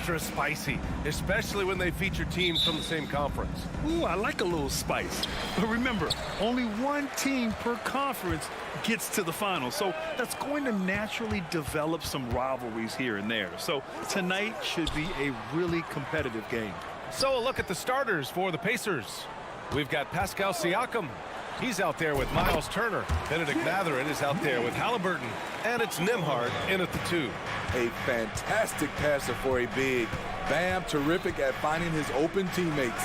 extra spicy, especially when they feature teams from the same conference. Ooh, I like a little spice. But remember, only one team per conference gets to the final. So that's going to naturally develop some rivalries here and there. So tonight should be a really competitive game. So a look at the starters for the Pacers. We've got Pascal Siakam. He's out there with Miles Turner. Benedict Mathurin is out there with Halliburton. And it's Nembhard in at the 2. A fantastic passer for a big. Bam, terrific at finding his open teammates.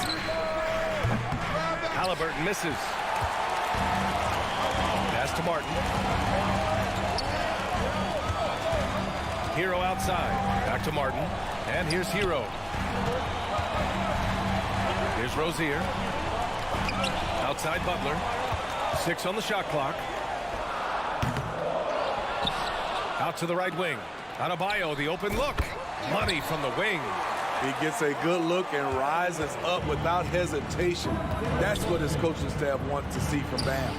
Halliburton misses. Pass to Martin. Hero outside. Back to Martin. And here's Hero. Here's Rozier. Outside Butler. 6 on the shot clock. Out to the right wing. Adebayo, the open look. Money from the wing. He gets a good look and rises up without hesitation. That's what his coaching staff wants to see from Bam.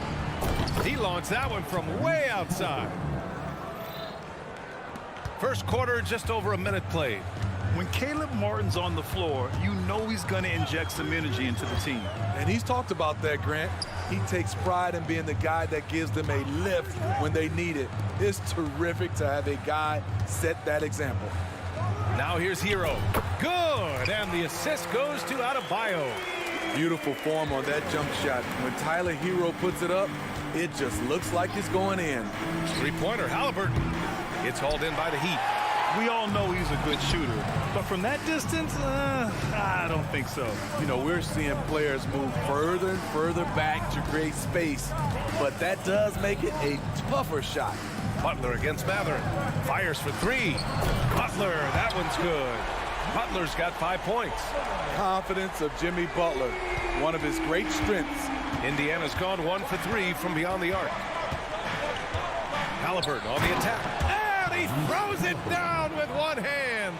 He launched that one from way outside. First quarter, just over a minute played. When Caleb Martin's on the floor, you know he's going to inject some energy into the team. And he's talked about that, Grant. He takes pride in being the guy that gives them a lift when they need it. It's terrific to have a guy set that example. Now here's Hero. Good, and the assist goes to Adebayo. Beautiful form on that jump shot. When Tyler Hero puts it up, it just looks like it's going in. Three-pointer, Halliburton. It's hauled in by the Heat. We all know he's a good shooter, but from that distance, I don't think so. You know, we're seeing players move further and further back to create space, but that does make it a tougher shot. Butler against Mathurin. Fires for 3. Butler, that one's good. Butler's got 5 points. Confidence of Jimmy Butler, one of his great strengths. Indiana's gone 1 for 3 from beyond the arc. Halliburton on the attack. And he throws it down with one hand.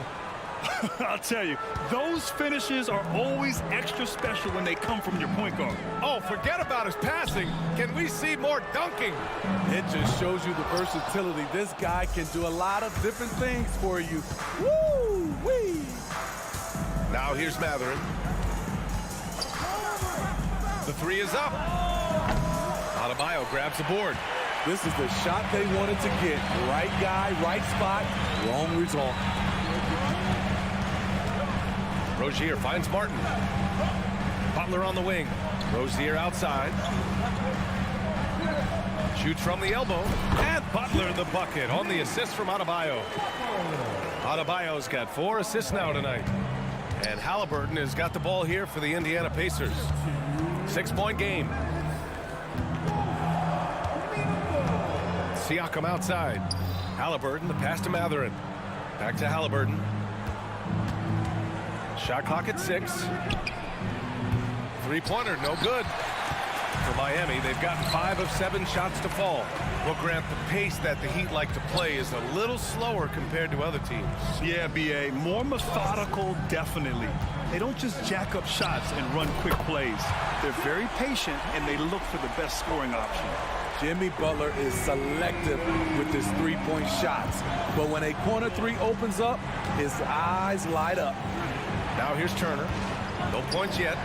I'll tell you, those finishes are always extra special when they come from your point guard. Oh, forget about his passing. Can we see more dunking? It just shows you the versatility. This guy can do a lot of different things for you. Woo-wee! Now here's Mathurin. The 3 is up. Adebayo grabs the board. This is the shot they wanted to get. Right guy, right spot, wrong result. Rozier finds Martin. Butler on the wing. Rozier outside. Shoots from the elbow. And Butler the bucket on the assist from Adebayo. Adebayo's got 4 assists now tonight. And Halliburton has got the ball here for the Indiana Pacers. 6-point game. Siakam outside. Halliburton, the pass to Mathurin. Back to Halliburton. Shot clock at 6. Three-pointer, no good. For Miami, they've gotten 5 of 7 shots to fall. Well, Grant, the pace that the Heat like to play is a little slower compared to other teams. Yeah, B.A., more methodical, definitely. They don't just jack up shots and run quick plays. They're very patient, and they look for the best scoring option. Jimmy Butler is selective with his three-point shots. But when a corner 3 opens up, his eyes light up. Now here's Turner. No points yet.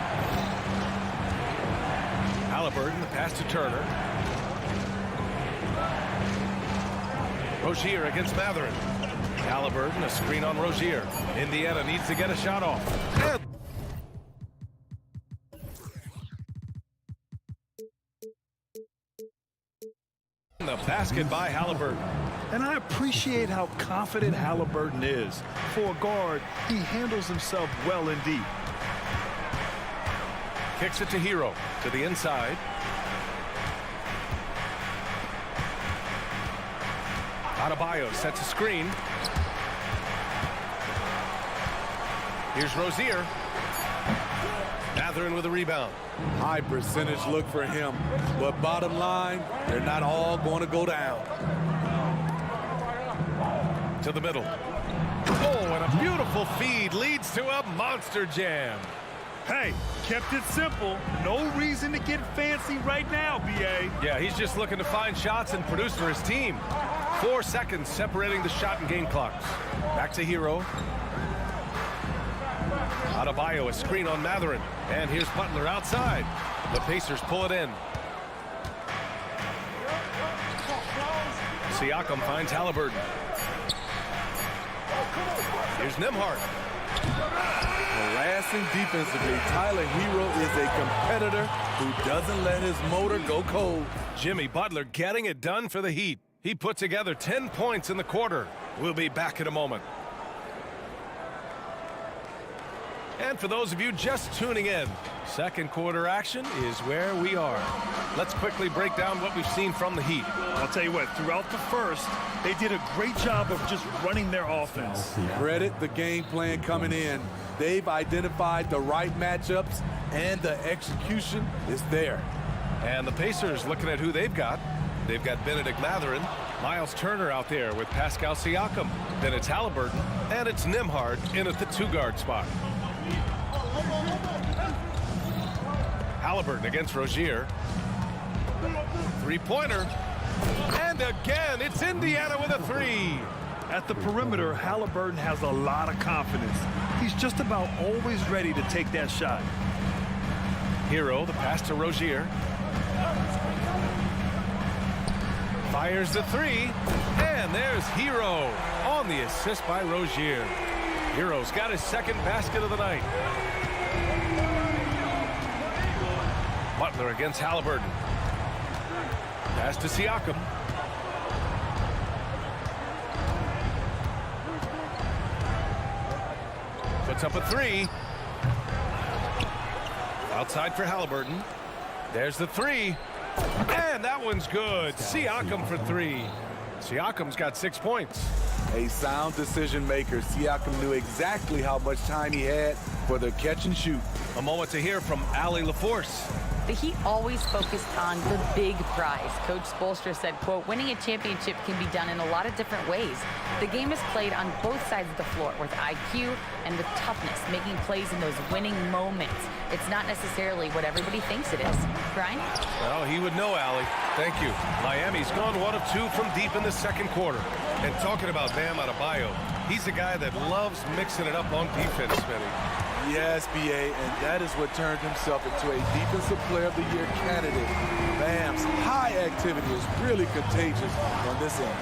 Halliburton, the pass to Turner. Rozier against Mathurin. Halliburton, a screen on Rozier. Indiana needs to get a shot off. And the basket by Halliburton. And I appreciate how confident Halliburton is. For a guard, he handles himself well and deep. Kicks it to Hero, to the inside. Adebayo sets a screen. Here's Rozier. Mathurin with a rebound. High percentage look for him. But bottom line, they're not all going to go down. To the middle. Oh, and a beautiful feed leads to a monster jam. Hey, kept it simple. No reason to get fancy right now, B.A. Yeah, he's just looking to find shots and produce for his team. 4 seconds separating the shot and game clocks. Back to Hero. Adebayo, a screen on Matherin. And here's Butler outside. The Pacers pull it in. Siakam finds Halliburton. Here's Nembhard. Harassing defensively, Tyler Hero is a competitor who doesn't let his motor go cold. Jimmy Butler getting it done for the Heat. He put together 10 points in the quarter. We'll be back in a moment. And for those of you just tuning in, second quarter action is where we are. Let's quickly break down what we've seen from the Heat. I'll tell you what, throughout the first, they did a great job of just running their offense. Credit the game plan coming in. They've identified the right matchups, and the execution is there. And the Pacers looking at who they've got. They've got Benedict Matherin, Miles Turner out there with Pascal Siakam. Then it's Halliburton, and it's Nembhard in at the two-guard spot. Halliburton against Rozier. Three-pointer. And again, it's Indiana with a three. At the perimeter, Halliburton has a lot of confidence. He's just about always ready to take that shot. Hero, the pass to Rozier. Fires the three. And there's Hero on the assist by Rozier. Hero's got his second basket of the night. Butler against Halliburton. Pass to Siakam. Puts up a three. Outside for Halliburton. There's the three. And that one's good. Siakam for three. Siakam's got 6 points. A sound decision maker. Siakam knew exactly how much time he had for the catch and shoot. A moment to hear from Allie LaForce. The Heat always focused on the big prize. Coach Spoelstra said, quote, winning a championship can be done in a lot of different ways. The game is played on both sides of the floor with IQ and with toughness, making plays in those winning moments. It's not necessarily what everybody thinks it is. Brian? Well, he would know, Allie. Thank you. Miami's gone 1 of 2 from deep in the second quarter. And talking about Bam Adebayo, he's a guy that loves mixing it up on defense, Smitty. Yes, B.A., and that is what turned himself into a Defensive Player of the Year candidate. Bam's high activity is really contagious on this end.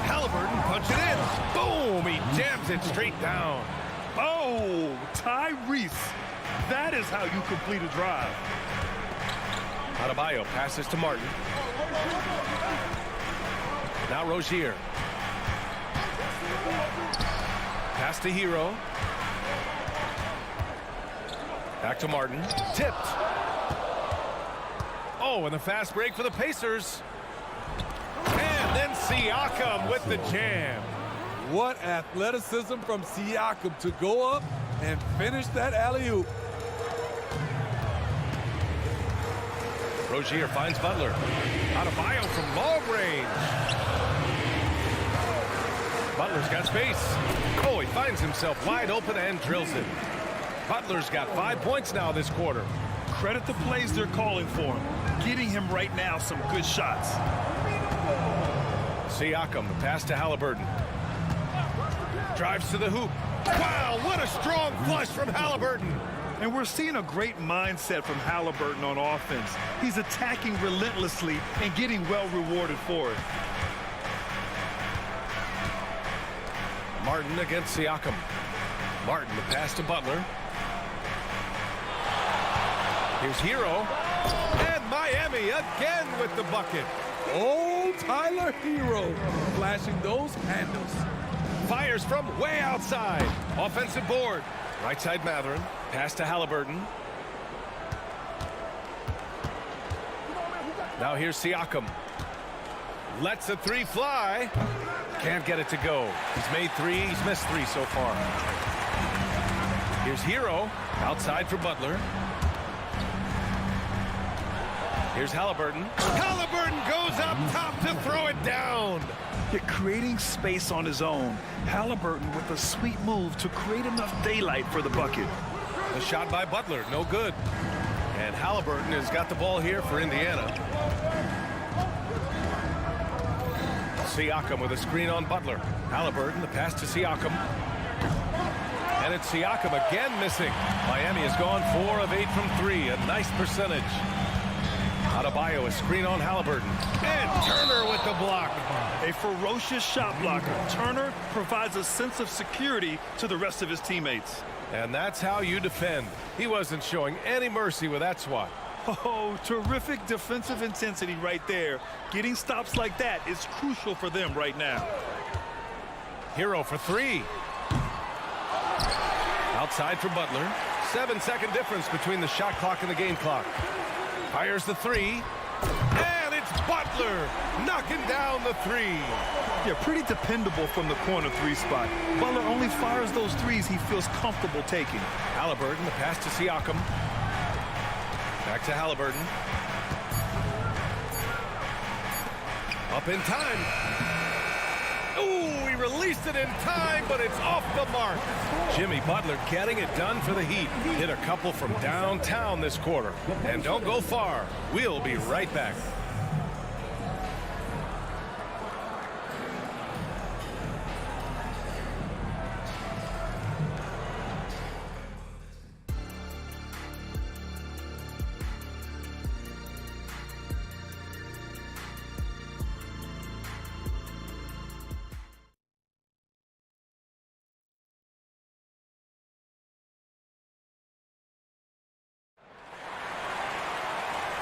Halliburton punching in. Boom! He jams it straight down. Oh, Tyrese. That is how you complete a drive. Adebayo passes to Martin. Now Rozier. Pass to Hero. Back to Martin. Tipped. Oh, and the fast break for the Pacers. And then Siakam with the jam. What athleticism from Siakam to go up and finish that alley-oop. Rozier finds Butler. Adebayo from long range. Butler's got space. Oh, he finds himself wide open and drills it. Butler's got 5 points now this quarter. Credit the plays they're calling for him. Getting him right now some good shots. Siakam, the pass to Halliburton. Drives to the hoop. Wow, what a strong flush from Halliburton. And we're seeing a great mindset from Halliburton on offense. He's attacking relentlessly and getting well rewarded for it. Martin against Siakam. Martin, the pass to Butler. Here's Hero. And Miami again with the bucket. Oh, Tyler Hero flashing those handles. Fires from way outside. Offensive board. Right side Matherin. Pass to Halliburton. Now here's Siakam. Lets a three fly. Can't get it to go. He's made 3. He's missed 3 so far. Here's Hero. Outside for Butler. Here's Halliburton. Halliburton goes up top to throw it down. They're creating space on his own. Halliburton with a sweet move to create enough daylight for the bucket. A shot by Butler, no good. And Halliburton has got the ball here for Indiana. Siakam with a screen on Butler. Halliburton, the pass to Siakam. And it's Siakam again missing. Miami has gone 4 of 8 from 3. A nice percentage. Adebayo, a screen on Halliburton. And Turner with the block. A ferocious shot blocker. Turner provides a sense of security to the rest of his teammates. And that's how you defend. He wasn't showing any mercy with that swat. Oh, terrific defensive intensity right there. Getting stops like that is crucial for them right now. Hero for 3. Outside for Butler. 7-second difference between the shot clock and the game clock. Fires the 3. And it's Butler knocking down the 3. Yeah, pretty dependable from the corner 3 spot. Butler only fires those 3s he feels comfortable taking. Halliburton, the pass to Siakam. Back to Halliburton. Up in time. Ooh, he released it in time, but it's off the mark. Jimmy Butler getting it done for the Heat. Hit a couple from downtown this quarter. And don't go far. We'll be right back.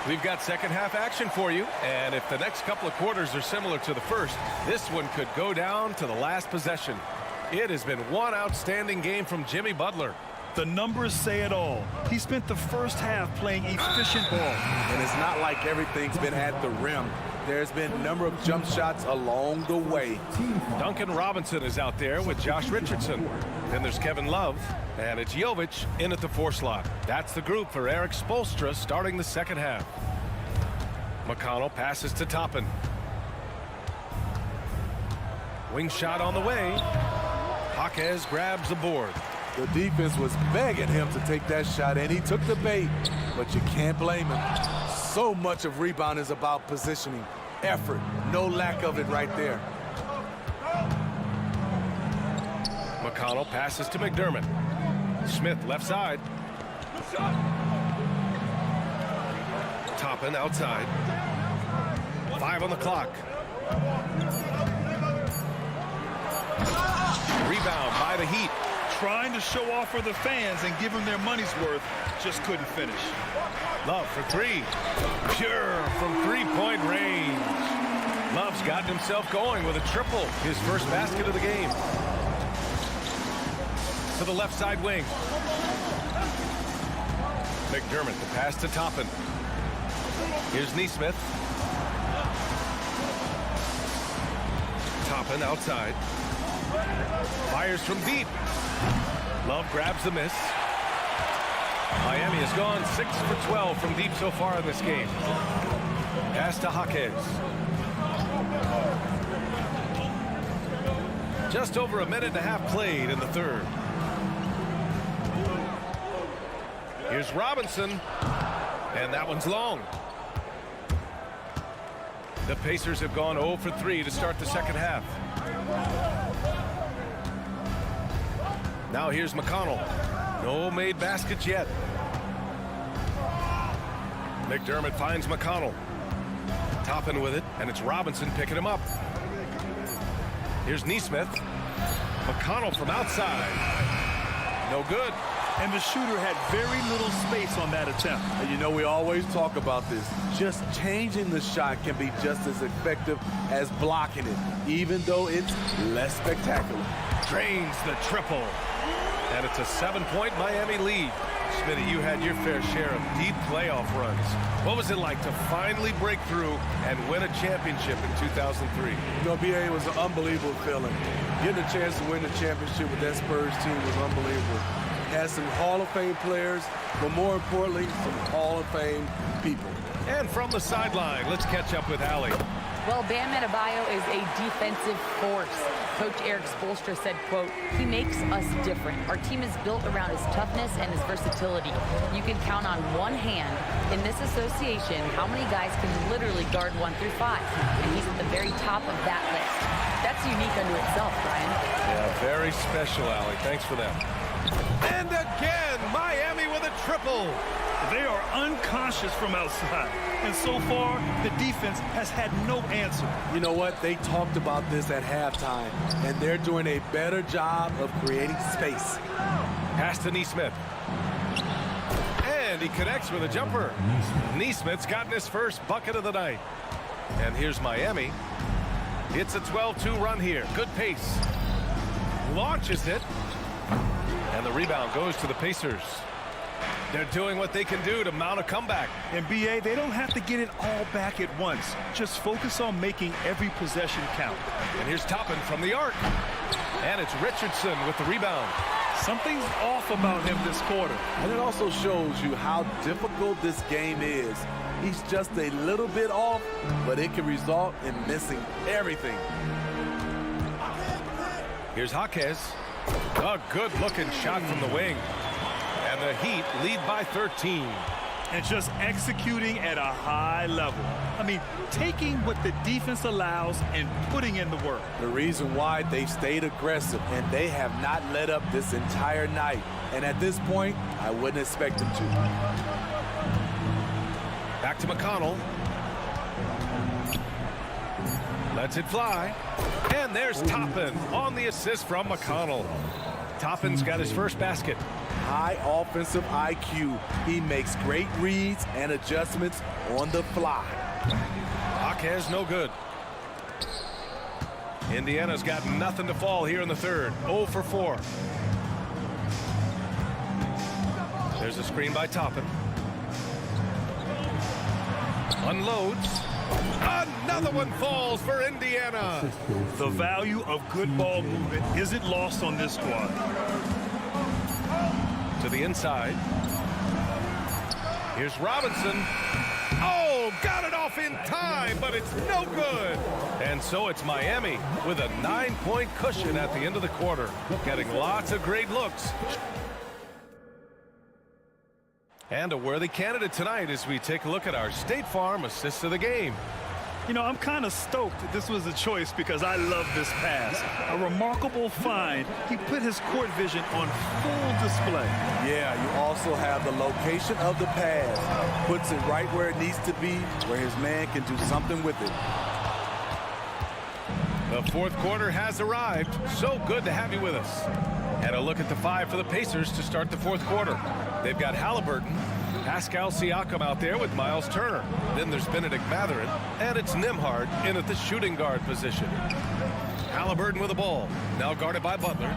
We've got second half action for you, and if the next couple of quarters are similar to the first, this one could go down to the last possession. It has been one outstanding game from Jimmy Butler. The numbers say it all. He spent the first half playing efficient ball. And it's not like everything's been at the rim. There's been a number of jump shots along the way. Duncan Robinson is out there with Josh Richardson. Then there's Kevin Love, and it's Jovic in at the 4 slot. That's the group for Eric Spoelstra starting the second half. McConnell passes to Toppin. Wing shot on the way. Jaquez grabs the board. The defense was begging him to take that shot, and he took the bait, but you can't blame him. So much of rebound is about positioning, effort, no lack of it right there. McConnell passes to McDermott. Smith left side. Toppin outside. 5 on the clock. Rebound by the Heat. Trying to show off for the fans and give them their money's worth, just couldn't finish. Love for 3. Pure from 3-point range. Love's gotten himself going with a triple, his first basket of the game. To the left side wing. McDermott, the pass to Toppin. Here's Nesmith. Toppin outside. Fires from deep. Love grabs the miss. Miami has gone 6 for 12 from deep so far in this game. Pass to Jaquez. Just over a minute and a half played in the third. Here's Robinson, and that one's long. The Pacers have gone 0 for 3 to start the second half. Now here's McConnell. No made baskets yet. McDermott finds McConnell. Toppin with it, and it's Robinson picking him up. Here's Nesmith. McConnell from outside. No good. And the shooter had very little space on that attempt. And you know, we always talk about this. Just changing the shot can be just as effective as blocking it, even though it's less spectacular. Drains the triple. And it's a 7-point Miami lead. Smitty, you had your fair share of deep playoff runs. What was it like to finally break through and win a championship in 2003? You know, BA, was an unbelievable feeling. Getting a chance to win the championship with that Spurs team was unbelievable. Had some Hall of Fame players, but more importantly, some Hall of Fame people. And from the sideline, let's catch up with Allie. Well, Bam Adebayo is a defensive force. Coach Eric Spoelstra said, quote, "He makes us different. Our team is built around his toughness and his versatility. You can count on one hand in this association how many guys can literally guard 1 through 5. And he's at the very top of that list. That's unique unto itself, Brian." Yeah, very special, Allie. Thanks for that. And again, Miami with a triple. They are unconscious from outside, and so far, the defense has had no answer. You know what? They talked about this at halftime, and they're doing a better job of creating space. Pass to Neesmith. And he connects with a jumper. Neesmith's gotten his first bucket of the night. And here's Miami. It's a 12-2 run here. Good pace. Launches it. And the rebound goes to the Pacers. They're doing what they can do to mount a comeback. And BA, they don't have to get it all back at once. Just focus on making every possession count. And here's Toppin from the arc. And it's Richardson with the rebound. Something's off about him this quarter. And it also shows you how difficult this game is. He's just a little bit off, but it can result in missing everything. Here's Jaquez. A good-looking shot from the wing. And the Heat lead by 13. And just executing at a high level. I mean, taking what the defense allows and putting in the work. The reason why they've stayed aggressive, and they have not let up this entire night. And at this point, I wouldn't expect them to. Back to McConnell. Lets it fly. And there's Toppin on the assist from McConnell. Toppin's got his first basket. High offensive IQ. He makes great reads and adjustments on the fly. Jaquez no good. Indiana's got nothing to fall here in the third. 0 for 4. There's a screen by Toppin. Unloads. Another one falls for Indiana. The value of good ball movement isn't lost on this squad. To the inside. Here's Robinson. Oh, got it off in time, but it's no good. And so it's Miami with a 9-point cushion at the end of the quarter, getting lots of great looks. And a worthy candidate tonight as we take a look at our State Farm assist of the game. You know, I'm kind of stoked that this was a choice because I love this pass. A remarkable find. He put his court vision on full display. Yeah, you also have the location of the pass. Puts it right where it needs to be, where his man can do something with it. The fourth quarter has arrived. So good to have you with us. And a look at the 5 for the Pacers to start the fourth quarter. They've got Halliburton, Pascal Siakam out there with Miles Turner. Then there's Benedict Mathurin, and it's Nembhard in at the shooting guard position. Halliburton with the ball, now guarded by Butler.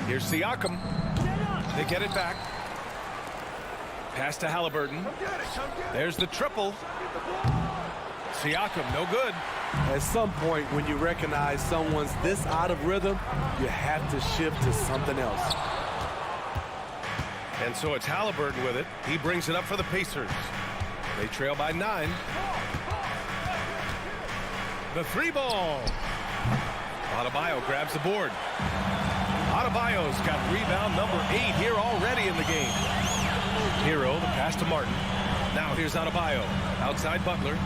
Here's Siakam. They get it back. Pass to Halliburton. There's the triple. Siakam, no good. At some point, when you recognize someone's this out of rhythm, you have to shift to something else. And so it's Halliburton with it. He brings it up for the Pacers. They trail by 9. The 3 ball. Adebayo grabs the board. Adebayo's got rebound number 8 here already in the game. Hero, the pass to Martin. Now here's Adebayo. Outside Butler.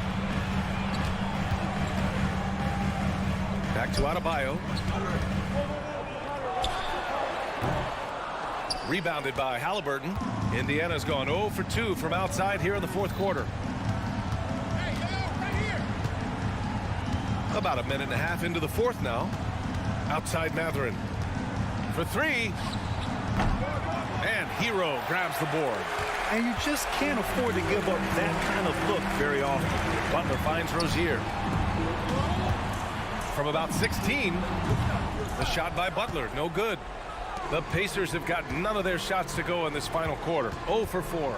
Back to Adebayo. Rebounded by Halliburton. Indiana's gone 0 for 2 from outside here in the fourth quarter. About a minute and a half into the fourth now. Outside Mathurin. For 3. And Hero grabs the board. And you just can't afford to give up that kind of look very often. Butler finds Rozier. From about 16. The shot by Butler, no good. The Pacers have got none of their shots to go in this final quarter. 0 for 4.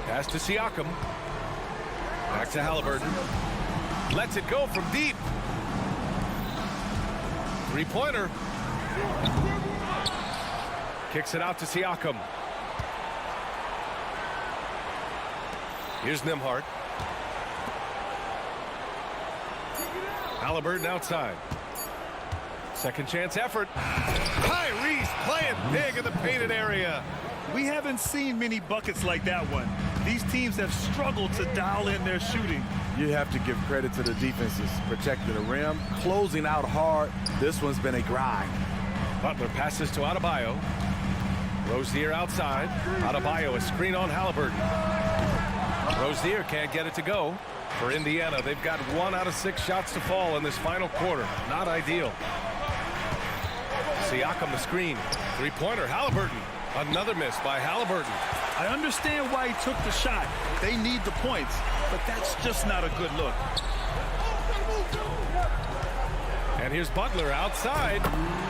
Pass to Siakam. Back to Halliburton. Lets it go from deep. 3-pointer. Kicks it out to Siakam. Here's Nembhard. Halliburton outside. Second chance effort. Tyrese playing big in the painted area. We haven't seen many buckets like that one. These teams have struggled to dial in their shooting. You have to give credit to the defenses. Protecting the rim, closing out hard. This one's been a grind. Butler passes to Adebayo. Rozier outside. Adebayo, a screen on Halliburton. Rozier can't get it to go. For Indiana, they've got 1 out of 6 shots to fall in this final quarter. Not ideal. Siakam the screen. Three-pointer, Halliburton. Another miss by Halliburton. I understand why he took the shot. They need the points, but that's just not a good look. And here's Butler outside.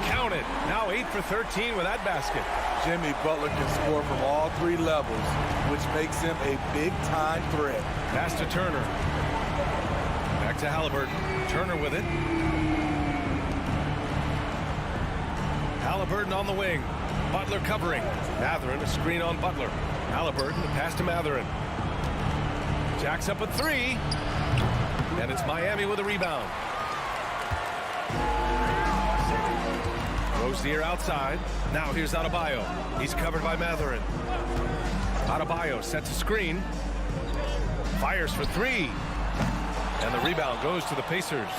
Count it. Now 8 for 13 with that basket. Jimmy Butler can score from all 3 levels, which makes him a big-time threat. Pass to Turner. Back to Halliburton. Turner with it. Halliburton on the wing. Butler covering. Mathurin, a screen on Butler. Halliburton, a pass to Mathurin. Jacks up a 3. And it's Miami with a rebound. Rozier outside. Now here's Adebayo. He's covered by Mathurin. Adebayo sets a screen. Fires for 3. And the rebound goes to the Pacers.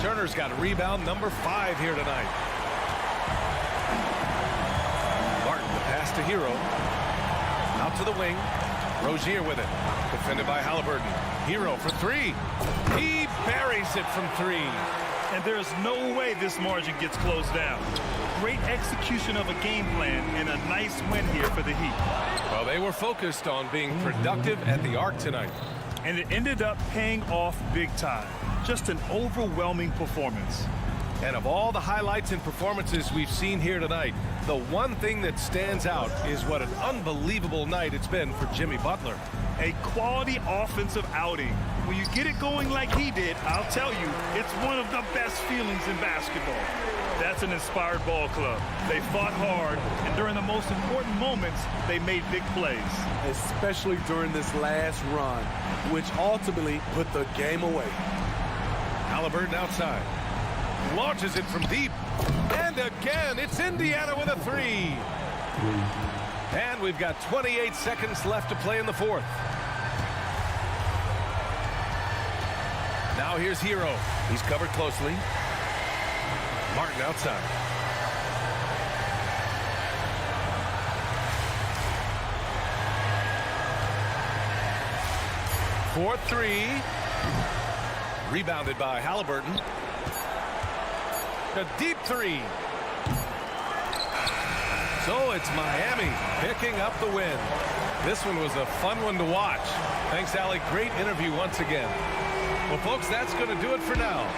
Turner's got a rebound number 5 here tonight. Martin, the pass to Hero. Out to the wing. Rozier with it. Defended by Halliburton. Hero for 3. He buries it from 3. And there's no way this margin gets closed down. Great execution of a game plan and a nice win here for the Heat. Well, they were focused on being productive at the arc tonight. And it ended up paying off big time. Just an overwhelming performance. And of all the highlights and performances we've seen here tonight, the one thing that stands out is what an unbelievable night it's been for Jimmy Butler. A quality offensive outing. When you get it going like he did, I'll tell you, it's one of the best feelings in basketball. That's an inspired ball club. They fought hard, and during the most important moments, they made big plays. Especially during this last run, which ultimately put the game away. Halliburton outside. Launches it from deep. And again, it's Indiana with a 3. And we've got 28 seconds left to play in the 4th. Now here's Hero. He's covered closely. Martin outside. For 3. Rebounded by Halliburton. A deep 3. So it's Miami picking up the win. This one was a fun one to watch. Thanks, Allie. Great interview once again. Well, folks, that's going to do it for now.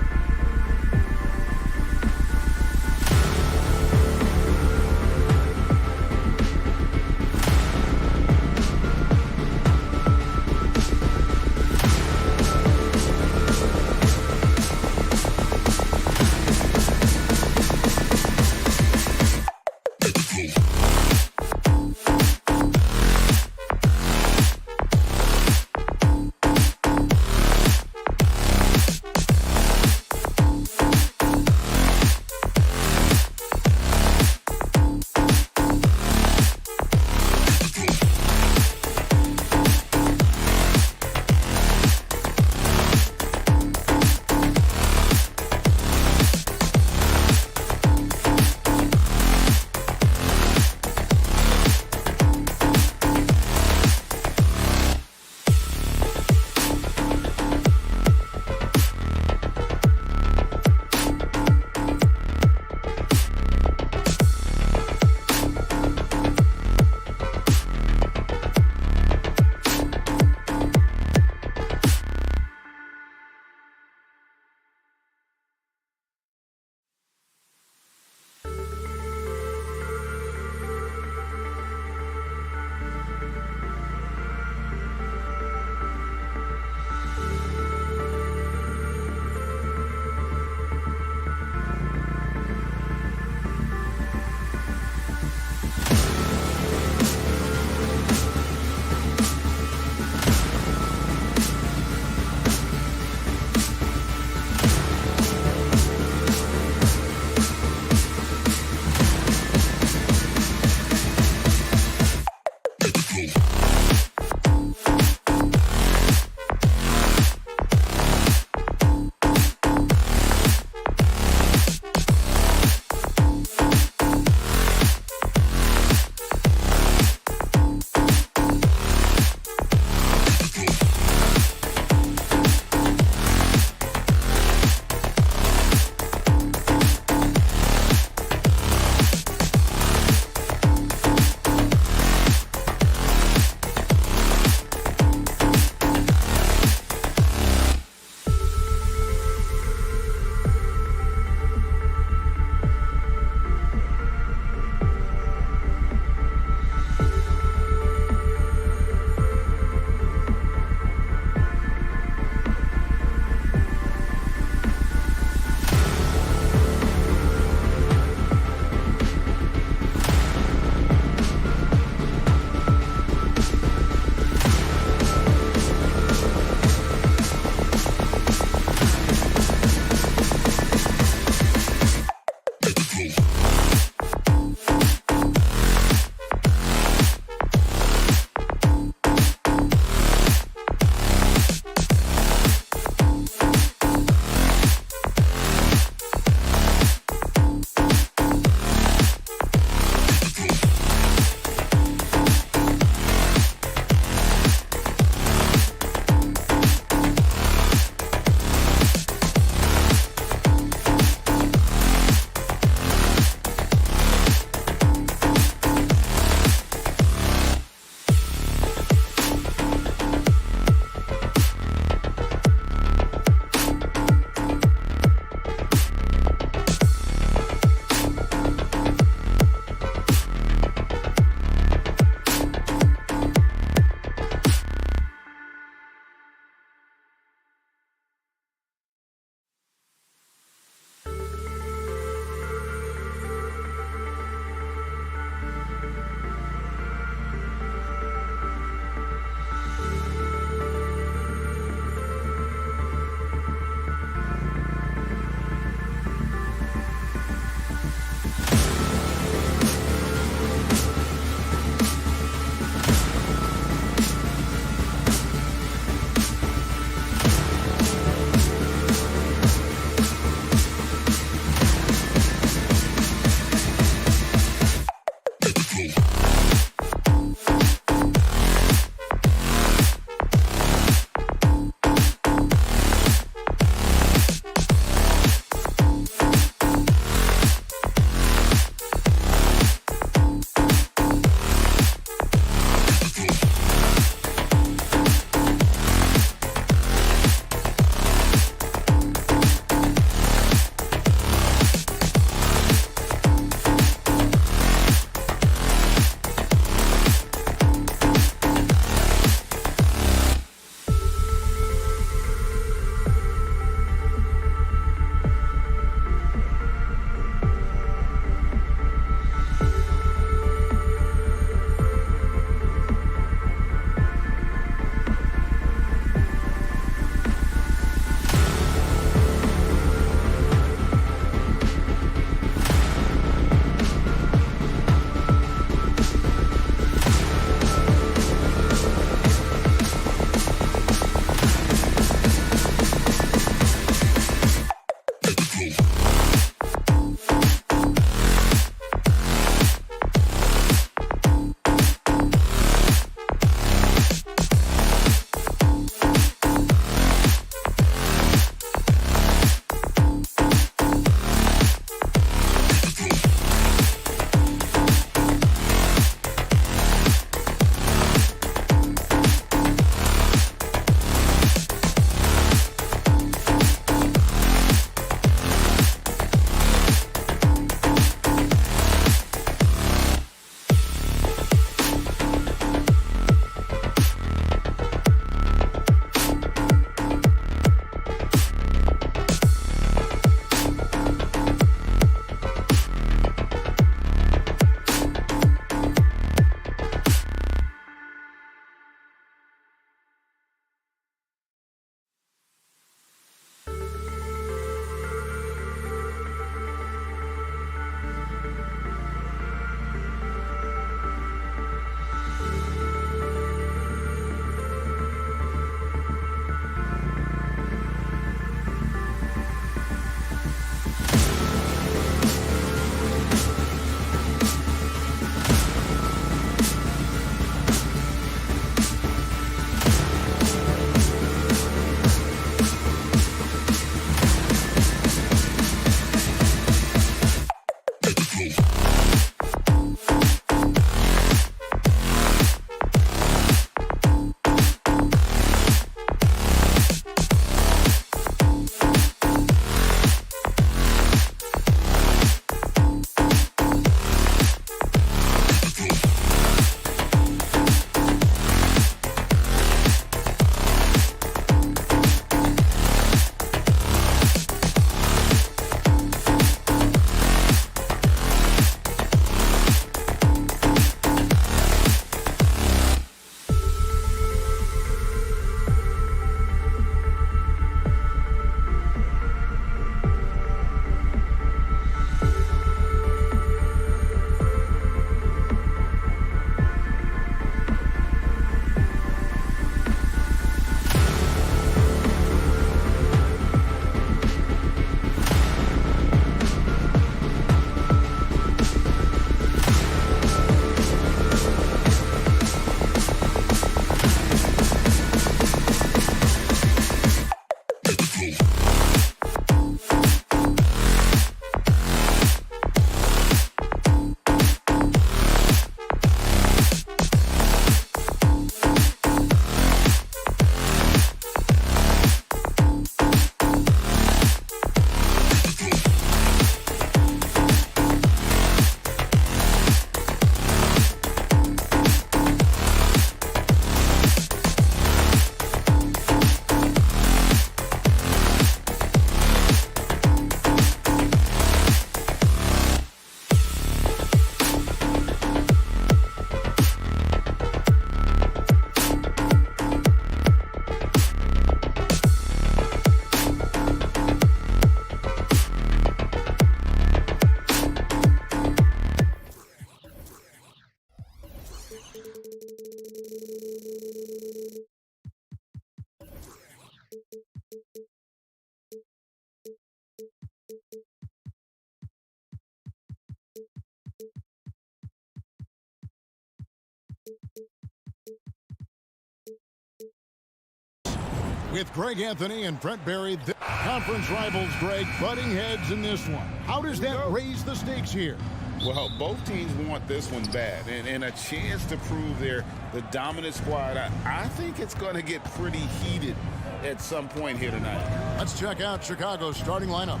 With Greg Anthony and Brent Barry, the conference rivals, Greg, butting heads in this one. How does that raise the stakes here? Well, both teams want this one bad, and a chance to prove they're the dominant squad. I think it's going to get pretty heated at some point here tonight. Let's check out Chicago's starting lineup.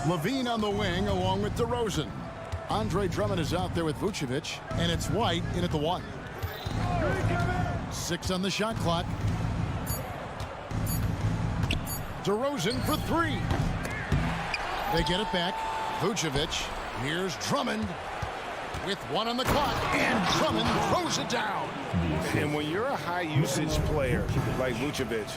Levine on the wing along with DeRozan. Andre Drummond is out there with Vucevic, and it's White in at the 1. 6 on the shot clock. DeRozan for 3. They get it back. Vucevic. Here's Drummond with 1 on the clock, and Drummond throws it down. And when you're a high-usage player like Vucevic,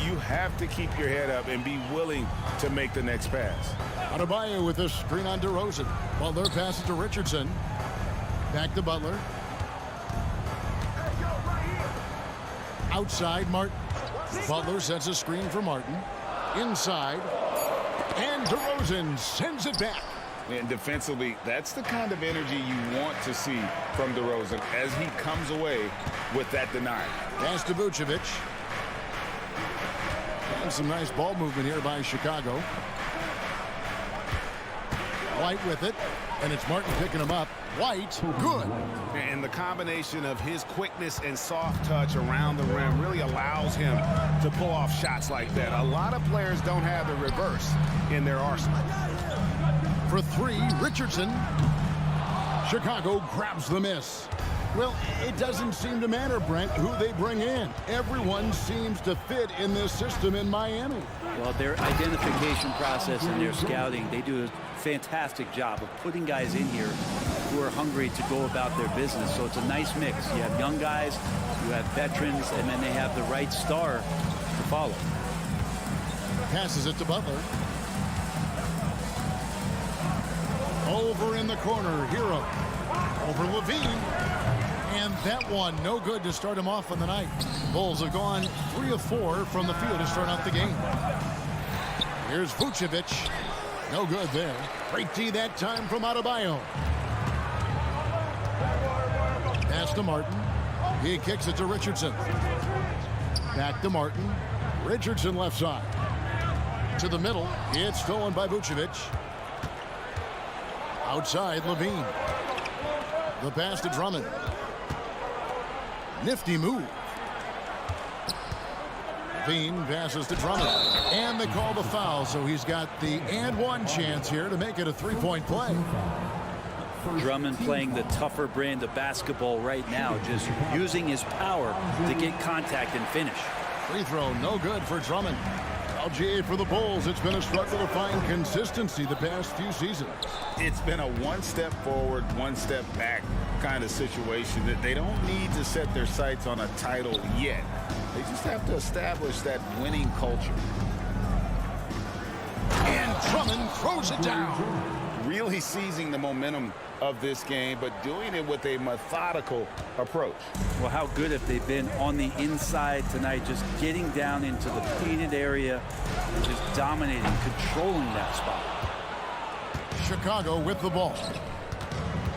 you have to keep your head up and be willing to make the next pass. Adebayo with a screen on DeRozan. Butler passes to Richardson. Back to Butler. Outside, Martin. Butler sets a screen for Martin. Inside. And DeRozan sends it back. And defensively, that's the kind of energy you want to see from DeRozan as he comes away with that denial. Pass to Vucevic. And some nice ball movement here by Chicago. White with it, and it's Martin picking him up. White, good. And the combination of his quickness and soft touch around the rim really allows him to pull off shots like that. A lot of players don't have the reverse in their arsenal. For 3, Richardson. Chicago grabs the miss. Well, it doesn't seem to matter, Brent, who they bring in. Everyone seems to fit in this system in Miami. Well, their identification process and their scouting, they do a fantastic job of putting guys in here who are hungry to go about their business. So it's a nice mix. You have young guys, you have veterans, and then they have the right star to follow. Passes it to Butler. Over in the corner, Hero. Over Levine. And that one, no good to start him off on the night. Bulls have gone 3 of 4 from the field to start out the game. Here's Vucevic. No good there. Great D that time from Adebayo. Pass to Martin. He kicks it to Richardson. Back to Martin. Richardson left side. To the middle. It's stolen by Vucevic. Outside, Levine. The pass to Drummond. Nifty move. Levine passes to Drummond. And they call the foul, so he's got the and 1 chance here to make it a 3-point play. Drummond playing the tougher brand of basketball right now, just using his power to get contact and finish. Free throw, no good for Drummond. LGA for the Bulls. It's been a struggle to find consistency the past few seasons. It's been a one step forward, one step back kind of situation that they don't need to set their sights on a title yet. They just have to establish that winning culture. And Drummond throws it down. Really seizing the momentum of this game, but doing it with a methodical approach. Well, how good have they been on the inside tonight, just getting down into the painted area and just dominating, controlling that spot. Chicago with the ball.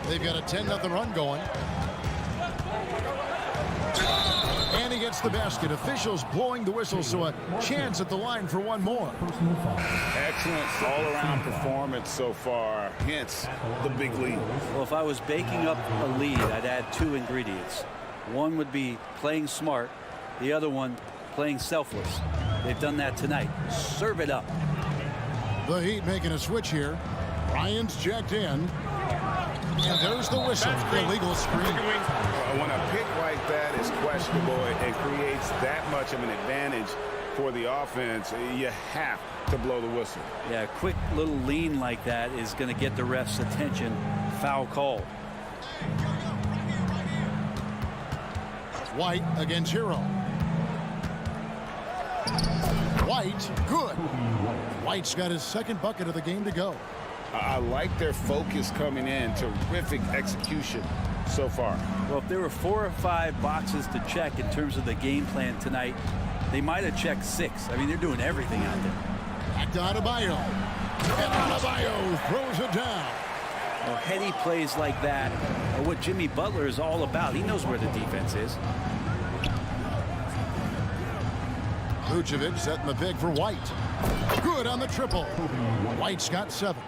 They've got a 10-0 run going. And he gets the basket. Officials blowing the whistle, so a chance at the line for one more. Excellent all-around performance so far, hence the big lead. Well, if I was baking up a lead, I'd add 2 ingredients. One would be playing smart, the other one playing selfless. They've done that tonight. Serve it up. The Heat making a switch here. Ryan's checked in. And there's the whistle. Illegal screen. When a pick like that is questionable and creates that much of an advantage for the offense, you have to blow the whistle. Yeah, a quick little lean like that is going to get the ref's attention. Foul call. White against Hero. White, good. White's got his second bucket of the game to go. I like their focus coming in. Terrific execution so far. Well, if there were 4 or 5 boxes to check in terms of the game plan tonight, they might have checked 6. I mean, they're doing everything out there. Back to Adebayo. And Adebayo throws it down. Well, heady plays like that are what Jimmy Butler is all about. He knows where the defense is. Vucevic setting the big for White. Good on the triple. White's got 7.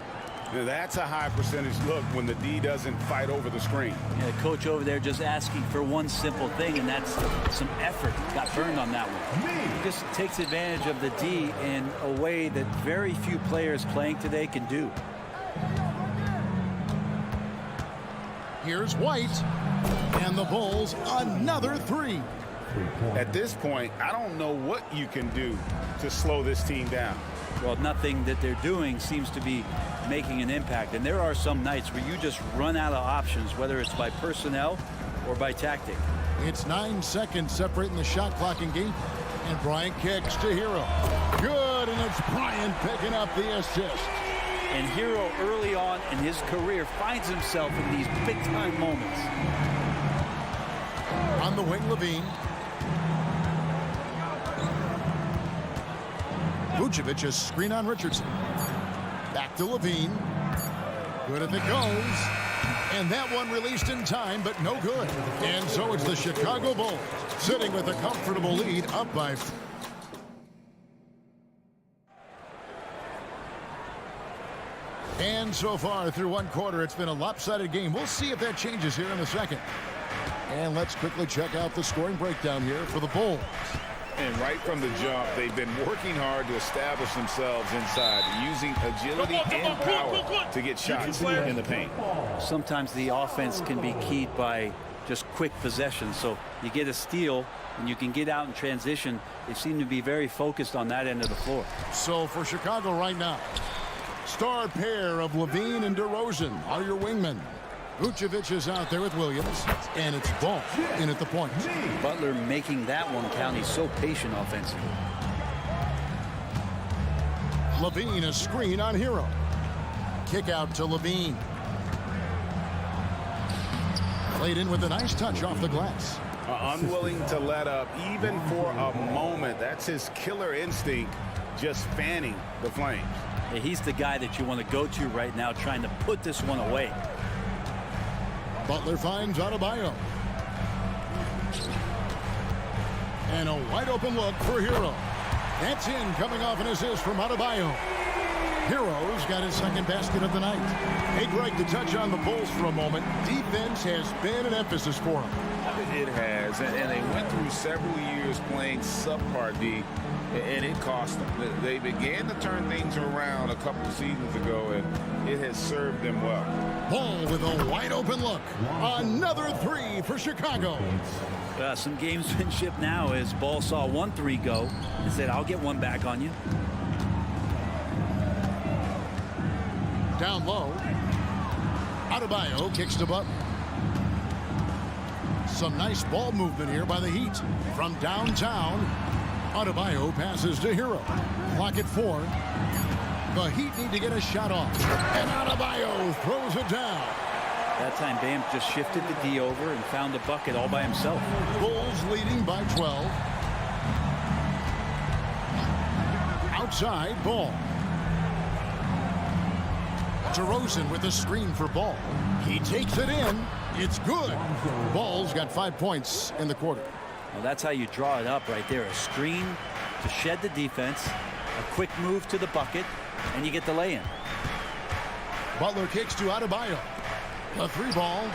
Now, that's a high percentage look when the D doesn't fight over the screen. Yeah, the coach over there just asking for one simple thing, and that's some effort. Got burned on that one. He just takes advantage of the D in a way that very few players playing today can do. Here's White. And the Bulls another 3. At this point, I don't know what you can do to slow this team down. Well, nothing that they're doing seems to be making an impact. And there are some nights where you just run out of options, whether it's by personnel or by tactic. It's 9 seconds separating the shot clock and game. And Bryant kicks to Hero. Good, and it's Bryant picking up the assist. And Hero early on in his career finds himself in these big-time moments. On the wing, Levine. Vucevic a screen on Richardson. Back to Levine. Good if it goes. And that one released in time, but no good. And so it's the Chicago Bulls sitting with a comfortable lead up by 4. And so far through one quarter, it's been a lopsided game. We'll see if that changes here in a second. And let's quickly check out the scoring breakdown here for the Bulls. And right from the jump, they've been working hard to establish themselves inside, using agility and power to get shots in the paint. Sometimes the offense can be keyed by just quick possession. So you get a steal and you can get out in transition. They seem to be very focused on that end of the floor. So for Chicago right now, star pair of Levine and DeRozan are your wingmen. Vucevic is out there with Williams, and it's Ball in at the point. Butler making that one count. He's so patient offensively. Levine a screen on Hero. Kick out to Levine. Played in with a nice touch off the glass. Unwilling to let up even for a moment. That's his killer instinct, just fanning the flames. Yeah, he's the guy that you want to go to right now, trying to put this one away. Butler finds Adebayo. And a wide open look for Hero. That's in, coming off an assist from Adebayo. Hero's got his second basket of the night. Hey, Greg, to touch on the Bulls for a moment, defense has been an emphasis for them. It has, and they went through several years playing subpar D, and it cost them. They began to turn things around a couple of seasons ago, and it has served them well. Ball with a wide open look. Another 3 for Chicago. Some gamesmanship now as Ball saw 1-3 go and said, I'll get one back on you. Down low. Adebayo kicks to Butler. Some nice ball movement here by the Heat. From downtown, Adebayo passes to Hero. Clock at 4. The Heat need to get a shot off. And Adebayo throws it down. That time Bam just shifted the D over and found a bucket all by himself. Bulls leading by 12. Outside, Ball. DeRozan with a screen for Ball. He takes it in. It's good. Ball's got 5 points in the quarter. Well, that's how you draw it up right there. A screen to shed the defense, a quick move to the bucket, and you get the lay-in. Butler kicks to Adebayo. A 3-ball.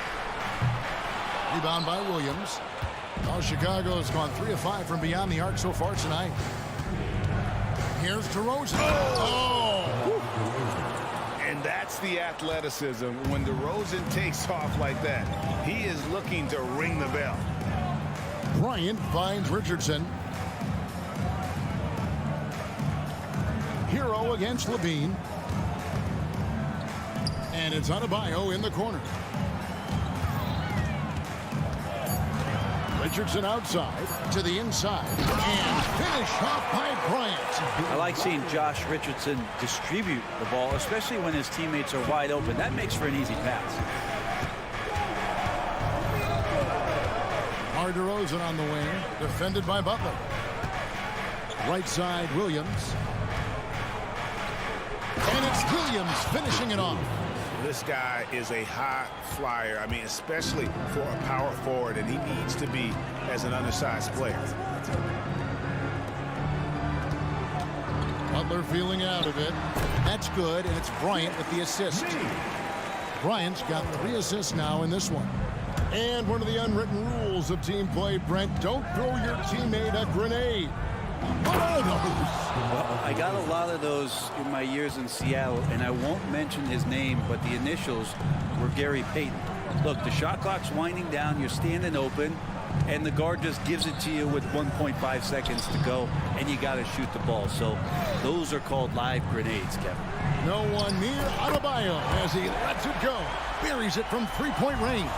Rebound by Williams. Now Chicago's gone 3 of 5 from beyond the arc so far tonight. Here's DeRozan. Oh! And that's the athleticism. When DeRozan takes off like that, he is looking to ring the bell. Bryant finds Richardson. Hero against Levine. And it's Adebayo in the corner. Richardson outside to the inside. And finish off by Bryant. I like seeing Josh Richardson distribute the ball, especially when his teammates are wide open. That makes for an easy pass. DeRozan on the wing, defended by Butler. Right side, Williams. And it's Williams finishing it off. This guy is a high flyer. I mean, especially for a power forward, and he needs to be as an undersized player. Butler feeling out of it. That's good, and it's Bryant with the assist. Bryant's got 3 assists now in this one. And one of the unwritten rules of team play, Brent, don't throw your teammate a grenade. Well, I got a lot of those in my years in Seattle, and I won't mention his name, but the initials were Gary Payton. Look, the shot clock's winding down, you're standing open, and the guard just gives it to you with 1.5 seconds to go, and you got to shoot the ball. So those are called live grenades, Kevin. No one near Adebayo as he lets it go. Buries it from 3-point range.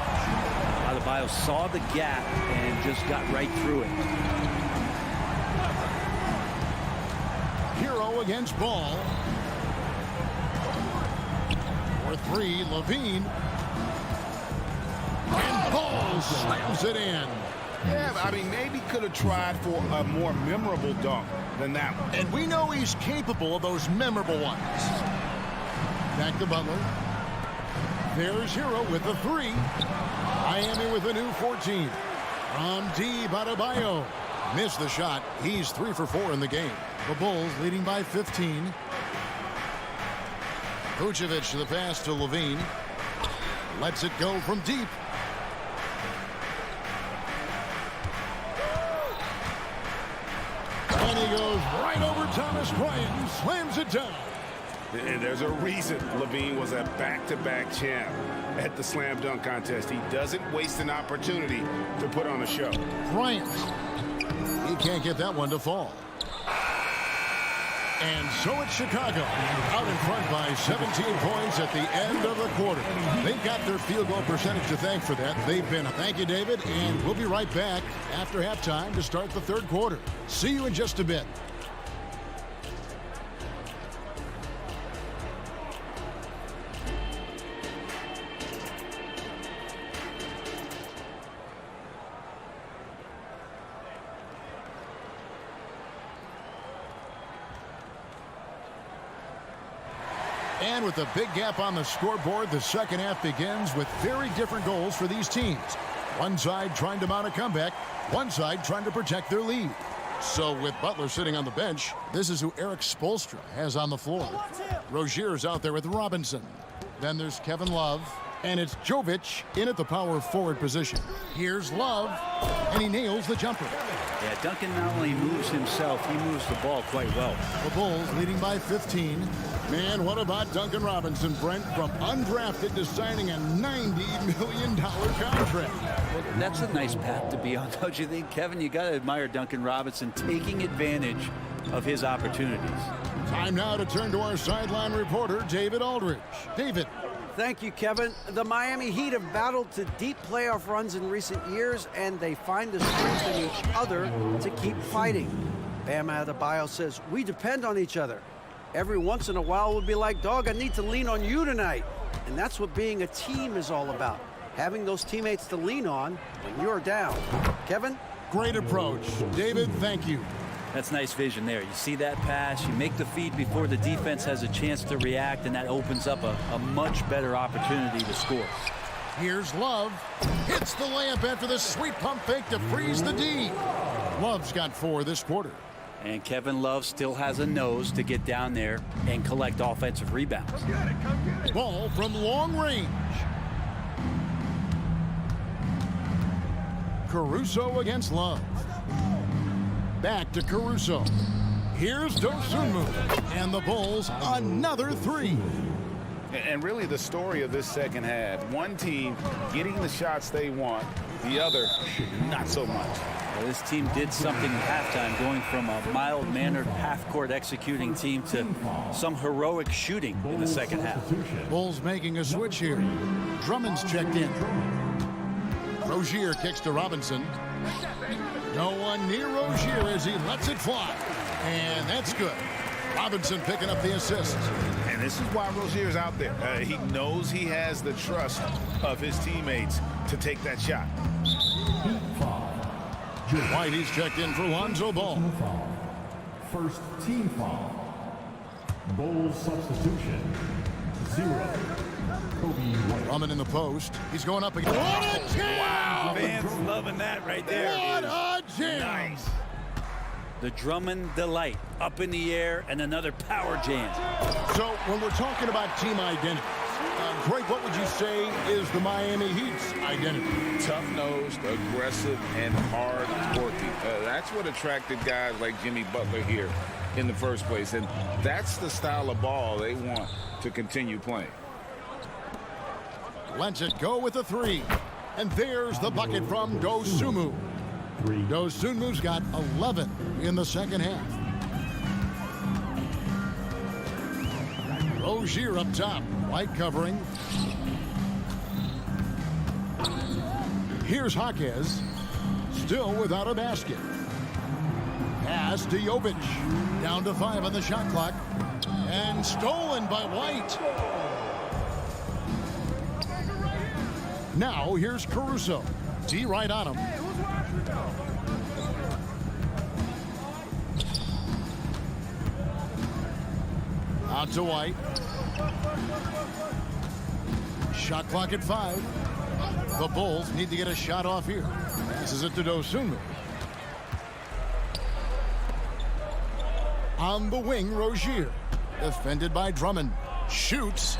Adebayo saw the gap and just got right through it. Hero against Ball. For 3, Levine. And Ball slams it in. Yeah, I mean, maybe could have tried for a more memorable dunk than that one. And we know he's capable of those memorable ones. Back to Butler. There's Hero with the 3. Miami with a new 14. From deep, Adebayo. Missed the shot. He's 3 for 4 in the game. The Bulls leading by 15. Vucevic to the pass to Levine. Lets it go from deep. And he goes right over Thomas Bryant and slams it down. And there's a reason Levine was a back-to-back champ at the slam dunk contest. He doesn't waste an opportunity to put on a show. Bryant. He can't get that one to fall. And so it's Chicago out in front by 17 points at the end of the quarter. They've got their field goal percentage to thank for that. They've been. Thank you, David. And we'll be right back after halftime to start the third quarter. See you in just a bit. And with a big gap on the scoreboard, the second half begins with very different goals for these teams. One side trying to mount a comeback, one side trying to protect their lead. So with Butler sitting on the bench, this is who Eric Spoelstra has on the floor. Rozier's out there with Robinson. Then there's Kevin Love, and it's Jovic in at the power forward position. Here's Love, and he nails the jumper. Yeah, Duncan not only moves himself, he moves the ball quite well. The Bulls leading by 15. Man, what about Duncan Robinson, Brent, from undrafted to signing a $90 million contract? Well, that's a nice path to be on, don't you think, Kevin? You got to admire Duncan Robinson taking advantage of his opportunities. Time now to turn to our sideline reporter, David Aldridge. David. Thank you, Kevin. The Miami Heat have battled to deep playoff runs in recent years, and they find the strength in each other to keep fighting. Bam Adebayo says, we depend on each other. Every once in a while, we'll be like, dog, I need to lean on you tonight. And that's what being a team is all about, having those teammates to lean on when you're down. Kevin? Great approach. David, thank you. That's nice vision there. You see that pass, you make the feed before the defense has a chance to react, and that opens up a much better opportunity to score. Here's Love. Hits the layup after the sweet pump fake to freeze the D. Love's got 4 this quarter. And Kevin Love still has a nose to get down there and collect offensive rebounds. Ball from long range. Caruso against Love. Back to Caruso. Here's Dosunmu. And the Bulls another 3. And really the story of this second half, one team getting the shots they want, the other not so much. Well, this team did something at halftime, going from a mild-mannered half-court executing team to some heroic shooting in the second half. Bulls making a switch here. Drummond's checked in. Rozier kicks to Robinson. No one near Rozier as he lets it fly. And that's good. Robinson picking up the assist. And this is why Rozier's out there. He knows he has the trust of his teammates to take that shot. Whitey's checked in for Lonzo Ball. First team foul. Bulls substitution, 0. Kobe White. Drummond in the post. He's going up again. What a jam! Wow, fans loving that right there. What a jam! Nice. The Drummond delight up in the air and another power jam. So when we're talking about team identity, Greg, what would you say is the Miami Heat's identity? Tough-nosed, aggressive, and hard-working. That's what attracted guys like Jimmy Butler here in the first place, and that's the style of ball they want to continue playing. Lets it go with a three. And there's the bucket from Dosunmu. Dosunmu's got 11 in the second half. Rozier up top. White covering. Here's Jaquez. Still without a basket. Pass to Jovic. Down to 5 on the shot clock. And stolen by White. Now here's Caruso. D right on him. Out to White. Shot clock at 5. The Bulls need to get a shot off here. Passes it to Dosunmu. On the wing, Rozier. Defended by Drummond. Shoots.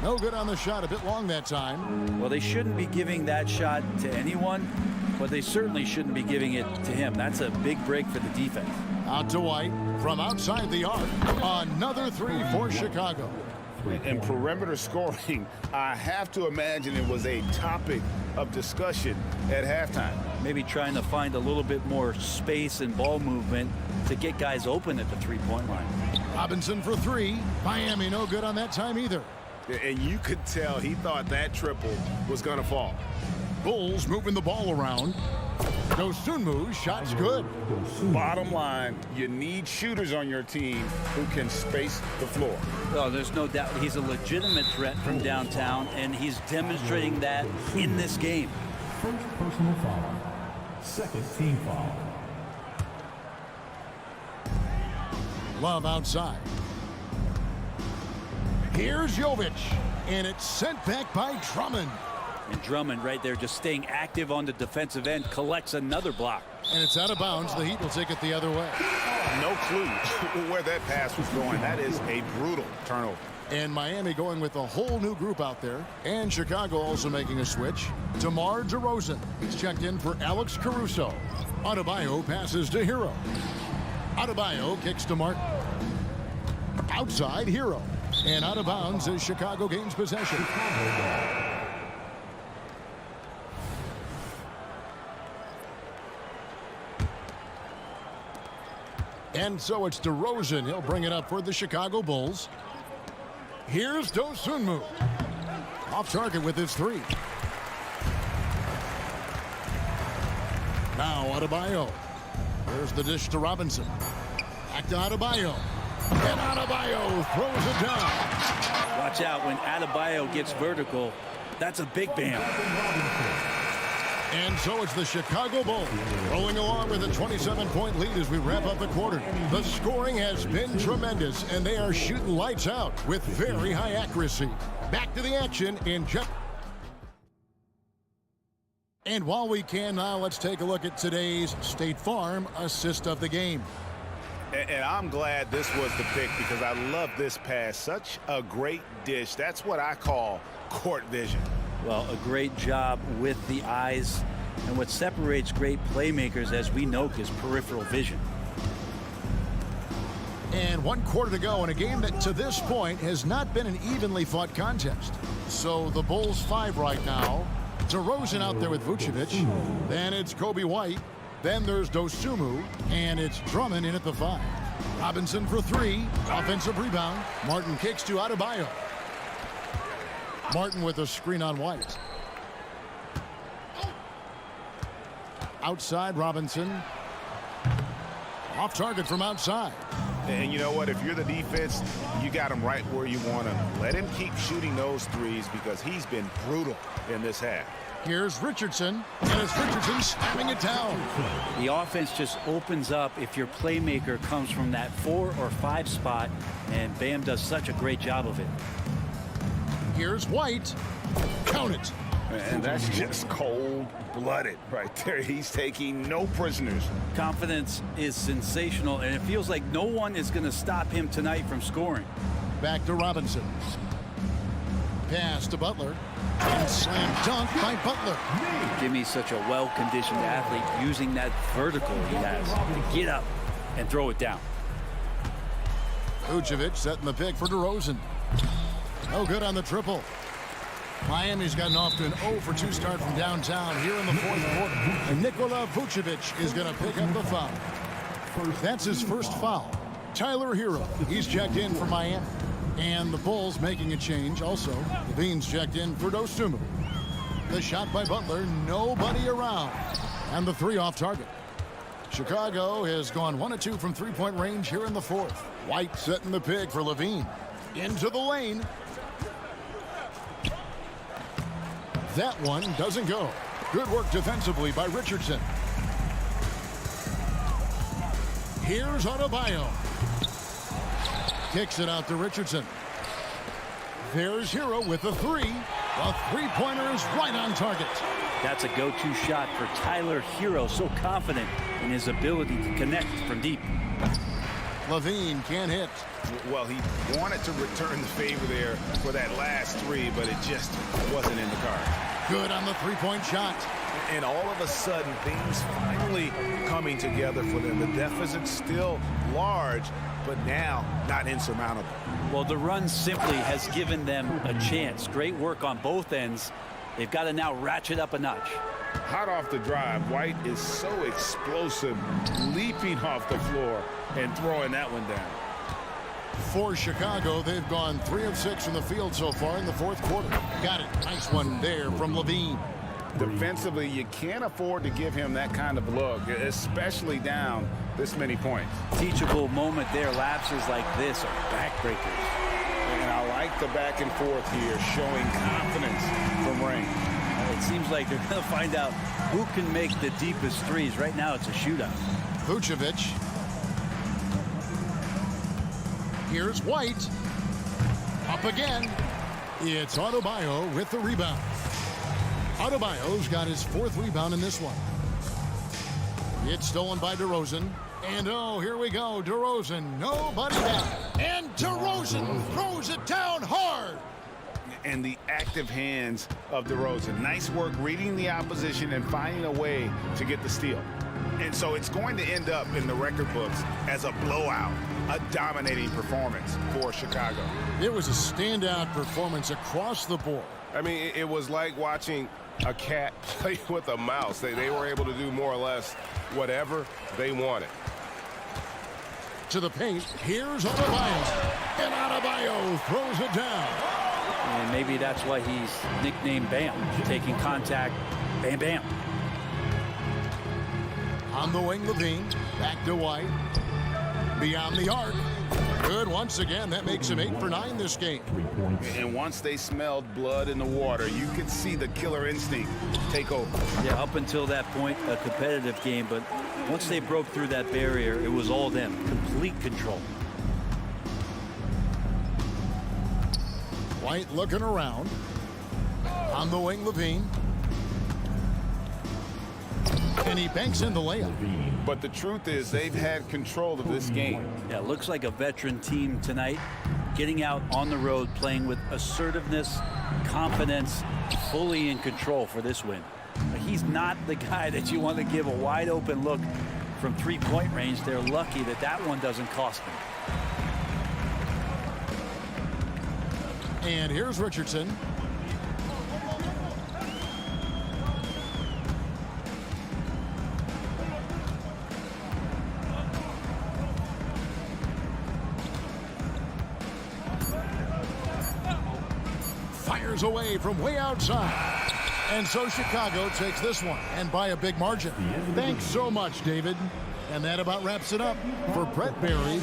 No good on the shot. A bit long that time. Well, they shouldn't be giving that shot to anyone, but they certainly shouldn't be giving it to him. That's a big break for the defense. Out to White from outside the arc. Another three for Chicago. And perimeter scoring, I have to imagine it was a topic of discussion at halftime. Maybe trying to find a little bit more space and ball movement to get guys open at the three-point line. Robinson for 3. Miami no good on that time either. And you could tell he thought that triple was going to fall. Bulls moving the ball around. Dosunmu, shot's good. Bottom line, you need shooters on your team who can space the floor. Oh, there's no doubt he's a legitimate threat from downtown, and he's demonstrating that in this game. First personal foul. Second team foul. Love outside. Here's Jovic, and it's sent back by Drummond. And Drummond right there just staying active on the defensive end, collects another block. And it's out of bounds. The Heat will take it the other way. No clue where that pass was going. That is a brutal turnover. And Miami going with a whole new group out there. And Chicago also making a switch. DeMar DeRozan. He's checked in for Alex Caruso. Adebayo passes to Hero. Adebayo kicks to Martin. Outside Hero. And out of bounds as Chicago gains possession. And so it's DeRozan. He'll bring it up for the Chicago Bulls. Here's Dosunmu. Off target with his 3. Now Adebayo. There's the dish to Robinson. Back to Adebayo. And Adebayo throws it down. Watch out when Adebayo gets vertical. That's a big bam. And so it's the Chicago Bulls rolling along with a 27-point lead as we wrap up the quarter. The scoring has been tremendous, and they are shooting lights out with very high accuracy. Back to the action in Jeff. And while we can now, let's take a look at today's State Farm assist of the game. And I'm glad this was the pick because I love this pass. Such a great dish. That's what I call court vision. Well, a great job with the eyes. And what separates great playmakers, as we know, is peripheral vision. And 1 quarter to go in a game that to this point has not been an evenly fought contest. So the Bulls 5 right now. DeRozan out there with Vucevic. Then it's Kobe White. Then there's Dosunmu. And it's Drummond in at the 5. Robinson for 3. Offensive rebound. Martin kicks to Adebayo. Martin with a screen on White. Outside Robinson. Off target from outside. And you know what? If you're the defense, you got him right where you want him. Let him keep shooting those threes because he's been brutal in this half. Here's Richardson, and it's Richardson slamming it down. The offense just opens up if your playmaker comes from that 4 or 5 spot, and Bam does such a great job of it. Here's White. Count it. And that's just cold-blooded right there. He's taking no prisoners. Confidence is sensational, and it feels like no one is going to stop him tonight from scoring. Back to Robinson. Pass to Butler. And slam dunk by Butler. Jimmy's such a well-conditioned athlete using that vertical he has to get up and throw it down. Vucevic setting the pick for DeRozan. No good on the triple. Miami's gotten off to an 0-for-2 start from downtown here in the fourth quarter. And Nikola Vucevic is going to pick up the foul. That's his first foul. Tyler Hero, he's checked in for Miami. And the Bulls making a change also. Levine's checked in for Dosunmu. The shot by Butler, nobody around. And the 3 off target. Chicago has gone 1 of 2 from three-point range here in the fourth. White setting the pick for Levine. Into the lane. That one doesn't go. Good work defensively by Richardson. Here's Adebayo. Kicks it out to Richardson. There's Hero with a 3. The three-pointer is right on target. That's a go-to shot for Tyler Hero. So confident in his ability to connect from deep. Levine can't hit. Well, he wanted to return the favor there for that last 3, but it just wasn't in the cards. Good on the three-point shot. And all of a sudden, things finally coming together for them. The deficit's still large, but now not insurmountable. Well, the run simply has given them a chance. Great work on both ends. They've got to now ratchet up a notch. Hot off the drive, White is so explosive, leaping off the floor and throwing that one down. For Chicago, they've gone 3 of 6 from the field so far in the fourth quarter. Got it. Nice one there from Levine. Defensively, you can't afford to give him that kind of look, especially down this many points. Teachable moment there. Lapses like this are backbreakers. And I like the back and forth here, showing confidence from Rain. It seems like they're going to find out who can make the deepest threes. Right now, it's a shootout. Vucevic. Here's White. Up again. It's Adebayo with the rebound. Adebayo's got his 4th rebound in this one. It's stolen by DeRozan. And oh, here we go. DeRozan, nobody down. And DeRozan throws it down hard. And the active hands of DeRozan. Nice work reading the opposition and finding a way to get the steal. And so it's going to end up in the record books as a blowout, a dominating performance for Chicago. It was a standout performance across the board. I mean, it was like watching a cat play with a mouse. They were able to do more or less whatever they wanted. To the paint, here's Adebayo. And Adebayo throws it down. And maybe that's why he's nicknamed Bam. Taking contact, bam, bam. On the wing, Levine. Back to White. Beyond the arc. Good once again. That makes him 8 for 9 this game. And once they smelled blood in the water, you could see the killer instinct take over. Yeah, up until that point, a competitive game. But once they broke through that barrier, it was all them. Complete control. White looking around. On the wing, Levine. And he banks in the layup. But the truth is they've had control of this game. Yeah, looks like a veteran team tonight. Getting out on the road, playing with assertiveness, confidence, fully in control for this win. But he's not the guy that you want to give a wide open look from three-point range. They're lucky that that one doesn't cost them. And here's Richardson. Fires away from way outside. And so Chicago takes this one, and by a big margin. Thanks so much, David. And that about wraps it up. For Brett Barry,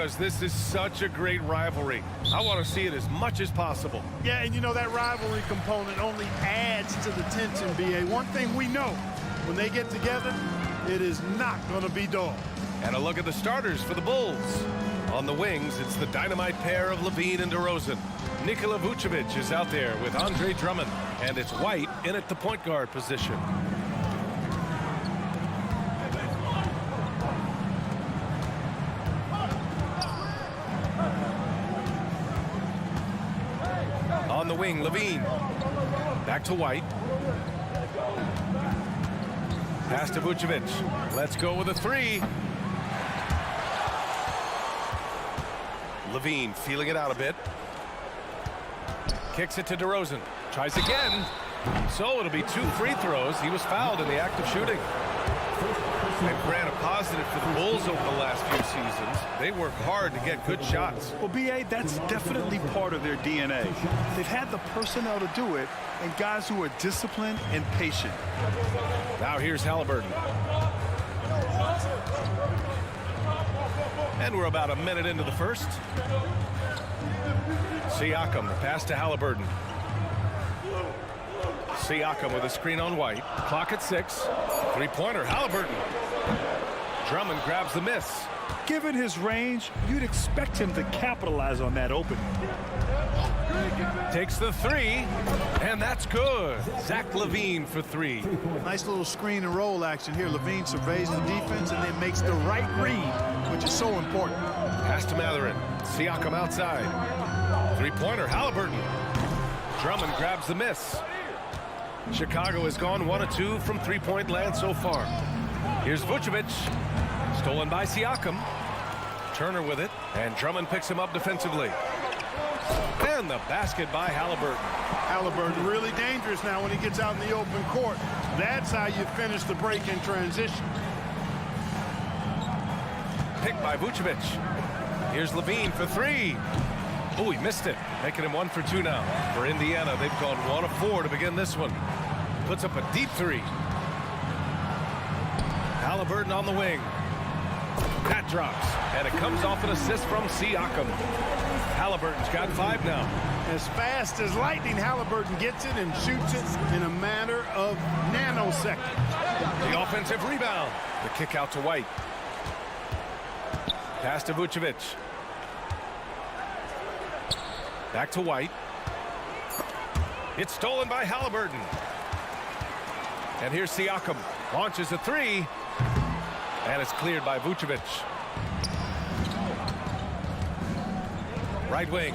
because this is such a great rivalry. I want to see it as much as possible. Yeah, and you know that rivalry component only adds to the tension, B.A. One thing we know, when they get together, it is not going to be dull. And a look at the starters for the Bulls. On the wings, it's the dynamite pair of Levine and DeRozan. Nikola Vucevic is out there with Andre Drummond, and it's White in at the point guard position. On the wing, Levine. Back to White. Pass to Vucevic. Let's go with a three. Levine feeling it out a bit. Kicks it to DeRozan. Tries again. So it'll be 2 free throws. He was fouled in the act of shooting. And Grant, a positive for the Bulls over the last few seasons. They work hard to get good shots. Well, B.A., that's definitely part of their DNA. They've had the personnel to do it, and guys who are disciplined and patient. Now here's Halliburton. And we're about a minute into the first. Siakam, the pass to Halliburton. Siakam with a screen on White. Clock at 6. Three-pointer, Halliburton. Drummond grabs the miss. Given his range, you'd expect him to capitalize on that opening. Takes the three, and that's good. Zach LaVine for 3. Nice little screen and roll action here. Levine surveys the defense and then makes the right read, which is so important. Pass to Matherin. Siakam outside. Three-pointer, Halliburton. Drummond grabs the miss. Chicago has gone 1 of 2 from three-point land so far. Here's Vucevic. Stolen by Siakam. Turner with it, and Drummond picks him up defensively. And the basket by Halliburton. Halliburton really dangerous now when he gets out in the open court. That's how you finish the break in transition. Picked by Vucevic. Here's Levine for 3. Oh, he missed it, making him 1 for 2 now. For Indiana, they've gone 1 of 4 to begin this one. Puts up a deep 3. Halliburton on the wing. That drops, and it comes off an assist from Siakam. Halliburton's got 5 now. As fast as lightning, Halliburton gets it and shoots it in a matter of nanoseconds. The offensive rebound. The kick out to White. Pass to Vucevic. Back to White. It's stolen by Halliburton. And here's Siakam. Launches a 3. And it's cleared by Vucevic. Right wing.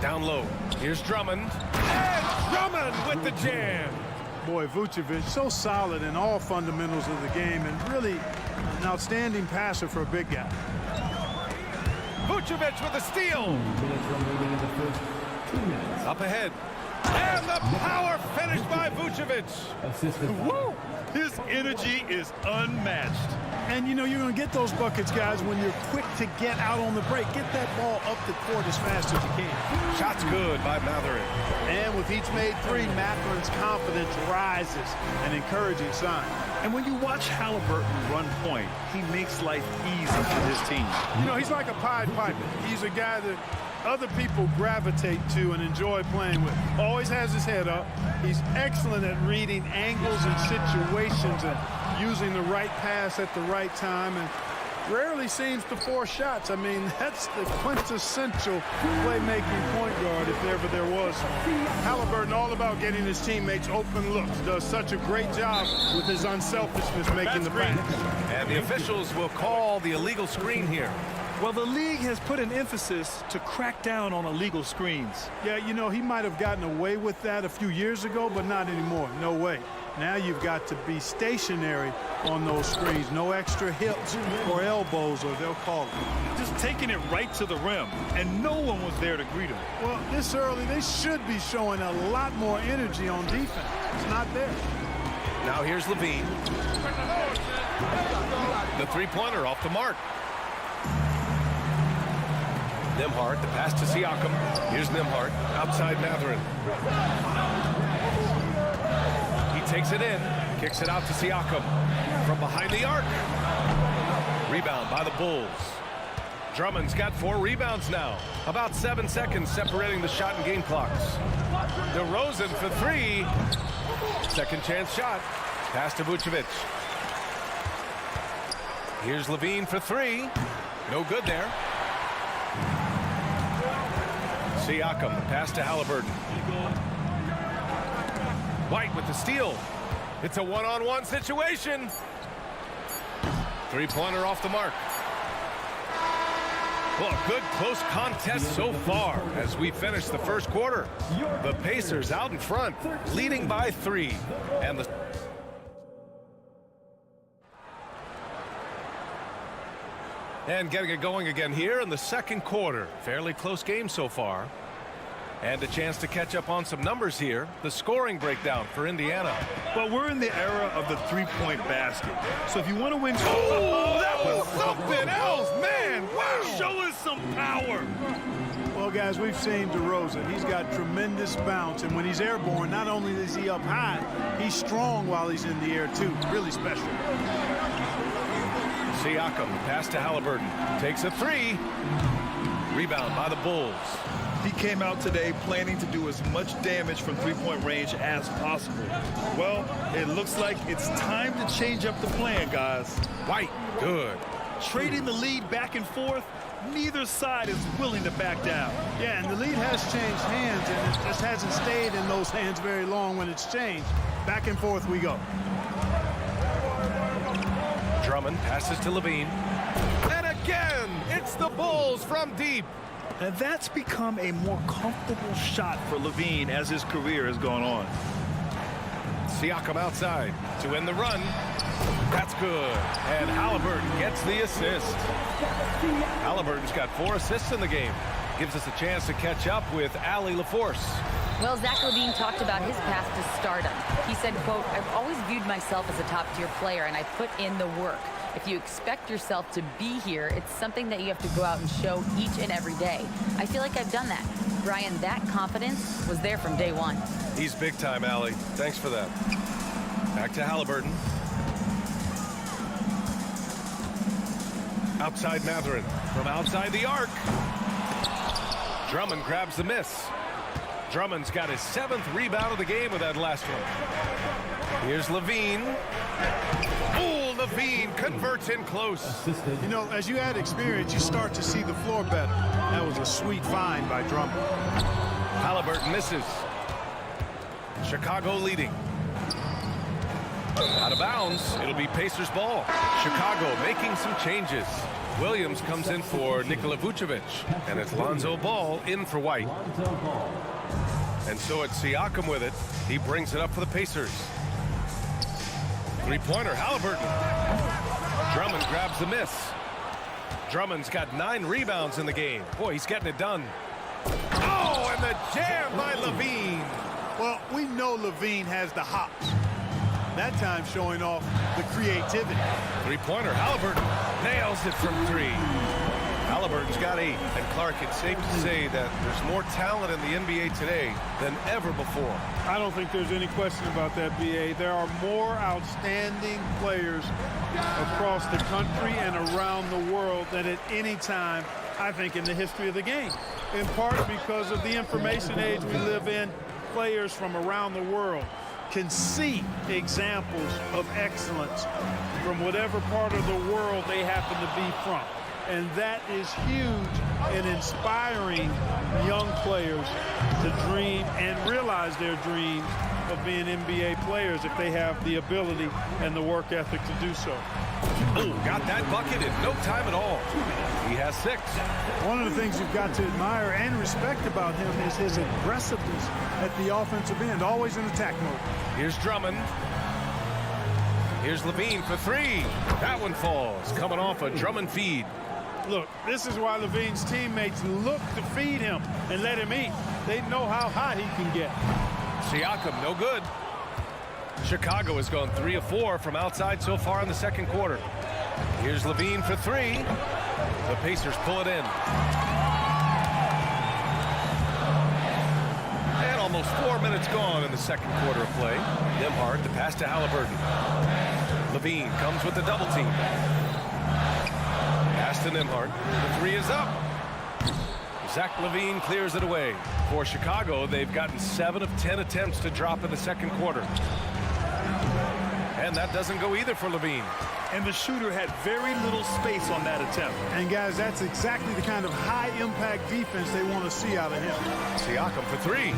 Down low. Here's Drummond. And Drummond with the jam. Boy, Vucevic so solid in all fundamentals of the game and really an outstanding passer for a big guy. Vucevic with a steal. Up ahead. And the power finish by Vucevic. Woo! His energy is unmatched. And, you know, you're going to get those buckets, guys, when you're quick to get out on the break. Get that ball up the court as fast as you can. Shot's good by Matherin. And with each made 3, Matherin's confidence rises, an encouraging sign. And when you watch Halliburton run point, he makes life easy for his team. You know, he's like a Pied Piper. He's a guy that other people gravitate to and enjoy playing with. Always has his head up. He's excellent at reading angles and situations and using the right pass at the right time, and rarely seems to force shots. I mean, that's the quintessential playmaking point guard if ever there was. Halliburton all about getting his teammates open looks. Does such a great job with his unselfishness making the pass. And the officials will call the illegal screen here. Well, the league has put an emphasis to crack down on illegal screens. Yeah, you know, he might have gotten away with that a few years ago, but not anymore. No way. Now you've got to be stationary on those screens. No extra hips or elbows, or they'll call it. Just taking it right to the rim, and no one was there to greet him. Well, this early, they should be showing a lot more energy on defense. It's not there. Now here's Levine. The three-pointer off the mark. Nembhard, the pass to Siakam. Here's Nembhard, outside Matherin. He takes it in, kicks it out to Siakam. From behind the arc. Rebound by the Bulls. Drummond's got 4 rebounds now. About 7 seconds separating the shot and game clocks. DeRozan for 3. Second chance shot. Pass to Vucevic. Here's Levine for 3. No good there. Siakam, pass to Halliburton. White with the steal. It's a one-on-one situation. Three-pointer off the mark. Well, a good close contest so far as we finish the first quarter. The Pacers out in front, leading by 3. And getting it going again here in the second quarter. Fairly close game so far. And a chance to catch up on some numbers here. The scoring breakdown for Indiana. Well, we're in the era of the three-point basket. So if you want to win... Oh, that was something else, man! Wow! Show us some power! Well, guys, we've seen DeRozan. He's got tremendous bounce, and when he's airborne, not only is he up high, he's strong while he's in the air, too. Really special. Siakam, pass to Halliburton. Takes a 3. Rebound by the Bulls. He came out today planning to do as much damage from three-point range as possible. Well, it looks like it's time to change up the plan, guys. White, good. Trading the lead back and forth, neither side is willing to back down. Yeah, and the lead has changed hands, and it just hasn't stayed in those hands very long when it's changed. Back and forth we go. Drummond passes to Levine. And again, it's the Bulls from deep. And that's become a more comfortable shot for Levine as his career has gone on. Siakam outside to end the run. That's good. And Halliburton gets the assist. Halliburton's got 4 assists in the game. Gives us a chance to catch up with Allie LaForce. Well, Zach LaVine talked about his path to stardom. He said, quote, "I've always viewed myself as a top-tier player, and I put in the work. If you expect yourself to be here, it's something that you have to go out and show each and every day. I feel like I've done that." Brian, that confidence was there from day one. He's big time, Allie. Thanks for that. Back to Halliburton. Outside Matherin. From outside the arc. Drummond grabs the miss. Drummond's got his 7th rebound of the game with that last one. Here's Levine. Oh, Levine converts in close. You know, as you add experience, you start to see the floor better. That was a sweet find by Drummond. Halliburton misses. Chicago leading. Out of bounds. It'll be Pacers ball. Chicago making some changes. Williams comes in for Nikola Vucevic. And it's Lonzo Ball in for White. And so it's Siakam with it. He brings it up for the Pacers. Three-pointer, Halliburton. Drummond grabs the miss. Drummond's got 9 rebounds in the game. Boy, he's getting it done. Oh, and the jam by Levine. Well, we know Levine has the hops. That time showing off the creativity. Three-pointer, Halliburton nails it from 3. Halliburton's got 8. And Clark, it's safe to say that there's more talent in the NBA today than ever before. I don't think there's any question about that, B.A. There are more outstanding players across the country and around the world than at any time, I think, in the history of the game. In part because of the information age we live in, players from around the world can see examples of excellence from whatever part of the world they happen to be from. And that is huge in inspiring young players to dream and realize their dreams of being NBA players if they have the ability and the work ethic to do so. Ooh, got that bucket in no time at all. He has 6. One of the things you've got to admire and respect about him is his aggressiveness at the offensive end, always in attack mode. Here's Drummond. Here's Levine for 3. That one falls, coming off a Drummond feed. Look, this is why Levine's teammates look to feed him and let him eat. They know how hot he can get. Siakam, no good. Chicago has gone 3 of 4 from outside so far in the second quarter. Here's Levine for 3. The Pacers pull it in. And almost 4 minutes gone in the second quarter of play. Nembhard, the pass to Halliburton. Levine comes with the double team. Pass to Nimhart. The three is up. Zach LaVine clears it away. For Chicago, they've gotten 7 of 10 attempts to drop in the second quarter. And that doesn't go either for LaVine. And the shooter had very little space on that attempt. And guys, that's exactly the kind of high-impact defense they want to see out of him. Siakam for three.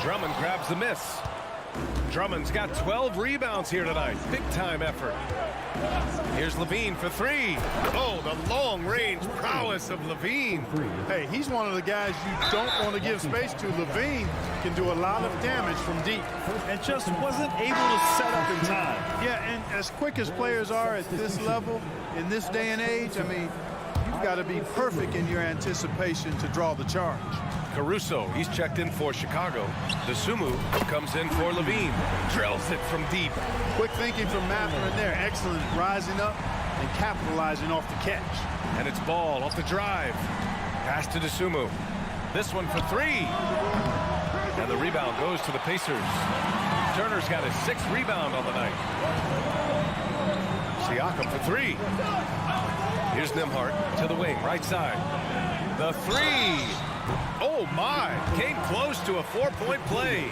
Drummond grabs the miss. Drummond's got 12 rebounds here tonight. Big-time effort. Here's LaVine for three. Oh, the long-range prowess of LaVine. Hey, he's one of the guys you don't want to give space to. LaVine can do a lot of damage from deep. And just wasn't able to set up in time. Yeah, and as quick as players are at this level, in this day and age, I mean, you've got to be perfect in your anticipation to draw the charge. Caruso, he's checked in for Chicago. Dosunmu comes in for LaVine. Drills it from deep. Quick thinking from Mathurin there. Excellent rising up and capitalizing off the catch. And it's Ball off the drive. Pass to Dosunmu. This one for three. And the rebound goes to the Pacers. Turner's got his 6th rebound on the night. Siakam for three. Here's Nimhart to the wing, right side. The three. Oh, my. Came close to a 4-point play.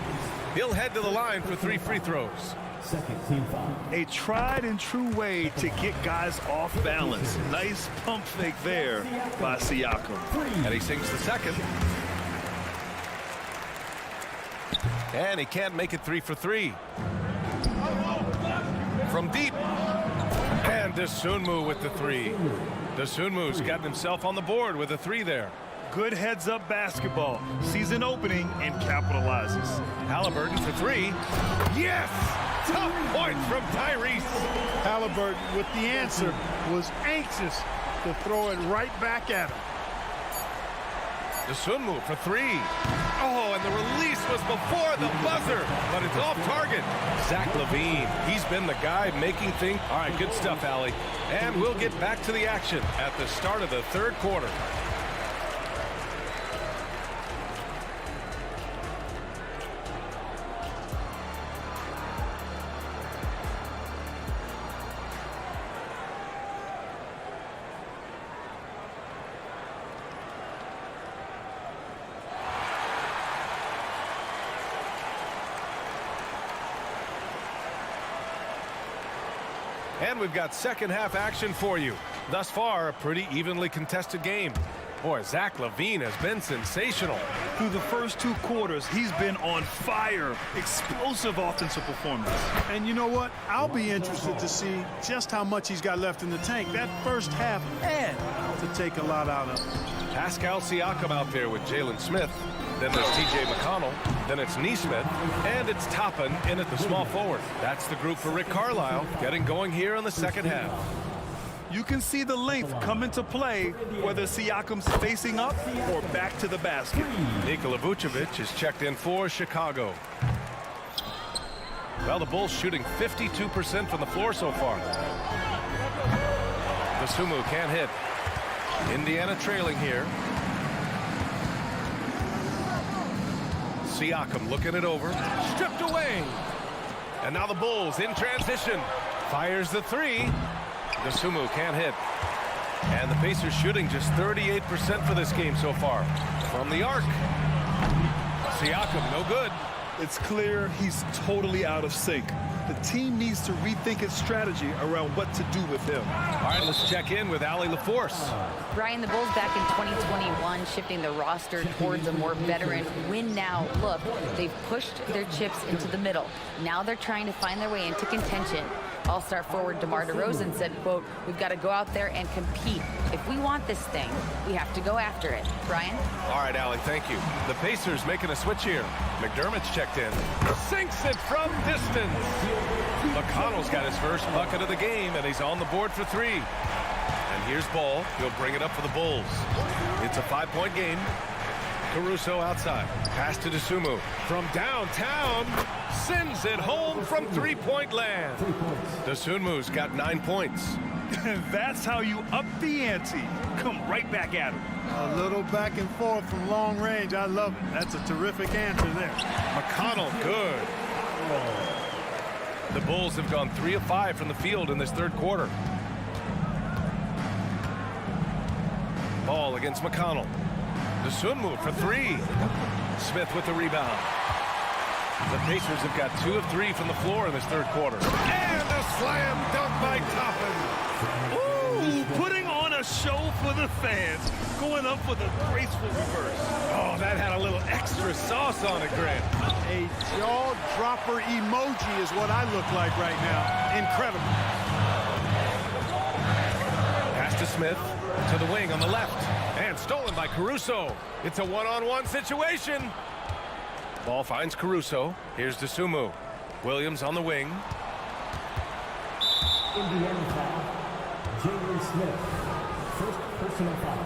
He'll head to the line for 3 free throws. Second team foul. A tried and true way to get guys off balance. Nice pump fake there by Siakam. And he sinks the second. And he can't make it 3 for 3. From deep. And Dosunmu with the three. Dosunmu's gotten himself on the board with a 3 there. Good heads-up basketball. Sees an opening and capitalizes. Halliburton for three. Yes! Tough points from Tyrese. Halliburton with the answer was anxious to throw it right back at him. Dosunmu for three. Oh, and the release was before the buzzer, but it's off target. Zach LaVine, he's been the guy making things. All right, good stuff, Allie. And we'll get back to the action at the start of the third quarter. And we've got second half action for you. Thus far, a pretty evenly contested game. Boy, Zach LaVine has been sensational. Through the first 2 quarters, he's been on fire. Explosive offensive performance. And you know what? I'll be interested to see just how much he's got left in the tank. That first half had to take a lot out of him. Pascal Siakam out there with Jalen Smith. Then there's T.J. McConnell. Then it's Neesmith. And it's Toppin in at the small forward. That's the group for Rick Carlisle getting going here in the second half. You can see the length come into play, whether Siakam's facing up or back to the basket. Nikola Vucevic is checked in for Chicago. Well, the Bulls shooting 52% from the floor so far. Dosunmu can't hit. Indiana trailing here. Siakam looking it over. Stripped away. And now the Bulls in transition. Fires the three. Dosunmu can't hit. And the Pacers shooting just 38% for this game so far. From the arc. Siakam, no good. It's clear he's totally out of sync. The team needs to rethink its strategy around what to do with him. All right, let's check in with Allie LaForce. Brian, the Bulls back in 2021 shifting the roster towards a more veteran win-now look. They've pushed their chips into the middle. Now they're trying to find their way into contention. All-star forward DeMar DeRozan said, quote, "We've got to go out there and compete. If we want this thing, we have to go after it." Brian? All right, Allie, thank you. The Pacers making a switch here. McDermott's checked in. Sinks it from distance. McConnell's got his first bucket of the game, and he's on the board for three. And here's Ball. He'll bring it up for the Bulls. It's a 5-point game. Caruso outside. Pass to Dosunmu. From downtown, sends it home from three-point land. Dosunmu's got 9 points. And that's how you up the ante. Come right back at him. A little back and forth from long range. I love it. That's a terrific answer there. McConnell, good. The Bulls have gone 3 of 5 from the field in this third quarter. Ball against McConnell. The Sunmu for three. Smith with the rebound. The Pacers have got 2 of 3 from the floor in this third quarter. And a slam dunk by Toppin. Ooh, putting on a show for the fans. Going up with a graceful reverse. Oh, that had a little extra sauce on it, Grant. A jaw-dropper emoji is what I look like right now. Incredible. Pass to Smith, to the wing on the left, and stolen by Caruso. It's a one-on-one situation. Ball finds Caruso. Here's Dosunmu. Williams on the wing. Indiana foul. Jalen Smith. First personal foul.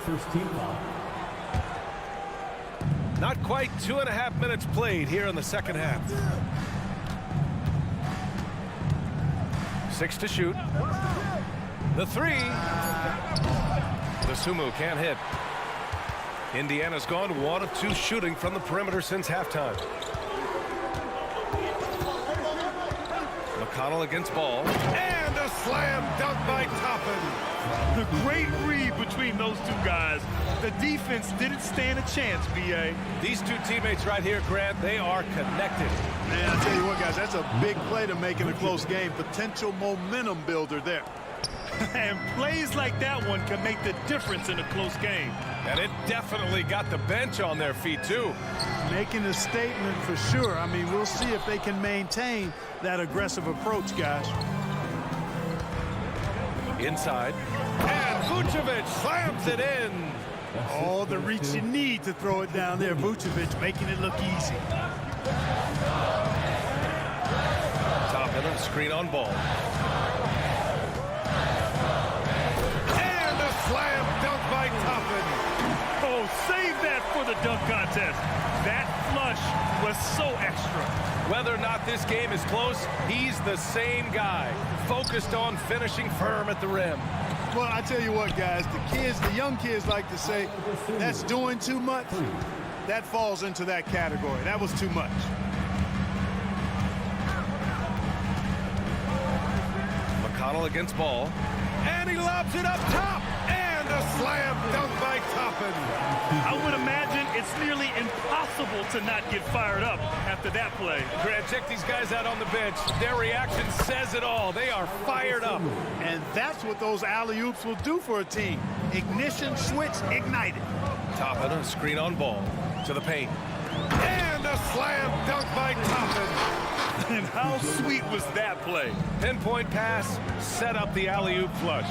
First team foul. Not quite 2.5 minutes played here in the second half. 6 to shoot. The three. Dosunmu can't hit. Indiana's gone 1 of 2 shooting from the perimeter since halftime. McConnell against Ball. And a slam dunk by Toppin. The great read between those two guys. The defense didn't stand a chance, B.A. These two teammates right here, Grant, they are connected. Man, I tell you what, guys, that's a big play to make in a close game. Potential momentum builder there. And plays like that one can make the difference in a close game. And it definitely got the bench on their feet, too. Making a statement for sure. I mean, we'll see if they can maintain that aggressive approach, guys. Inside. And Vucevic slams it in. All the reach you need to throw it down there. Vucevic making it look easy. Toppin, a screen on Ball. And a slam dunk by Toppin. Oh, save that for the dunk contest. That flush was so extra. Whether or not this game is close, he's the same guy, focused on finishing firm at the rim. Well, I tell you what, guys, the young kids like to say, that's doing too much. That falls into that category. That was too much. McConnell against Ball. And he lobs it up top. And a slam dunk by Toppin. I would imagine it's nearly impossible to not get fired up after that play. Grant, check these guys out on the bench. Their reaction says it all. They are fired up. And that's what those alley-oops will do for a team. Ignition switch ignited. Toppin, a screen on Ball. To the paint. And a slam dunk by Toppin. And how sweet was that play? Pinpoint pass, set up the alley-oop flush.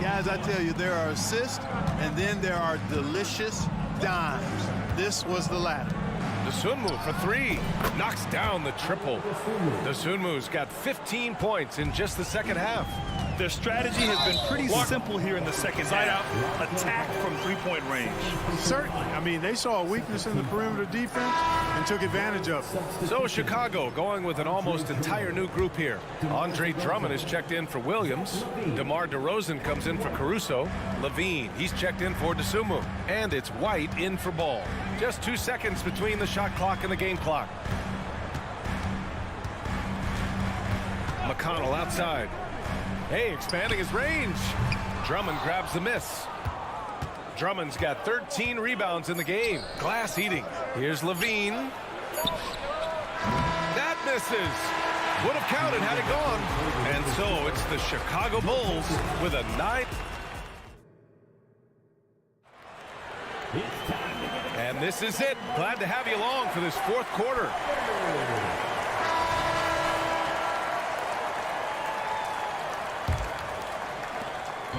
Guys, I tell you, there are assists, and then there are delicious dimes. This was the latter. Dosunmu for three. Knocks down the triple. Dosunmu's got 15 points in just the second half. Their strategy has been pretty simple here in the second half. Attack from three-point range. Certainly. I mean, they saw a weakness in the perimeter defense and took advantage of it. So Chicago going with an almost entire new group here. Andre Drummond is checked in for Williams. DeMar DeRozan comes in for Caruso. Levine, he's checked in for Dosunmu. And it's White in for Ball. Just 2 seconds between the shot clock and the game clock. McConnell outside. Hey, expanding his range. Drummond grabs the miss. Drummond's got 13 rebounds in the game. Glass eating. Here's Levine. That misses. Would have counted had it gone. And so it's the Chicago Bulls with a 9. And this is it. Glad to have you along for this fourth quarter.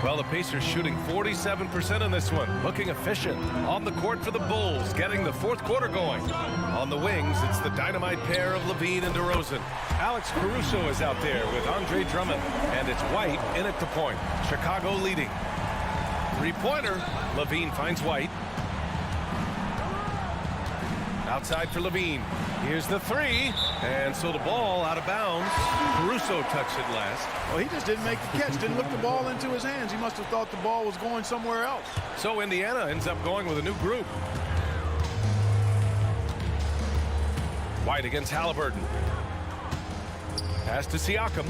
Well, the Pacers shooting 47% in this one. Looking efficient. On the court for the Bulls, getting the fourth quarter going. On the wings, it's the dynamite pair of Levine and DeRozan. Alex Caruso is out there with Andre Drummond. And it's White in at the point. Chicago leading. Three-pointer. Levine finds White. Outside for Levine. Here's the three. And so the ball out of bounds. Caruso touched it last. Well, he just didn't make the catch. Didn't look the ball into his hands. He must have thought the ball was going somewhere else. So Indiana ends up going with a new group. White against Halliburton. Pass to Siakam.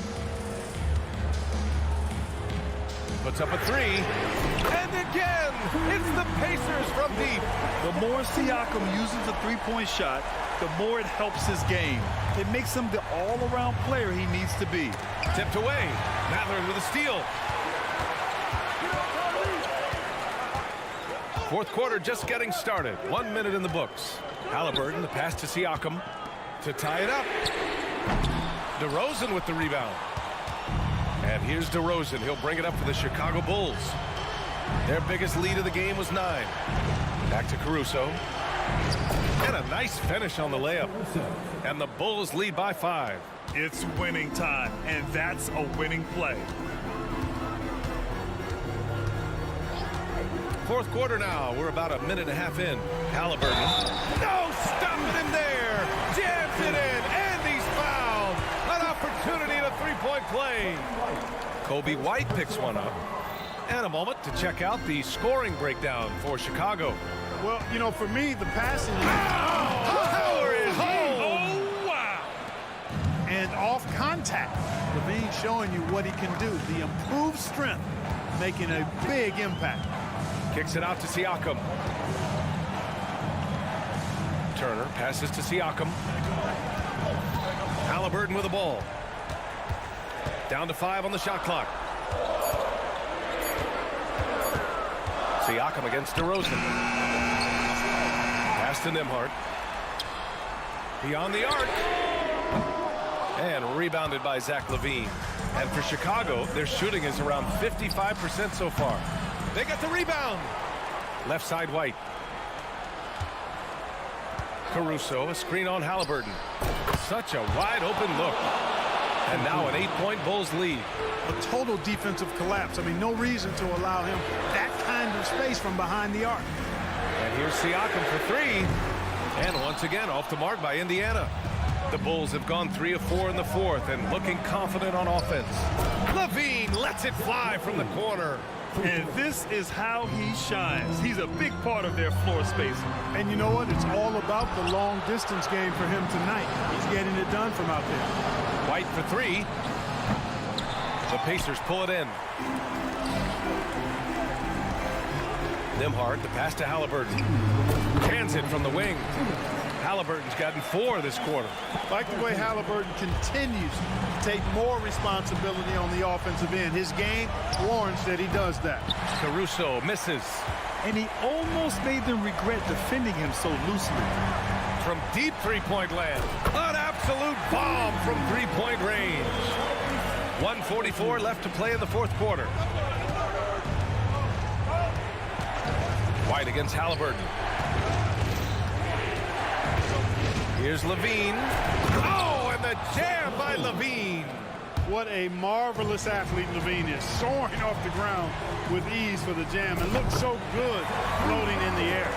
Puts up a three. And again, it's the Pacers from deep. The more Siakam uses the three-point shot, the more it helps his game. It makes him the all-around player he needs to be. Tipped away. Mathurin with a steal. Fourth quarter just getting started. 1 minute in the books. Halliburton, the pass to Siakam to tie it up. DeRozan with the rebound. And here's DeRozan. He'll bring it up for the Chicago Bulls. Their biggest lead of the game was 9. Back to Caruso. And a nice finish on the layup. And the Bulls lead by 5. It's winning time, and that's a winning play. Fourth quarter now. We're about a minute and a half in. Halliburton. No, stopping him there. Jams it in, and he's fouled. An opportunity at a three-point play. Kobe White picks one up. And a moment to check out the scoring breakdown for Chicago. Well, you know, for me, the passing... Power is home. Oh, wow. And off contact. Levine showing you what he can do. The improved strength making a big impact. Kicks it out to Siakam. Turner passes to Siakam. Halliburton with the ball. Down to 5 on the shot clock. Siakam against DeRozan. Pass to Nembhard. Beyond the arc. And rebounded by Zach LaVine. And for Chicago, their shooting is around 55% so far. They got the rebound. Left side White. Caruso, a screen on Halliburton. Such a wide open look. And now an 8-point Bulls lead. A total defensive collapse. I mean, no reason to allow him that kind of space from behind the arc. And here's Siakam for 3. And once again, off the mark by Indiana. The Bulls have gone 3 of 4 in the fourth and looking confident on offense. LaVine lets it fly from the corner. And this is how he shines. He's a big part of their floor space. And you know what? It's all about the long distance game for him tonight. He's getting it done from out there. White for 3. The Pacers pull it in. Nembhard, the pass to Halliburton. Cans it from the wing. Halliburton's gotten 4 this quarter. Like the way Halliburton continues to take more responsibility on the offensive end. His game warrants that he does that. Caruso misses. And he almost made them regret defending him so loosely. From deep three-point land. An absolute bomb from three-point range. 1:44 left to play in the fourth quarter. White against Halliburton. Here's LaVine. Oh, and the jam by LaVine. What a marvelous athlete LaVine is. Soaring off the ground with ease for the jam and looks so good floating in the air.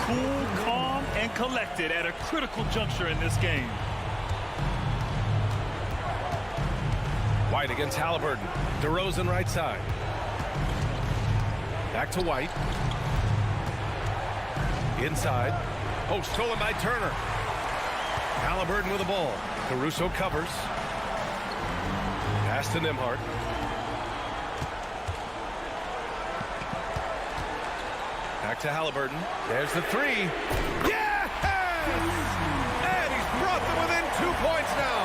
Cool, calm, and collected at a critical juncture in this game. White against Halliburton. DeRozan right side. Back to White. Inside. Oh, stolen by Turner. Halliburton with the ball. Caruso covers. Pass to Nembhard. Back to Halliburton. There's the 3. Yes! And he's brought them within 2 points now.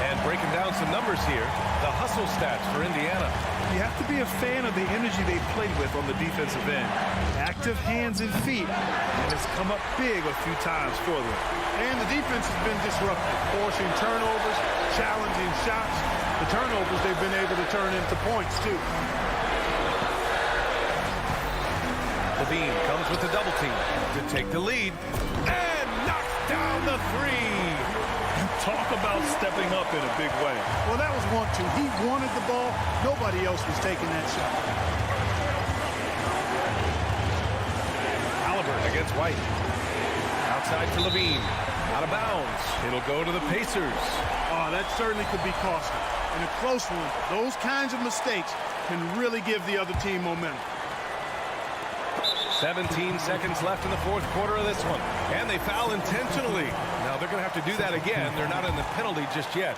And breaking down some numbers here, the hustle stats for Indiana. You have to be a fan of the energy they played with on the defensive end. Active hands and feet. And it's come up big a few times for them. And the defense has been disruptive, forcing turnovers, challenging shots. The turnovers they've been able to turn into points, too. LaVine comes with the double team to take the lead and knocks down the 3. Talk about stepping up in a big way. Well, that was 1-2. He wanted the ball. Nobody else was taking that shot. Halliburton against White. Outside for LaVine. Out of bounds. It'll go to the Pacers. Oh, that certainly could be costly. In a close one, those kinds of mistakes can really give the other team momentum. 17 seconds left in the fourth quarter of this one. And they foul intentionally. Now they're going to have to do that again. They're not in the penalty just yet.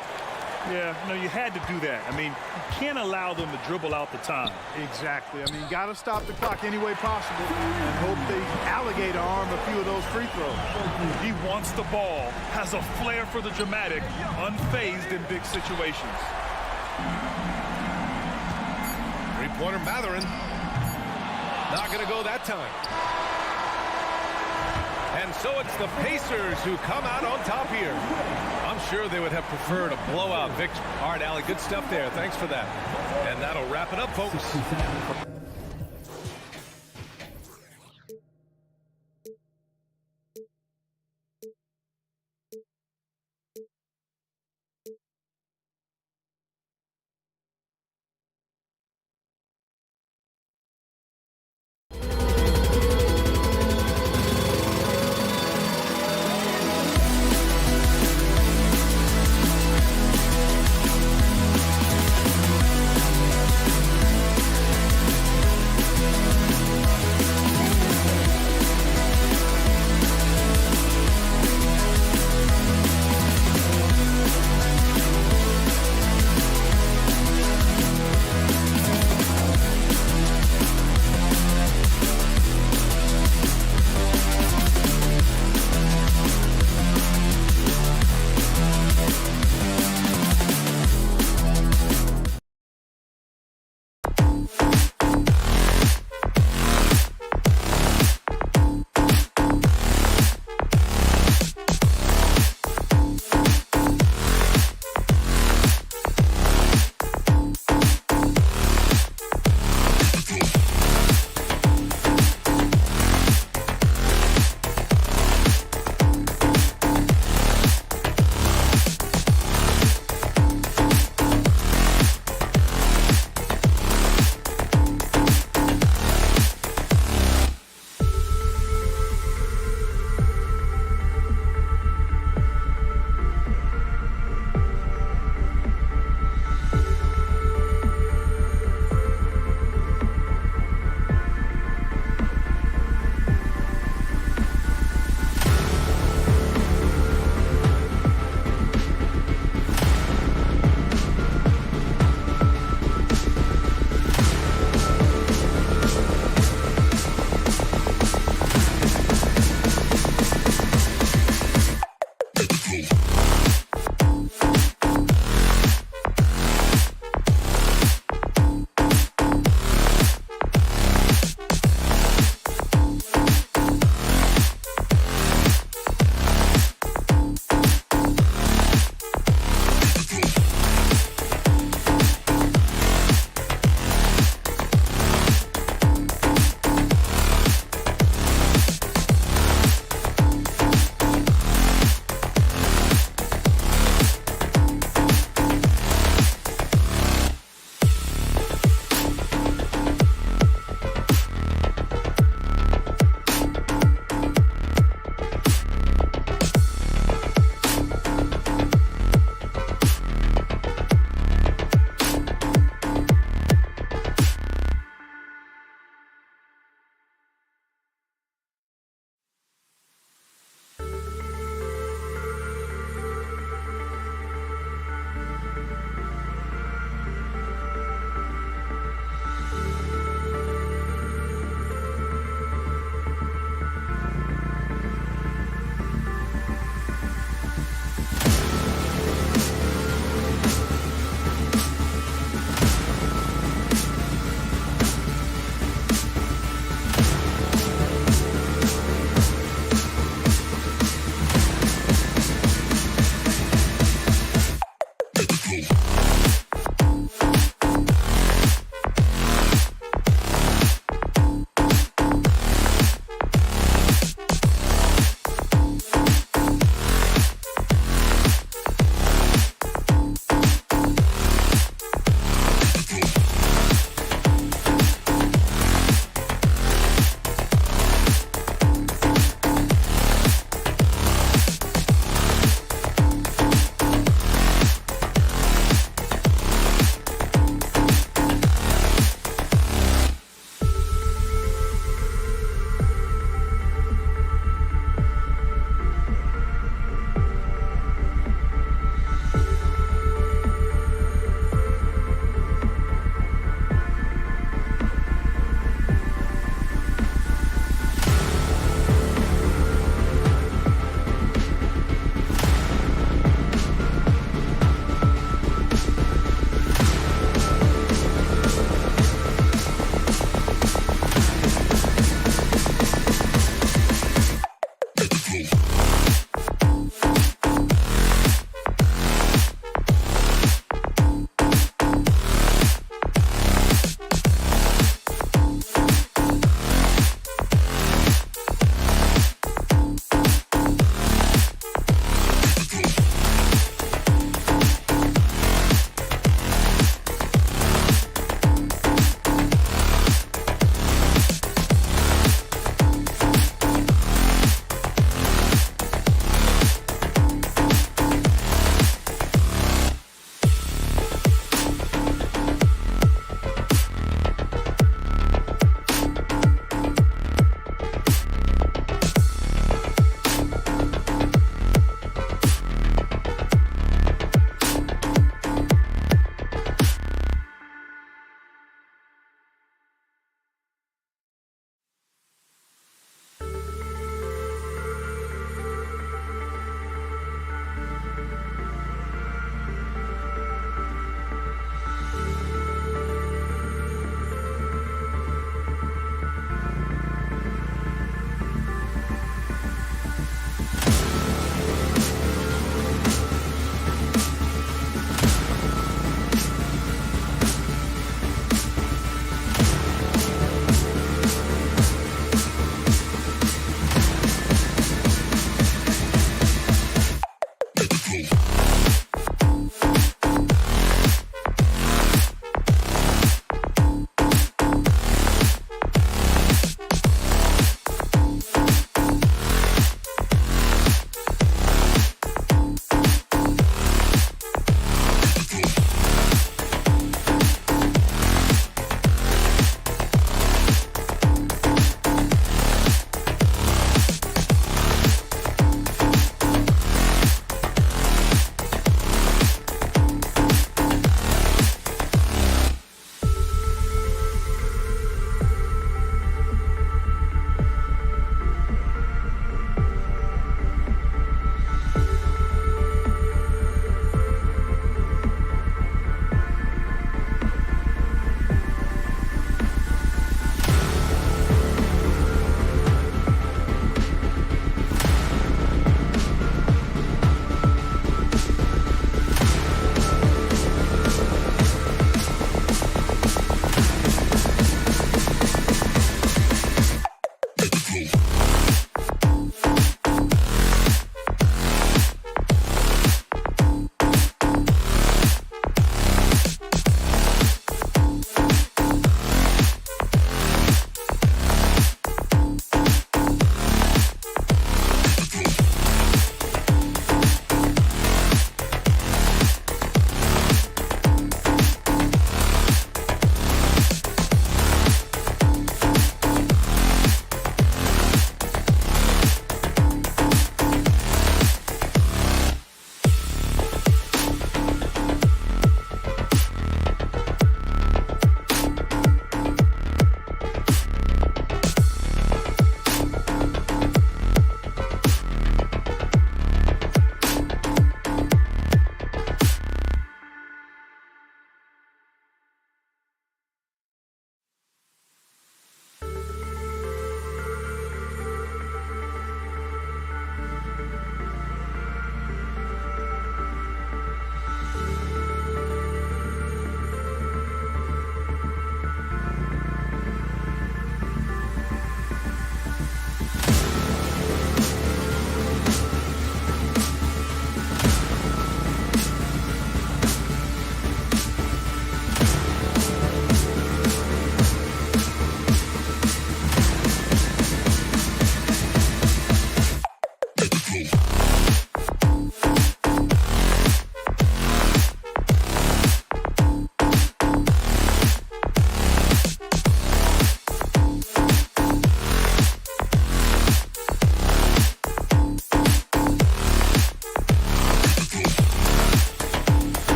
Yeah, no, you had to do that. I mean, you can't allow them to dribble out the time. Exactly. I mean, got to stop the clock any way possible and hope they alligator arm a few of those free throws. He wants the ball, has a flair for the dramatic, unfazed in big situations. Three-pointer Matherin. Not going to go that time. And so it's the Pacers who come out on top here. I'm sure they would have preferred a blowout victory. All right, Allie, good stuff there. Thanks for that. And that'll wrap it up, folks.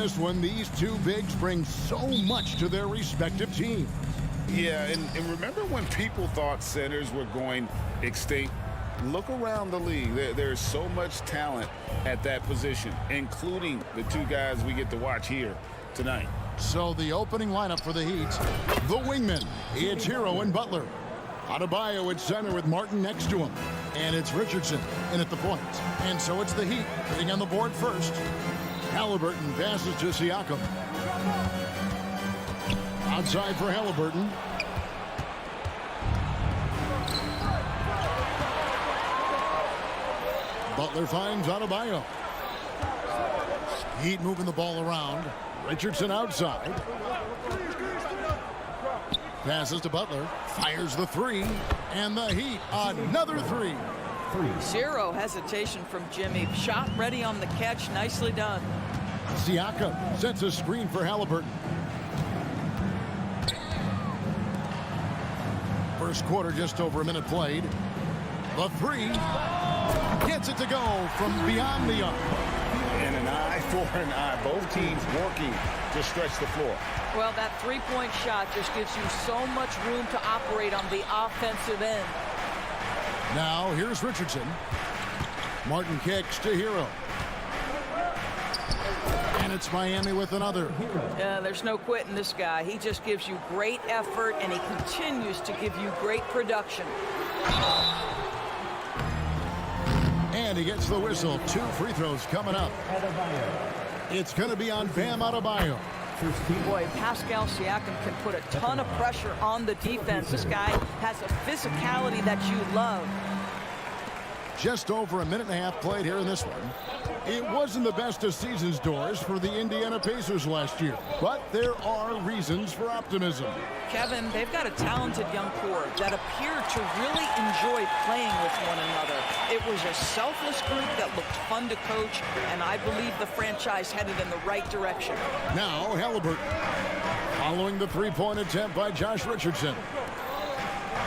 this one, these two bigs bring so much to their respective teams. Yeah, and remember when people thought centers were going extinct? Look around the league. There's so much talent at that position, including the two guys we get to watch here tonight. So the opening lineup for the Heat, the wingmen, it's Hero and Butler. Adebayo at center with Martin next to him. And it's Richardson in at the point. And so it's the Heat getting on the board first. Halliburton passes to Siakam. Outside for Halliburton. Butler finds Adebayo. Heat moving the ball around. Richardson outside. Passes to Butler. Fires the three. And the Heat, another three. Zero hesitation from Jimmy. Shot ready on the catch. Nicely done. Siakam sets a screen for Halliburton. First quarter, just over a minute played. The three gets it to go from beyond the arc. And an eye for an eye. Both teams working to stretch the floor. Well, that three-point shot just gives you so much room to operate on the offensive end. Now, here's Richardson. Martin kicks to Hero. And it's Miami with another. There's no quitting this guy. He just gives you great effort, and he continues to give you great production. And he gets the whistle. 2 free throws coming up. It's going to be on Bam Adebayo. Boy, Pascal Siakam can put a ton of pressure on the defense. This guy has a physicality that you love. Just over a minute and a half played here in this one. It wasn't the best of season's doors for the Indiana Pacers last year, but there are reasons for optimism. Kevin, they've got a talented young core that appear to really enjoy playing with one another. It was a selfless group that looked fun to coach, and I believe the franchise headed in the right direction. Now Halliburton, following the three-point attempt by Josh Richardson.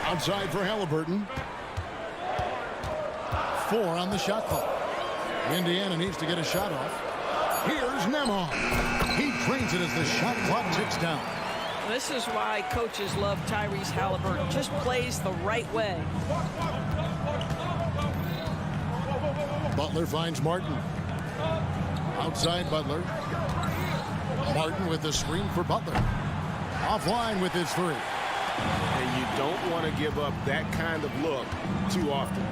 Outside for Halliburton. 4 on the shot clock. Indiana needs to get a shot off. Here's Nembhard. He drains it as the shot clock ticks down. This is why coaches love Tyrese Halliburton. Just plays the right way. Butler finds Martin. Outside Butler. Martin with the screen for Butler. Offline with his three. And you don't want to give up that kind of look too often.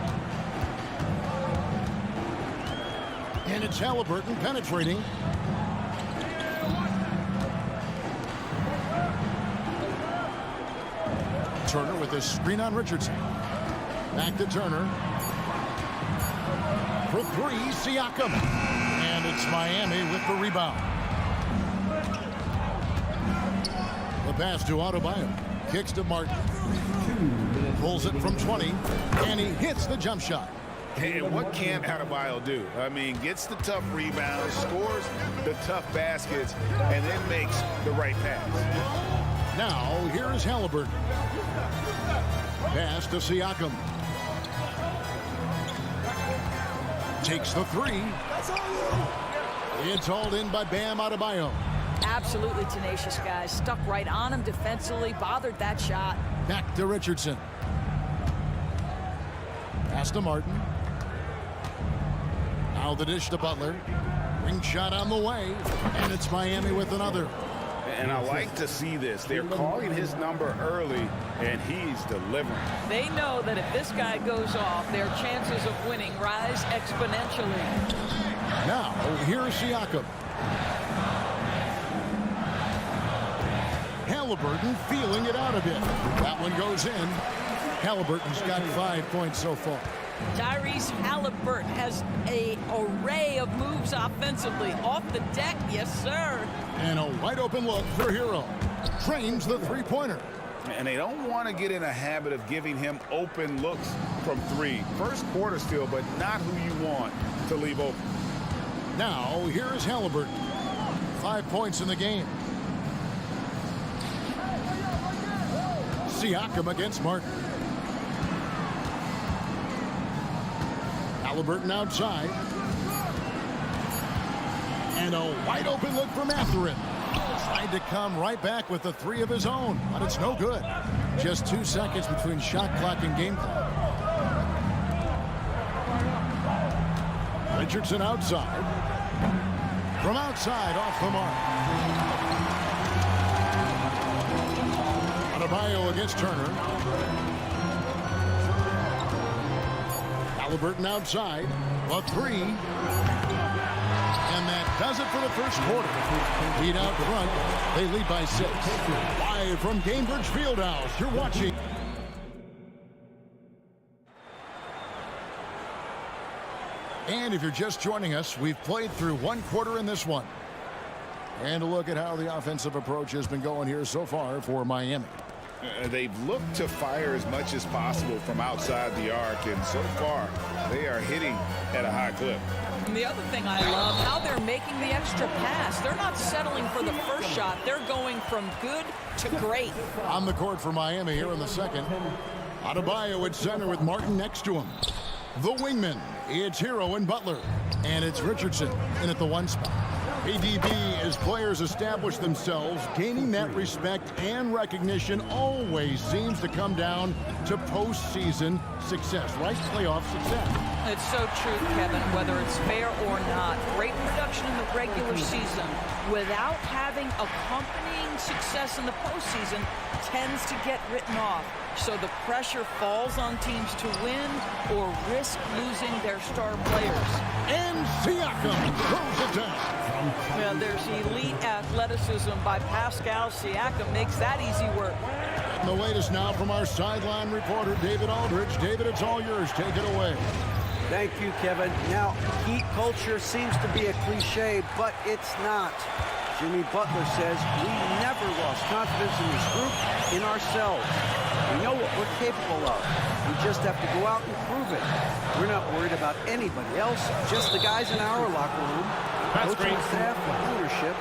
And it's Halliburton penetrating. Turner with a screen on Richardson. Back to Turner. For 3, Siakam. And it's Miami with the rebound. The pass to Adebayo. Kicks to Martin. Pulls it from 20. And he hits the jump shot. And what can Adebayo do? I mean, gets the tough rebounds, scores the tough baskets, and then makes the right pass. Now, here is Halliburton. Pass to Siakam. Takes the 3. It's hauled in by Bam Adebayo. Absolutely tenacious, guys. Stuck right on him defensively, bothered that shot. Back to Richardson. Pass to Martin. Now the dish to Butler. Ring shot on the way. And it's Miami with another. And I like to see this. They're calling his number early, and he's delivering. They know that if this guy goes off, their chances of winning rise exponentially. Now, here's Siakam. Halliburton feeling it out a bit. That one goes in. Halliburton's got 5 points so far. Tyrese Halliburton has an array of moves offensively. Off the deck, yes, sir. And a wide open look for Hero. Trains the three-pointer. And they don't want to get in a habit of giving him open looks from 3. First quarter still, but not who you want to leave open. Now, here's Halliburton. 5 points in the game. Siakam against Martin. Halliburton outside. And a wide open look for Mathurin. Tried to come right back with the three of his own, but it's no good. Just 2 seconds between shot clock and game clock. Richardson outside. From outside, off the mark. Adebayo against Turner. Halliburton outside. A three. And that does it for the first quarter. Lead out front. They lead by 6. Live from Gainbridge Fieldhouse, you're watching. And if you're just joining us, we've played through 1 quarter in this one. And a look at how the offensive approach has been going here so far for Miami. They've looked to fire as much as possible from outside the arc, and so far they are hitting at a high clip. And the other thing I love, how they're making the extra pass. They're not settling for the first shot. They're going from good to great. On the court for Miami here in the second. Adebayo at center with Martin next to him. The wingman, it's Hero and Butler. And it's Richardson in at the 1 spot. ADB, as players establish themselves, gaining that respect and recognition always seems to come down to postseason success, right? Playoff success. It's so true, Kevin, whether it's fair or not. Great production in the regular season without having accompanying success in the postseason tends to get written off. So the pressure falls on teams to win or risk losing their star players. And Siakam throws it down. Well, there's elite athleticism by Pascal Siakam. Makes that easy work. The latest now from our sideline reporter, David Aldridge. David, it's all yours. Take it away. Thank you, Kevin. Now, Heat culture seems to be a cliche, but it's not. Jimmy Butler says we never lost confidence in this group, in ourselves. We know what we're capable of. We just have to go out and prove it. We're not worried about anybody else, just the guys in our locker room. Coaching staff, ownership,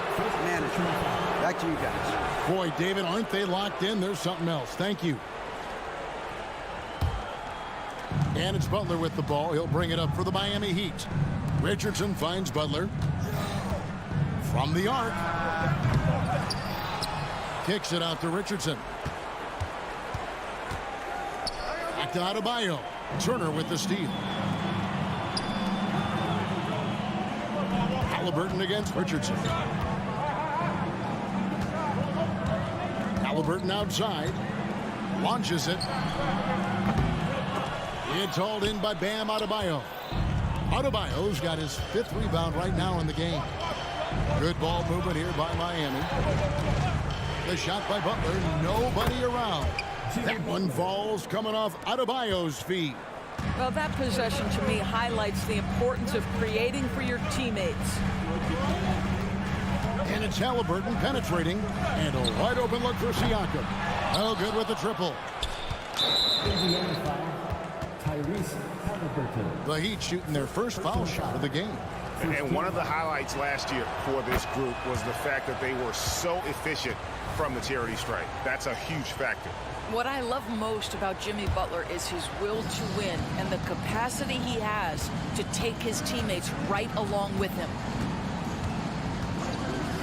management. Back to you guys. Boy, David, aren't they locked in? There's something else. Thank you. And it's Butler with the ball. He'll bring it up for the Miami Heat. Richardson finds Butler. From the arc. Kicks it out to Richardson. Back to Adebayo. Turner with the steal. Halliburton against Richardson. Halliburton outside. Launches it. It's hauled in by Bam Adebayo. Adebayo's got his 5th rebound right now in the game. Good ball movement here by Miami. The shot by Butler. Nobody around. That one falls coming off Adebayo's feet. Well, that possession to me highlights the importance of creating for your teammates. And it's Halliburton penetrating. And a wide open look for Siakam. No good with the triple. The Heat shooting their first foul shot of the game. And one of the highlights last year for this group was the fact that they were so efficient from the charity stripe. That's a huge factor. What I love most about Jimmy Butler is his will to win and the capacity he has to take his teammates right along with him.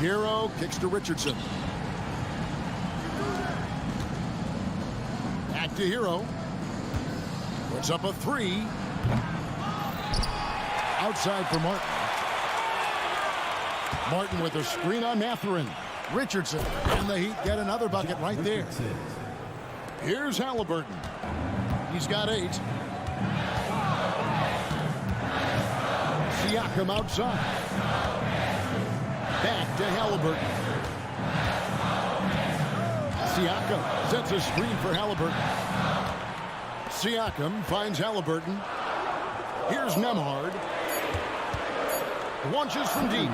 Hero kicks to Richardson. Back to Hero. Puts up a 3. Outside for Martin. Martin with a screen on Mathurin. Richardson. And the Heat get another bucket right there. Here's Halliburton. He's got 8. Siakam outside. Back to Halliburton. Siakam sets a screen for Halliburton. Siakam finds Halliburton. Here's Nembhard. Launches from deep.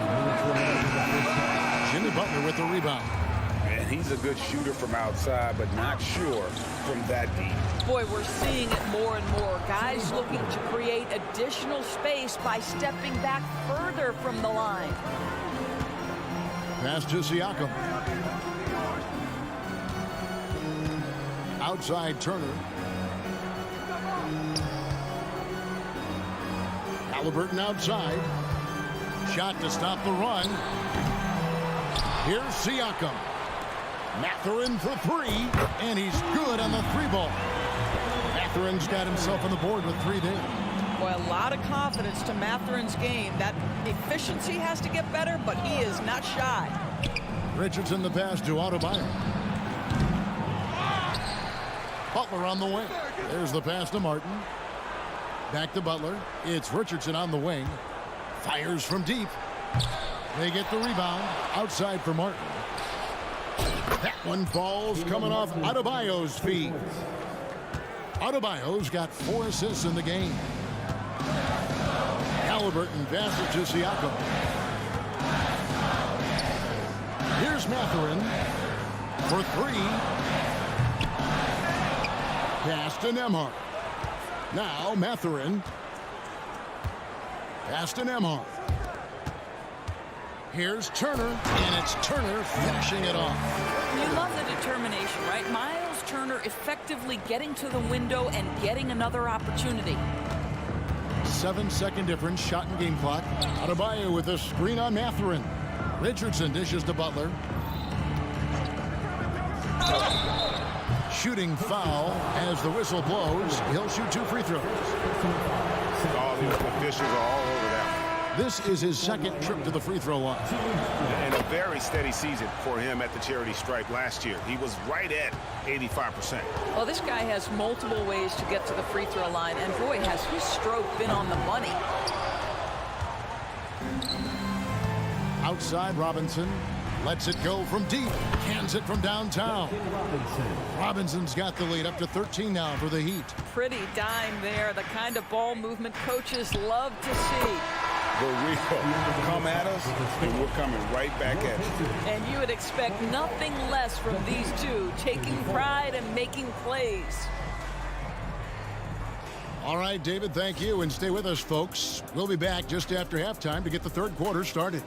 Jimmy Butler with the rebound. And he's a good shooter from outside, but not sure from that deep. Boy, we're seeing it more and more. Guys looking to create additional space by stepping back further from the line. Pass to Siakam. Outside Turner. Halliburton outside. Shot to stop the run. Here's Siakam. Mathurin for three, and he's good on the three ball. Mathurin's got himself on the board with 3 there. Boy, a lot of confidence to Mathurin's game. That efficiency has to get better, but he is not shy. Richardson the pass to Adebayo. Butler on the wing. There's the pass to Martin. Back to Butler. It's Richardson on the wing. Fires from deep. They get the rebound. Outside for Martin. That one falls coming off Adebayo's feet. Adebayo's got 4 assists in the game. Halliburton passes it to Siakam. Here's Mathurin for 3. Pass to Nembhard. Now Mathurin. Pass to Nembhard. Here's Turner, and it's Turner finishing it off. You love the determination, right? Miles Turner effectively getting to the window and getting another opportunity. 7-second difference, shot and game clock. Adebayo with a screen on Mathurin. Richardson dishes to Butler. Shooting foul as the whistle blows. He'll shoot 2 free throws. All these officials are all over that. This is his 2nd trip to the free throw line. And a very steady season for him at the charity stripe last year. He was right at 85%. Well, this guy has multiple ways to get to the free throw line, and boy, has his stroke been on the money. Outside, Robinson lets it go from deep. Cans it from downtown. Robinson's got the lead up to 13 now for the Heat. Pretty dime there, the kind of ball movement coaches love to see. The real come at us, and we're coming right back at you. And you would expect nothing less from these two, taking pride and making plays. All right, David, thank you, and stay with us, folks. We'll be back just after halftime to get the 3rd quarter started.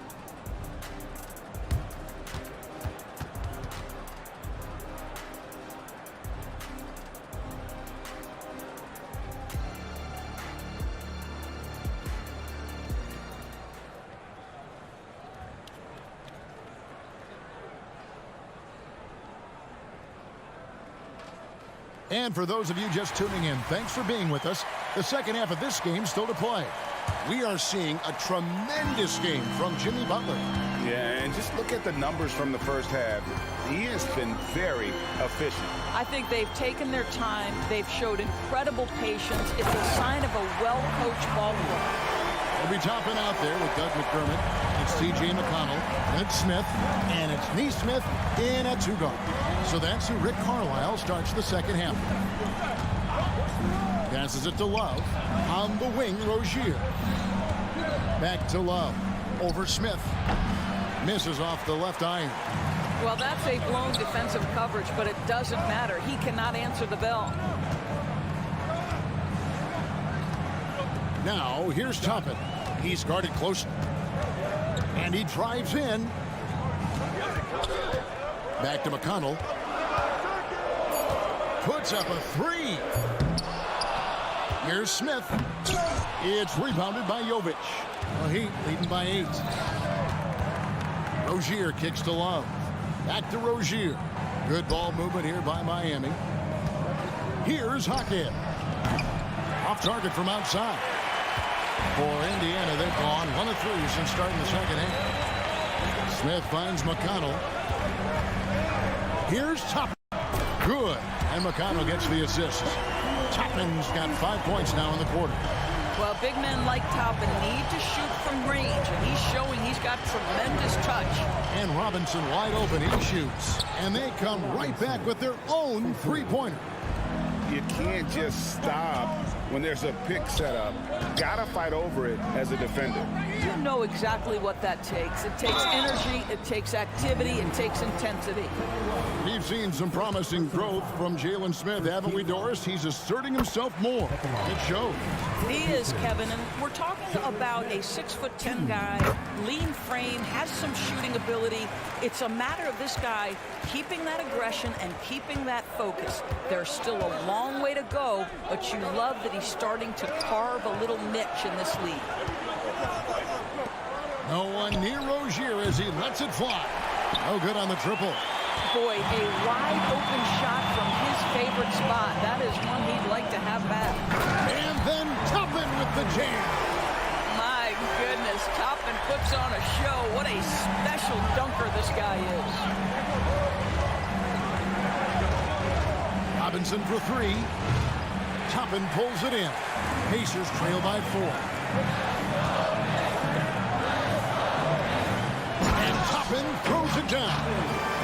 And for those of you just tuning in, thanks for being with us. The second half of this game still to play. We are seeing a tremendous game from Jimmy Butler. Yeah, and just look at the numbers from the first half. He has been very efficient. I think they've taken their time. They've showed incredible patience. It's a sign of a well-coached ball club. We'll be topping out there with Doug McDermott. It's C.J. McConnell, Ed Smith, and it's Neesmith in a 2-guard. So that's who Rick Carlisle starts the second half. Passes it to Love. On the wing, Rozier. Back to Love. Over Smith. Misses off the left iron. Well, that's a blown defensive coverage, but it doesn't matter. He cannot answer the bell. Now, here's Toppin. He's guarded closely. And he drives in. Back to McConnell. Puts up a 3. Here's Smith. It's rebounded by Jovic. The Heat leading by 8. Rozier kicks to Love. Back to Rozier. Good ball movement here by Miami. Here's Hockhead. Off target from outside. For Indiana, they've gone 1 of 3 since starting the second half. Smith finds McConnell. Here's Toppin. Good. And McConnell gets the assist. Toppin's got 5 points now in the quarter. Well, big men like Toppin need to shoot from range, and he's showing he's got tremendous touch. And Robinson wide open. He shoots. And they come right back with their own 3-pointer. You can't just stop when there's a pick set up. Gotta fight over it as a defender. You know exactly what that takes. It takes energy, it takes activity, it takes intensity. We've seen some promising growth from Jalen Smith, haven't we, Doris? He's asserting himself more. It shows. He is, Kevin, and we're talking about a 6'10" guy, lean frame, has some shooting ability. It's a matter of this guy keeping that aggression and keeping that focus. There's still a long way to go, but you love that he's starting to carve a little niche in this league. No one near Rozier as he lets it fly. No good on the triple. Boy, a wide open shot from his favorite spot. That is one he'd like to have back. And then Toppin with the jam. My goodness, Toppin puts on a show. What a special dunker this guy is. Robinson for three. Toppin pulls it in. Pacers trail by 4. And Toppin throws it down.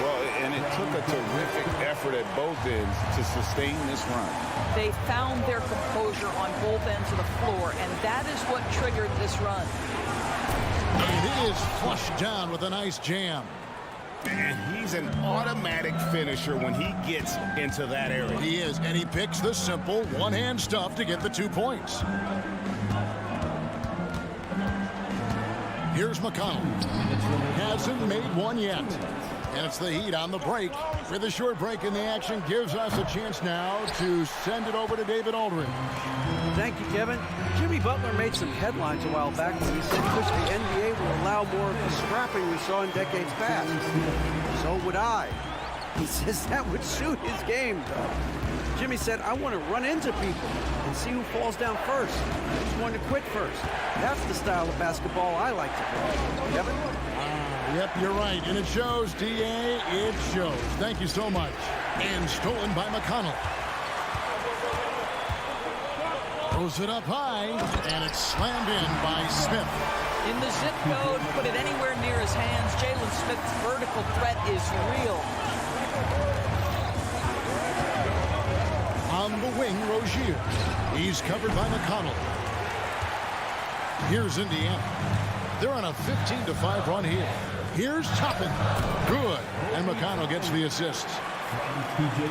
Well, and it took a terrific effort at both ends to sustain this run. They found their composure on both ends of the floor, and that is what triggered this run. And it is flushed down with a nice jam. And he's an automatic finisher when he gets into that area. He is, and he picks the simple one-hand stuff to get the 2 points. Here's McConnell. Hasn't made one yet. And it's the Heat on the break. With a short break in the action gives us a chance now to send it over to David Aldridge. Thank you, Kevin. Jimmy Butler made some headlines a while back when he said push the NBA will allow more of the scrapping we saw in decades past. So would I. He says that would suit his game, though. Jimmy said, I want to run into people and see who falls down first, who's going to quit first. That's the style of basketball I like to play. Kevin? Yep, you're right. And it shows, D.A. It shows. Thank you so much. And stolen by McConnell. Throws it up high, and it's slammed in by Smith. In the zip code, put it anywhere near his hands. Jalen Smith's vertical threat is real. On the wing, Rozier. He's covered by McConnell. Here's Indiana. They're on a 15-5 run here. Here's Toppin. Good. And McConnell gets the assist.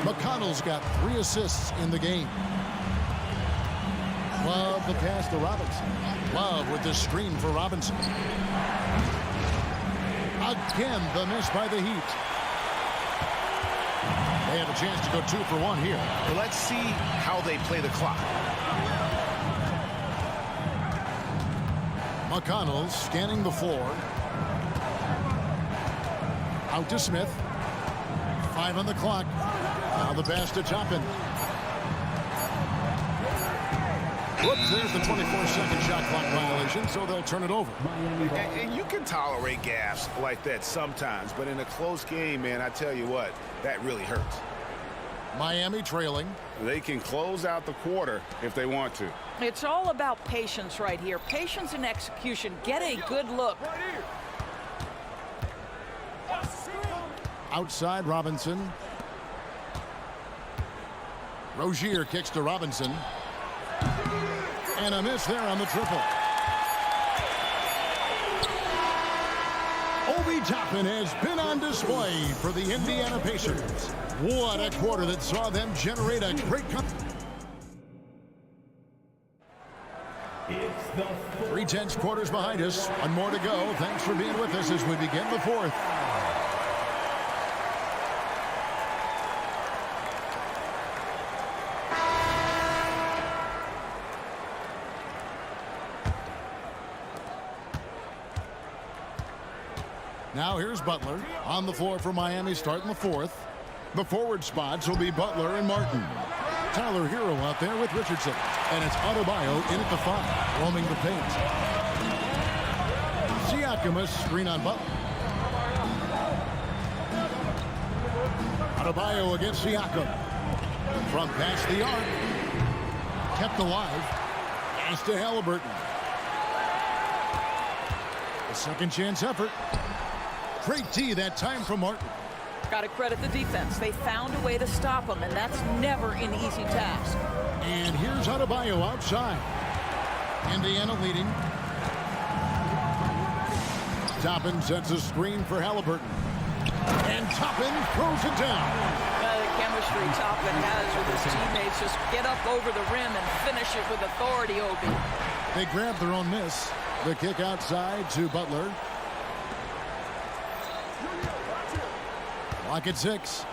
McConnell's got 3 assists in the game. Love the pass to Robinson. Love with the screen for Robinson. Again, the miss by the Heat. They have a chance to go 2 for 1 here. Well, let's see how they play the clock. McConnell scanning the floor. Out to Smith. 5 on the clock. Now the pass to Toppin. Whoops, there's the 24-second shot clock violation, so they'll turn it over. And you can tolerate gaffes like that sometimes, but in a close game, man, I tell you what, that really hurts. Miami trailing. They can close out the quarter if they want to. It's all about patience right here. Patience and execution. Get a good look. Outside Robinson. Rozier kicks to Robinson. And a miss there on the triple. Obi Toppin has been on display for the Indiana Pacers. What a quarter that saw them generate a great comeback. 3/10 quarters behind us. One more to go. Thanks for being with us as we begin the 4th. Now here's Butler on the floor for Miami starting the 4th. The forward spots will be Butler and Martin. Tyler Hero out there with Richardson. And it's Adebayo in at the 5, roaming the paint. Siakam a screen on Butler. Adebayo against Siakam. From past the arc. Kept alive. Pass to Halliburton. A second chance effort. Great D that time from Martin. Got to credit the defense. They found a way to stop him, and that's never an easy task. And here's Adebayo outside. Indiana leading. Toppin sets a screen for Halliburton. And Toppin throws it down. The chemistry Toppin has with his teammates. Just get up over the rim and finish it with authority, Obi. They grab their own miss. The kick outside to Butler. Clock at 6.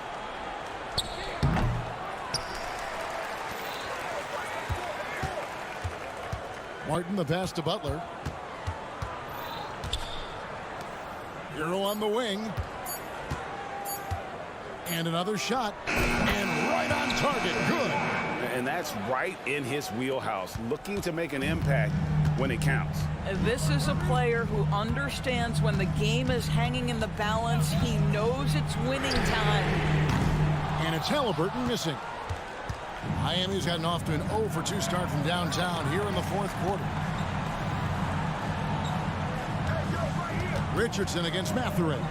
Martin the pass to Butler. Hero on the wing. And another shot. And right on target. Good. And that's right in his wheelhouse, looking to make an impact when it counts. This is a player who understands when the game is hanging in the balance. He knows it's winning time. And it's Halliburton missing. Miami's gotten off to an 0 for 2 start from downtown here in the fourth quarter. Richardson against Mathurin.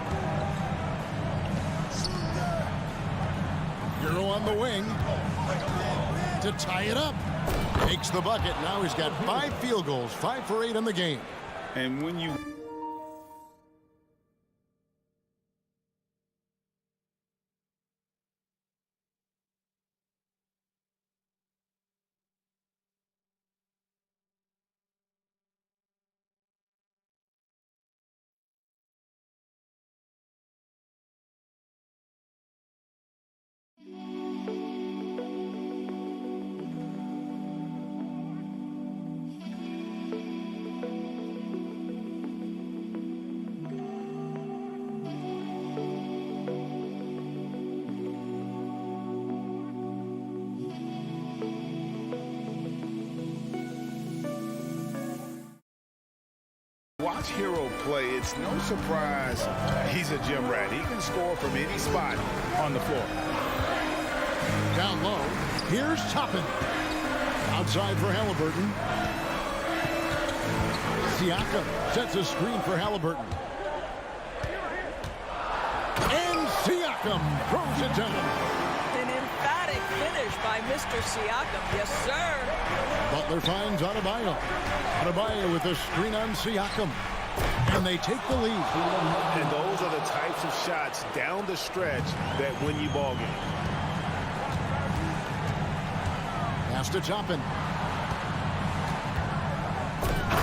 Hero on the wing to tie it up. Takes the bucket. Now he's got 5 field goals, 5 for 8 in the game. And when you watch Hero play, it's no surprise he's a gym rat. He can score from any spot on the floor. Down low. Here's Toppin. Outside for Halliburton. Siakam sets a screen for Halliburton. And Siakam throws it down. An emphatic finish by Mr. Siakam. Yes, sir. Butler finds Adebayo. Adebayo with a screen on Siakam. And they take the lead. And those are the types of shots down the stretch that win you ball games. Pass to Toppin.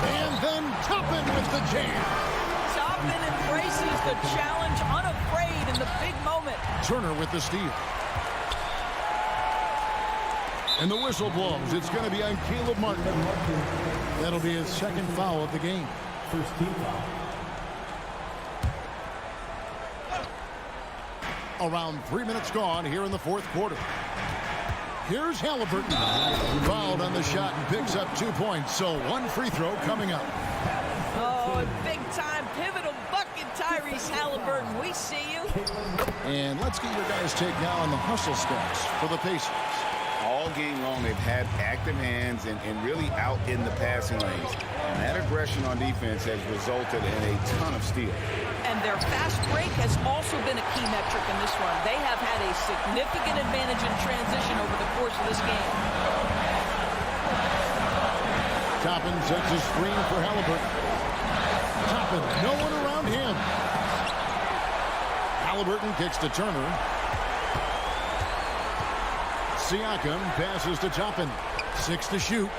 And then Toppin with the jam. Toppin embraces the challenge, unafraid in the big moment. Turner with the steal. And the whistle blows. It's going to be on Caleb Martin. That'll be his second foul of the game. First team foul. Around 3 minutes gone here in the fourth quarter. Here's Halliburton. Fouled on the shot and picks up 2 points. So 1 free throw coming up. Oh, big-time pivotal bucket, Tyrese Halliburton. We see you. And let's get your guys' take now on the hustle stats for the Pacers. All game long, they've had active hands and really out in the passing lanes. And that aggression on defense has resulted in a ton of steals. And their fast break has also been a key metric in this one. They have had a significant advantage in transition over the course of this game. Toppin sets a screen for Halliburton. Toppin, no one around him. Halliburton kicks to Turner. Siakam passes to Toppin. 6 to shoot.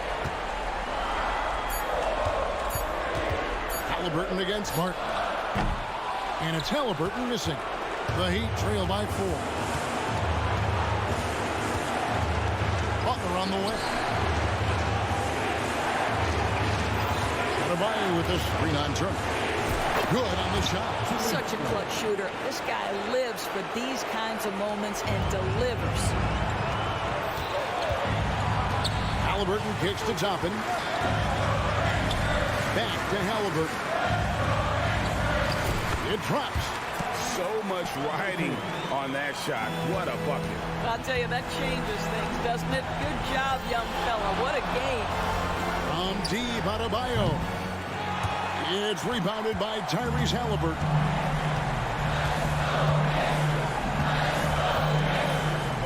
Halliburton against Martin. And it's Halliburton missing. The Heat trail by 4. Butler on the way. Adebayo with a screen on Turner. Good on the shot. He's such a clutch shooter. This guy lives for these kinds of moments and delivers. Halliburton kicks to Toppin. Back to Halliburton. It drops. So much riding on that shot. What a bucket. I'll tell you, that changes things, doesn't it? Good job, young fella. What a game. From deep, Adebayo. It's rebounded by Tyrese Halliburton.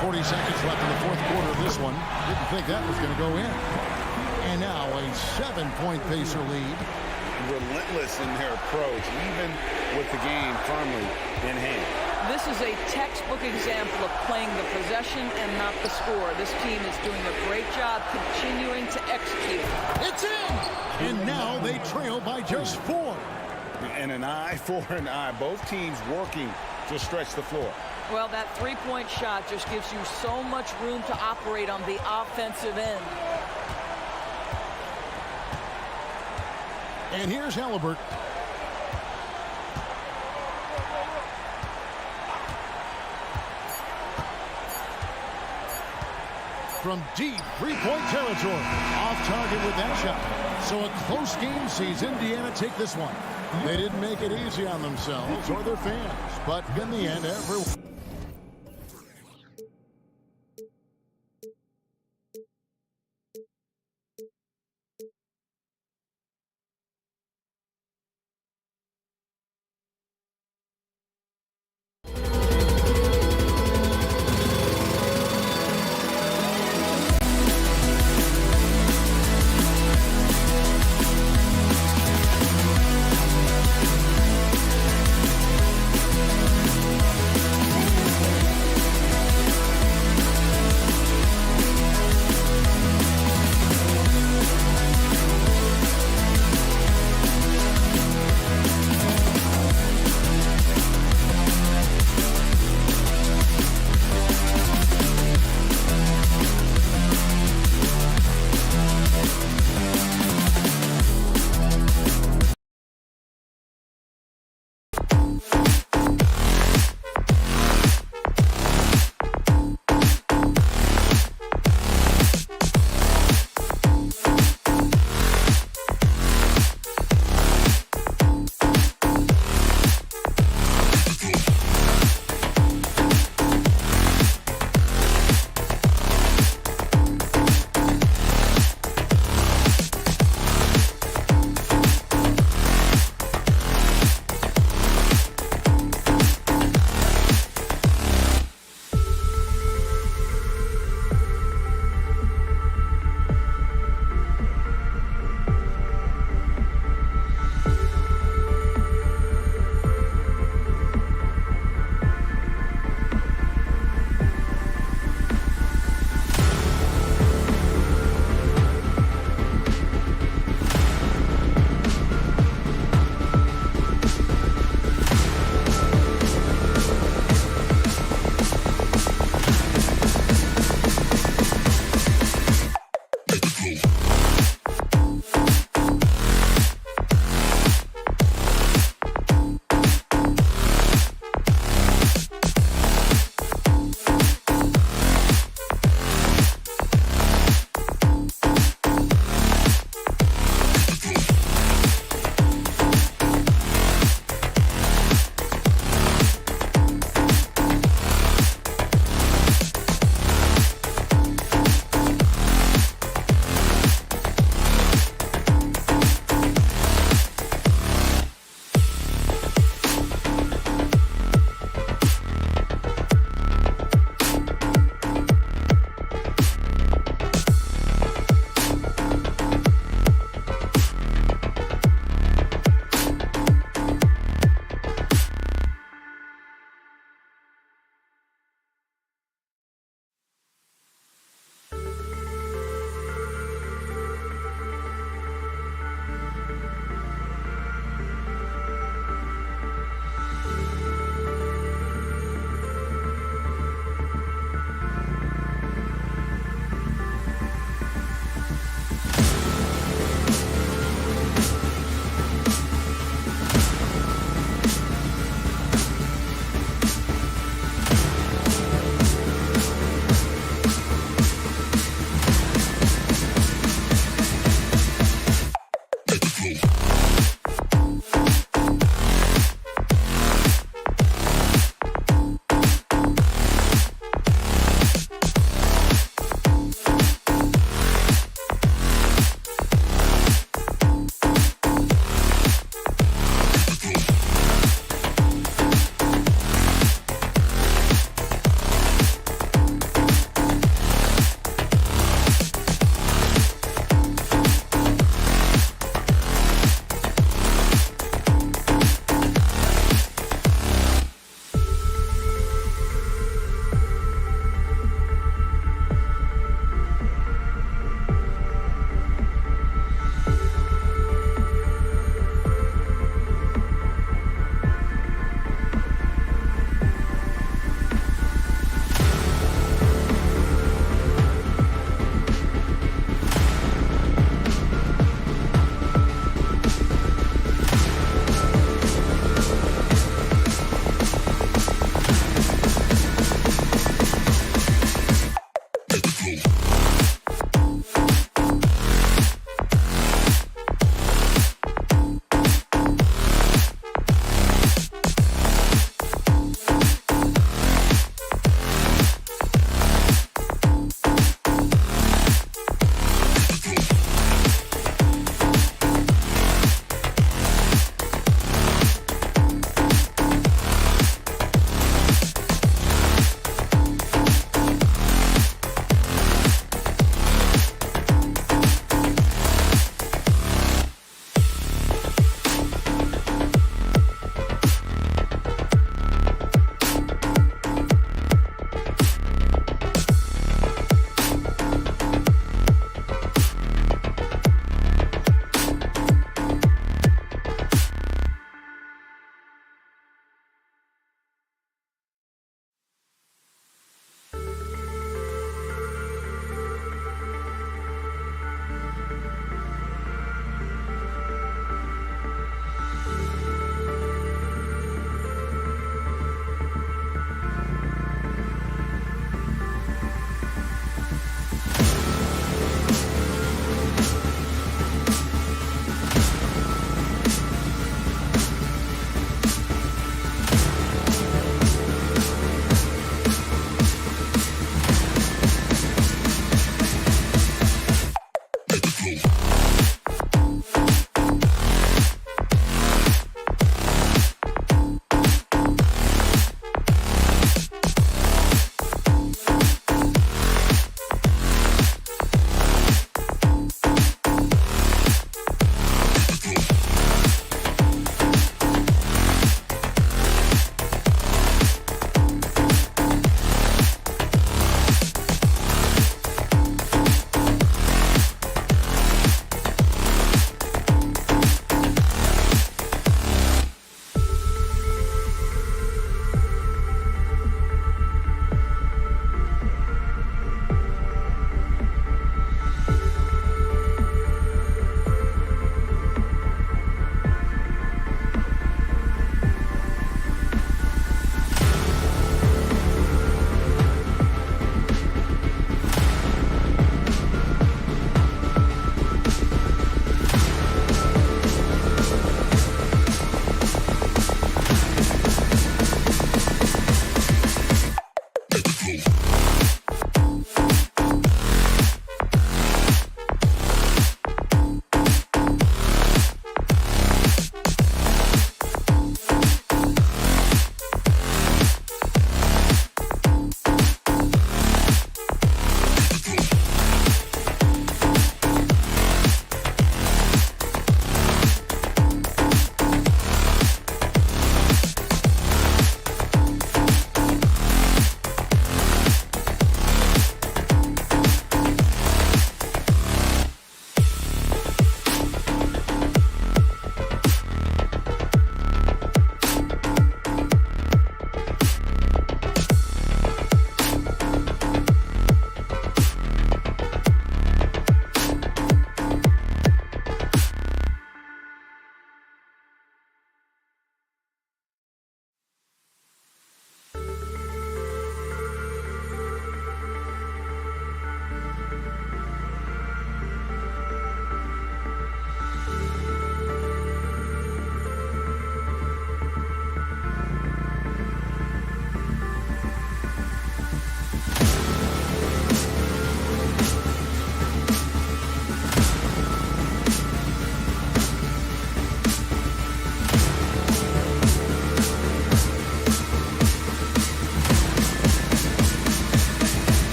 40 seconds left in the fourth quarter of this one. Didn't think that was going to go in. And now a 7-point Pacer lead. Relentless in their approach, even with the game firmly in hand. This is a textbook example of playing the possession and not the score. This team is doing a great job continuing to execute. It's in! And now they trail by just 4. And an eye for an eye. Both teams working to stretch the floor. Well, that three-point shot just gives you so much room to operate on the offensive end. And here's Halliburton. from deep three-point territory. Off target with that shot. So a close game sees Indiana take this one. They didn't make it easy on themselves or their fans, but in the end, everyone.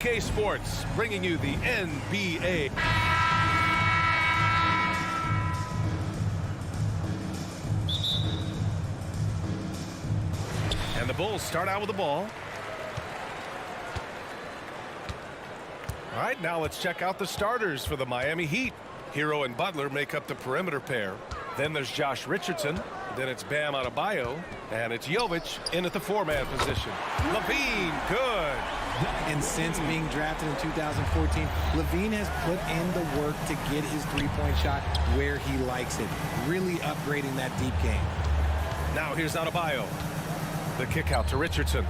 K Sports bringing you the NBA. And the Bulls start out with the ball. All right, now let's check out the starters for the Miami Heat. Hero and Butler make up the perimeter pair. Then there's Josh Richardson. Then it's Bam Adebayo. And it's Jovic in at the four-man position. LaVine, good. And since being drafted in 2014, LaVine has put in the work to get his three-point shot where he likes it. Really upgrading that deep game. Now here's Adebayo. The kick out to Richardson.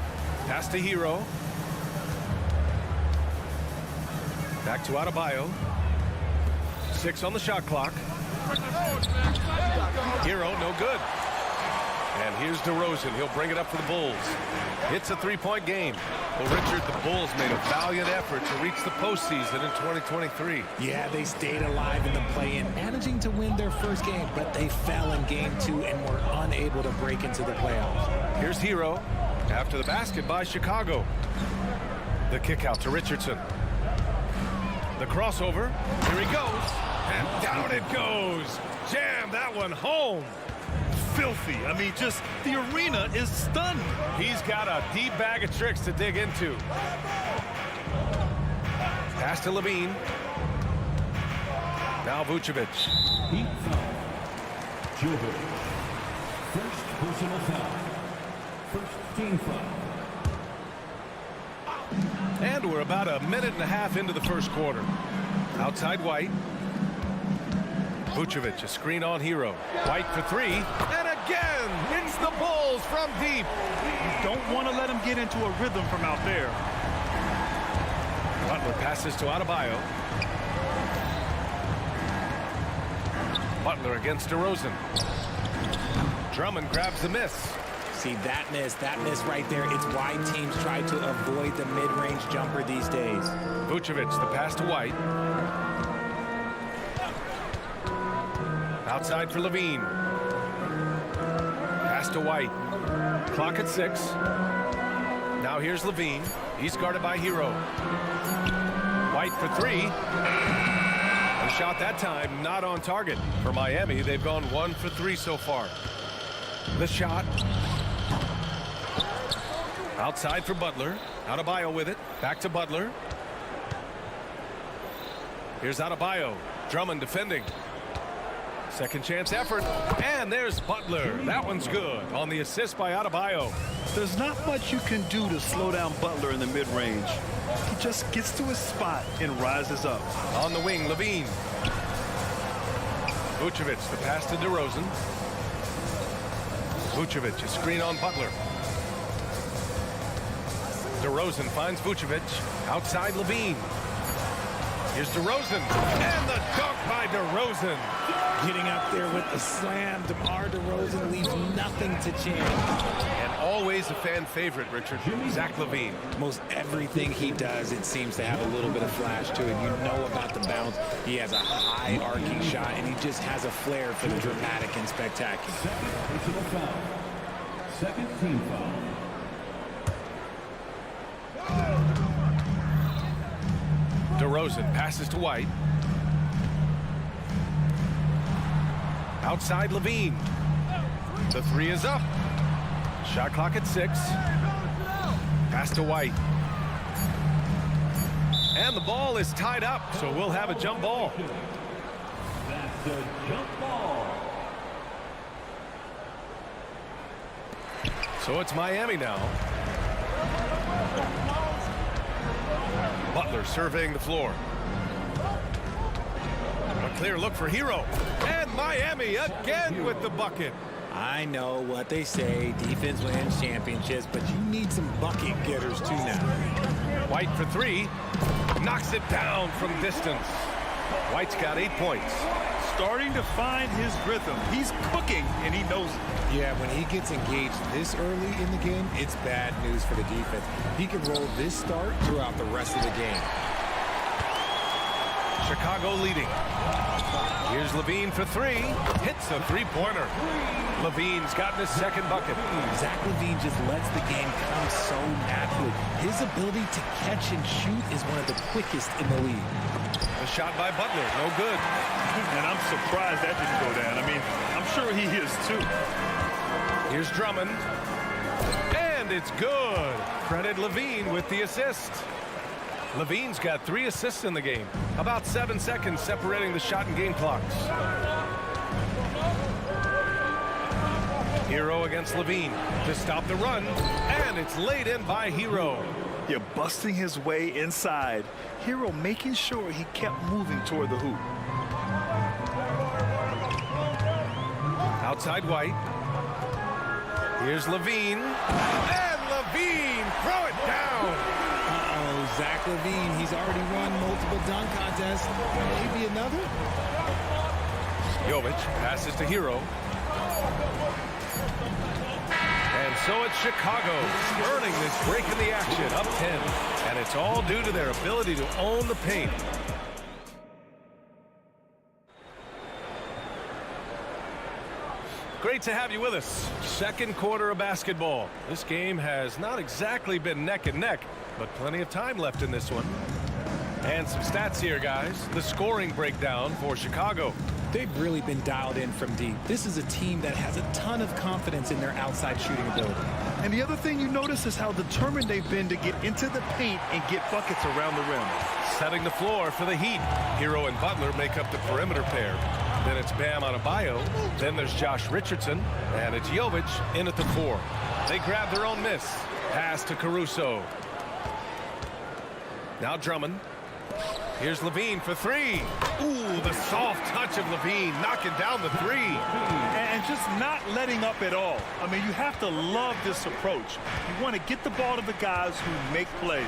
Pass to Hero. Back to Adebayo. 6 on the shot clock. Hero, no good. And here's DeRozan. He'll bring it up for the Bulls. It's a three-point game. Well, Richard, the Bulls made a valiant effort to reach the postseason in 2023. Yeah, they stayed alive in the play-in, managing to win their first game, but they fell in game 2 and were unable to break into the playoffs. Here's Hero after the basket by Chicago. The kick out to Richardson. The crossover. Here he goes. And down it goes. Jam that one home. Filthy. I mean, just the arena is stunned. He's got a deep bag of tricks to dig into. Pass to LaVine. Now Vucevic. Heat foul. Jovic. First personal foul. First team foul. And we're about a minute and a half into the first quarter. Outside White. Vucevic, a screen on Hero. White for 3. And again, it's the Bulls from deep. You don't want to let him get into a rhythm from out there. Butler passes to Adebayo. Butler against DeRozan. Drummond grabs the miss. See, that miss right there, it's why teams try to avoid the mid-range jumper these days. Vucevic, the pass to White. Outside for LaVine. Pass to White. Clock at 6. Now here's LaVine. He's guarded by Hero. White for 3. A shot that time not on target. For Miami, they've gone 1 for 3 so far. The shot. Outside for Butler. Adebayo with it. Back to Butler. Here's Adebayo. Drummond defending. Second chance effort. And there's Butler. That one's good on the assist by Adebayo. There's not much you can do to slow down Butler in the mid-range. He just gets to his spot and rises up. On the wing, LaVine. Vucevic, the pass to DeRozan. Vucevic, a screen on Butler. DeRozan finds Vucevic. Outside LaVine. Here's DeRozan. And the dunk by DeRozan. Getting up there with the slam, DeMar DeRozan leaves nothing to chance. And always a fan favorite, Richard. Zach LaVine. Most everything he does, it seems to have a little bit of flash to it. You know about the bounce. He has a high arcing shot, and he just has a flair for the dramatic and spectacular. Second personal foul. Second team foul. DeRozan passes to White. Outside LaVine. The 3 is up. Shot clock at 6. Pass to White. And the ball is tied up, so we'll have a jump ball. That's a jump ball. So it's Miami now. Butler surveying the floor. A clear look for Hero. And Miami again with the bucket. I know what they say, defense wins championships, but you need some bucket getters too now. White for 3. Knocks it down from distance. White's got 8 points. Starting to find his rhythm. He's cooking, and he knows it. Yeah, when he gets engaged this early in the game, it's bad news for the defense. He can roll this start throughout the rest of the game. Chicago leading. Here's Levine for three. Hits a three-pointer. Levine's gotten his second bucket. Zach LaVine just lets the game come so naturally. His ability to catch and shoot is one of the quickest in the league. A shot by Butler, no good. And I'm surprised that didn't go down. I mean, I'm sure he is too. Here's Drummond. And it's good. Credit Levine with the assist. Levine's got 3 assists in the game. About 7 seconds separating the shot and game clocks. Hero against Levine to stop the run. And it's laid in by Hero. Yeah, busting his way inside. Hero making sure he kept moving toward the hoop. Outside White. Here's Levine. And Levine, throw it down. Zach LaVine, he's already won multiple dunk contests. Maybe another? Jovic passes to Hero. And so it's Chicago earning this break in the action, up 10. And it's all due to their ability to own the paint. Great to have you with us. Second quarter of basketball. This game has not exactly been neck and neck, but plenty of time left in this one. And some stats here, guys. The scoring breakdown for Chicago. They've really been dialed in from deep. This is a team that has a ton of confidence in their outside shooting ability. And the other thing you notice is how determined they've been to get into the paint and get buckets around the rim. Setting the floor for the Heat. Hero and Butler make up the perimeter pair. Then it's Bam Adebayo. Then there's Josh Richardson. And it's Jovic in at the 4. They grab their own miss. Pass to Caruso. Now Drummond. Here's Levine for three. Ooh, the soft touch of Levine knocking down the 3. And just not letting up at all. I mean, you have to love this approach. You want to get the ball to the guys who make plays.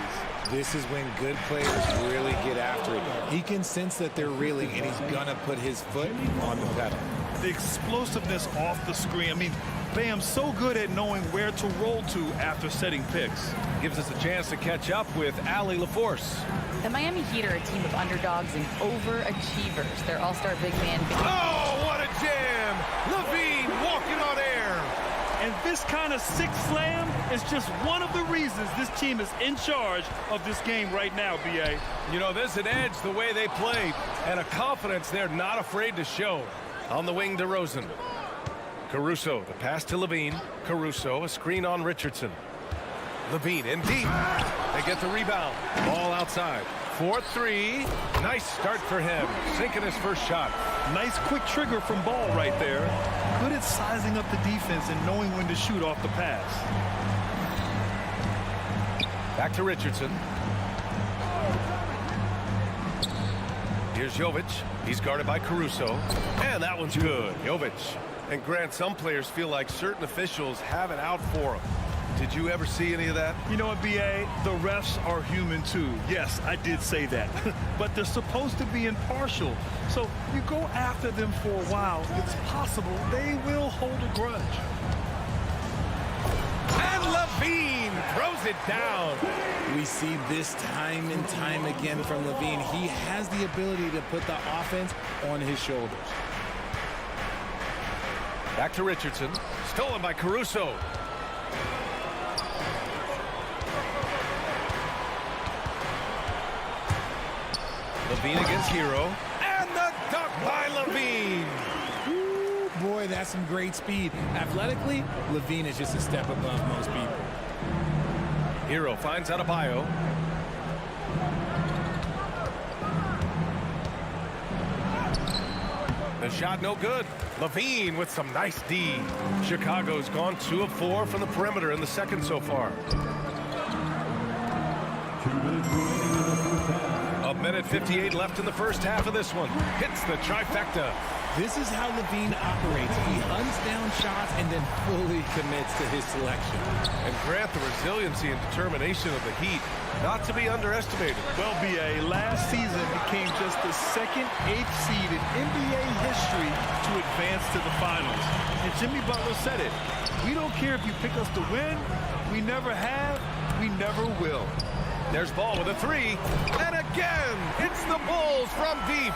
This is when good players really get after it. He can sense that they're reeling, and he's going to put his foot on the pedal. The explosiveness off the screen. I mean, Bam's so good at knowing where to roll to after setting picks. Gives us a chance to catch up with Allie LaForce. The Miami Heat are a team of underdogs and overachievers. Their all-star big man. Oh, what a jam! Levine walking on air. And this kind of sick slam is just one of the reasons this team is in charge of this game right now, B.A. You know, there's an edge the way they played and a confidence they're not afraid to show. On the wing, DeRozan. Caruso, the pass to Levine. Caruso, a screen on Richardson. Levine in deep. They get the rebound. Ball outside. 4-3. Nice start for him. Sinking his first shot. Nice quick trigger from Ball right there. Good at sizing up the defense and knowing when to shoot off the pass. Back to Richardson. Here's Jovic. He's guarded by Caruso. And that one's good. Jovic. And Grant, some players feel like certain officials have it out for them. Did you ever see any of that? You know what, B.A.? The refs are human, too. Yes, I did say that. But they're supposed to be impartial. So you go after them for a while, it's possible they will hold a grudge. And Levine throws it down. We see this time and time again from Levine. He has the ability to put the offense on his shoulders. Back to Richardson. Stolen by Caruso. Levine against Hero. And the dunk by Levine. Ooh, boy, that's some great speed. Athletically, Levine is just a step above most people. Hero finds Adebayo. The shot no good. Levine with some nice D. Chicago's gone 2 of 4 from the perimeter in the second so far. 2 minutes remaining in the first half. A minute 58 left in the first half of this one. Hits the trifecta. This is how Levine operates. He hunts down shots and then fully commits to his selection. And Grant, the resiliency and determination of the Heat, not to be underestimated. Well, B.A., last season became just the second 8th seed in NBA history to advance to the finals. And Jimmy Butler said it. We don't care if you pick us to win. We never have. We never will. There's Ball with a three. And again, it's the Bulls from deep.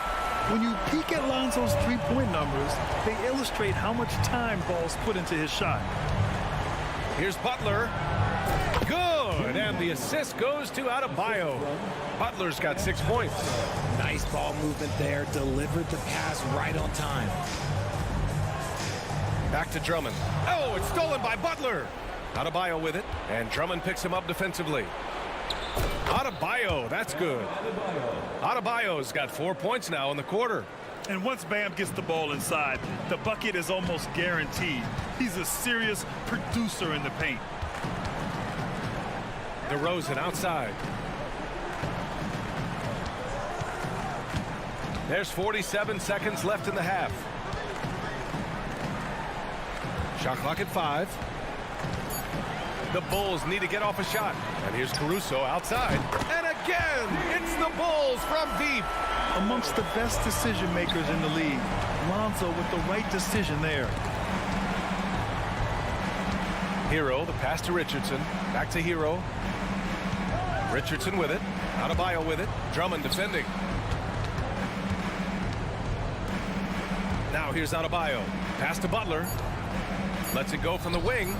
When you peek at Lonzo's three-point numbers, they illustrate how much time Ball's put into his shot. Here's Butler. Good. And the assist goes to Adebayo. Butler's got 6 points. Nice ball movement there. Delivered the pass right on time. Back to Drummond. Oh, it's stolen by Butler. Adebayo with it, and Drummond picks him up defensively. Adebayo, that's good. Adebayo's got 4 points now in the quarter. And once Bam gets the ball inside, the bucket is almost guaranteed. He's a serious producer in the paint. DeRozan outside. There's 47 seconds left in the half. Shot clock at 5. The Bulls need to get off a shot. And here's Caruso outside. And again, it's the Bulls from deep. Amongst the best decision makers in the league, Lonzo with the right decision there. Hero, the pass to Richardson. Back to Hero. Richardson with it. Adebayo with it. Drummond defending. Now here's Adebayo. Pass to Butler. Lets it go from the wing.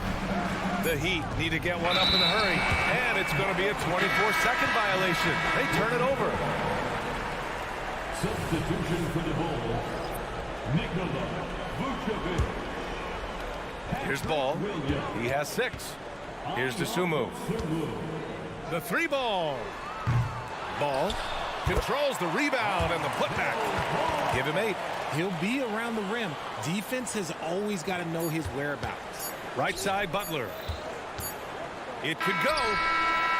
The Heat need to get one up in a hurry. And it's going to be a 24-second violation. They turn it over. Substitution for the Bulls, Nikola Vucevic. Here's Ball. He has 6. Here's DeSumo. The 3-ball. Ball controls the rebound and the putback. Give him 8. He'll be around the rim. Defense has always got to know his whereabouts. Right side, Butler. It could go.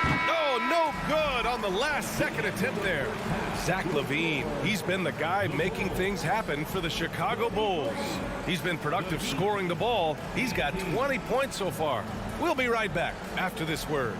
Oh, no good on the last-second attempt there. Zach LaVine, he's been the guy making things happen for the Chicago Bulls. He's been productive scoring the ball. He's got 20 points so far. We'll be right back after this word.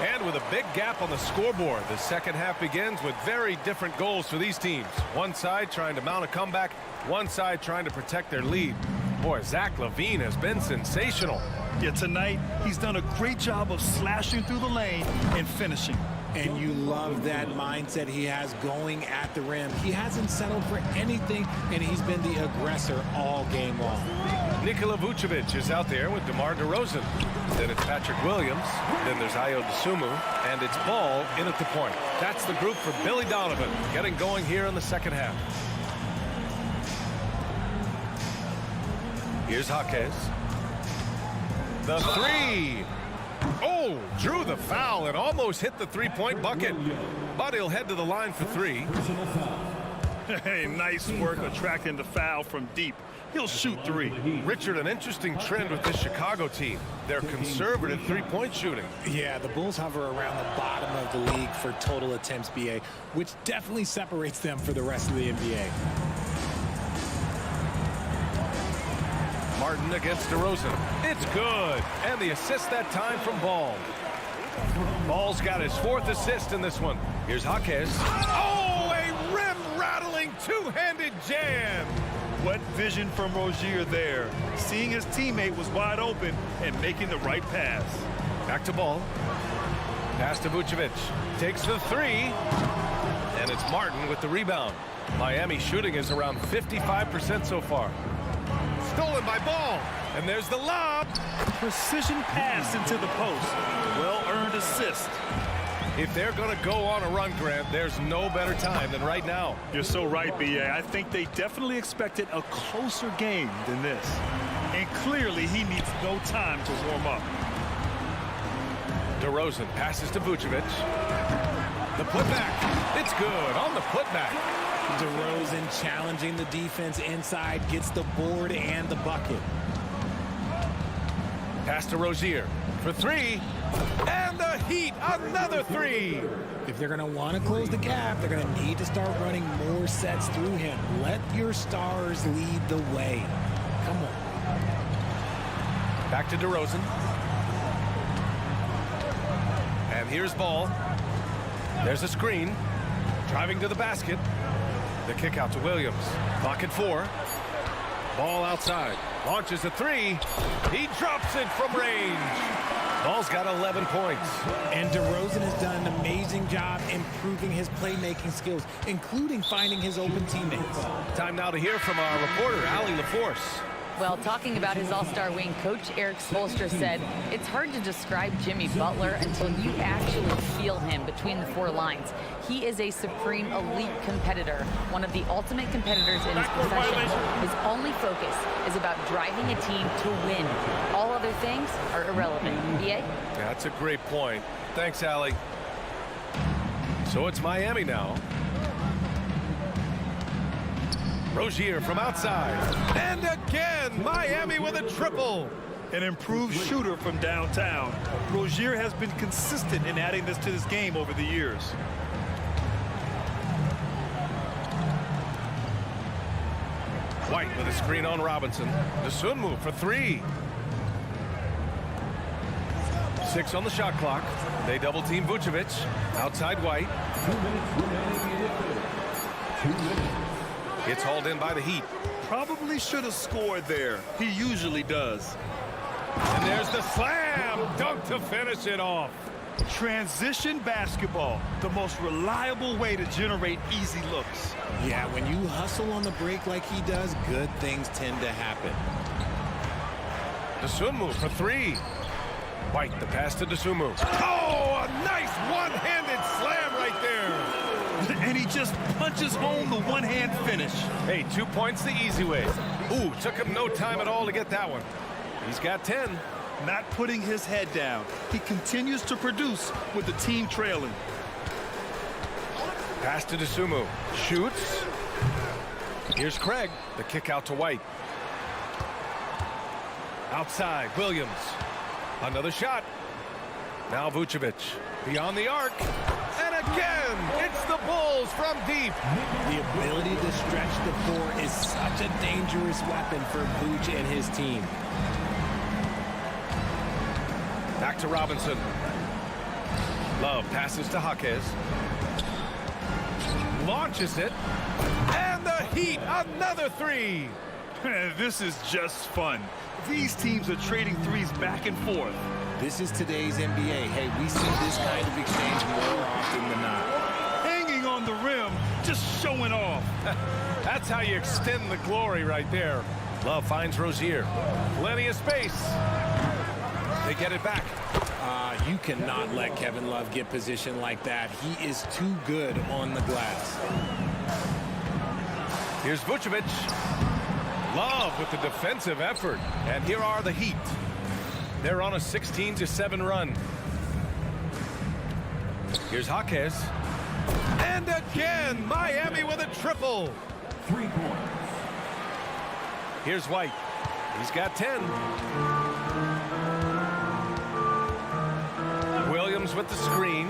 And with a big gap on the scoreboard, the second half begins with very different goals for these teams. One side trying to mount a comeback, one side trying to protect their lead. Boy, Zach LaVine has been sensational. Yeah, tonight he's done a great job of slashing through the lane and finishing. And you love that mindset he has going at the rim. He hasn't settled for anything, and he's been the aggressor all game long. Nikola Vucevic is out there with DeMar DeRozan. Then it's Patrick Williams. Then there's Ayo Dosunmu. And it's Ball in at the point. That's the group for Billy Donovan getting going here in the second half. Here's Jaquez. The 3. Oh, drew the foul and almost hit the three-point bucket. But he'll head to the line for 3. Hey, nice work attracting the foul from deep. He'll shoot 3. Richard, an interesting trend with this Chicago team. They're conservative three-point shooting. Yeah, the Bulls hover around the bottom of the league for total attempts, BA, which definitely separates them for the rest of the NBA. Martin against DeRozan. It's good. And the assist that time from Ball. Ball's got his 4th assist in this one. Here's Jaquez. Oh, a rim-rattling two-handed jam. What vision from Rozier there. Seeing his teammate was wide open and making the right pass. Back to Ball. Pass to Vucevic. Takes the 3. And it's Martin with the rebound. Miami shooting is around 55% so far. Stolen by Ball. And there's the lob. Precision pass into the post. Well-earned assist. If they're going to go on a run, Grant, there's no better time than right now. You're so right, B.A. I think they definitely expected a closer game than this. And clearly, he needs no time to warm up. DeRozan passes to Vucevic. The putback. It's good on the putback. DeRozan challenging the defense inside, gets the board and the bucket. Pass to Rozier for 3. And the Heat, another 3. If they're going to want to close the gap, they're going to need to start running more sets through him. Let your stars lead the way. Come on. Back to DeRozan. here's ball. There's a screen. Driving to the basket. The kick out to Williams. Clock at 4. Ball outside. Launches a 3. He drops it from range. Ball's got 11 points. And DeRozan has done an amazing job improving his playmaking skills, including finding his open teammates. Time now to hear from our reporter, Allie LaForce. Well, talking about his all-star wing, Coach Eric Spoelstra said, it's hard to describe Jimmy Butler until you actually feel him between the 4 lines. He is a supreme elite competitor, one of the ultimate competitors in his profession. His only focus is about driving a team to win. All other things are irrelevant. BA? That's a great point. Thanks, Allie. So it's Miami now. Rozier from outside. And again, Miami with a triple. An improved shooter from downtown. Rozier has been consistent in adding this to this game over the years. White with a screen on Robinson. Dosunmu for 3. 6 on the shot clock. They double team Vucevic. Outside White. 2 minutes remaining in the third. 2 minutes. Gets hauled in by the Heat. Probably should have scored there. He usually does. And there's the slam dunk to finish it off. Transition basketball, the most reliable way to generate easy looks. Yeah, when you hustle on the break like he does, good things tend to happen. Dosunmu for 3. White, the pass to Dosunmu. Oh, a nice one-handed slam right there. And he just punches home the one-hand finish. Hey, 2 points the easy way. Ooh, took him no time at all to get that one. He's got 10. Not putting his head down. He continues to produce with the team trailing. Pass to Dosunmu. Shoots. Here's Craig. The kick out to White. Outside, Williams. Another shot. Now Vucevic. Beyond the arc. And again, it's the Bulls from deep. The ability to stretch the floor is such a dangerous weapon for Vooch and his team. Back to Robinson. Love passes to Jaquez. Launches it. And the Heat, another 3. This is just fun. These teams are trading threes back and forth. This is today's NBA. Hey, we see this kind of exchange more often than not. Hanging on the rim, just showing off. That's how you extend the glory right there. Love finds Rozier. Plenty of space. They get it back. You cannot let Kevin Love get position like that. He is too good on the glass. Here's Vucevic. Love with the defensive effort. And here are the Heat. They're on a 16-7 run. Here's Jaquez. And again, Miami with a triple. 3 points. Here's White. He's got 10. Williams with the screen.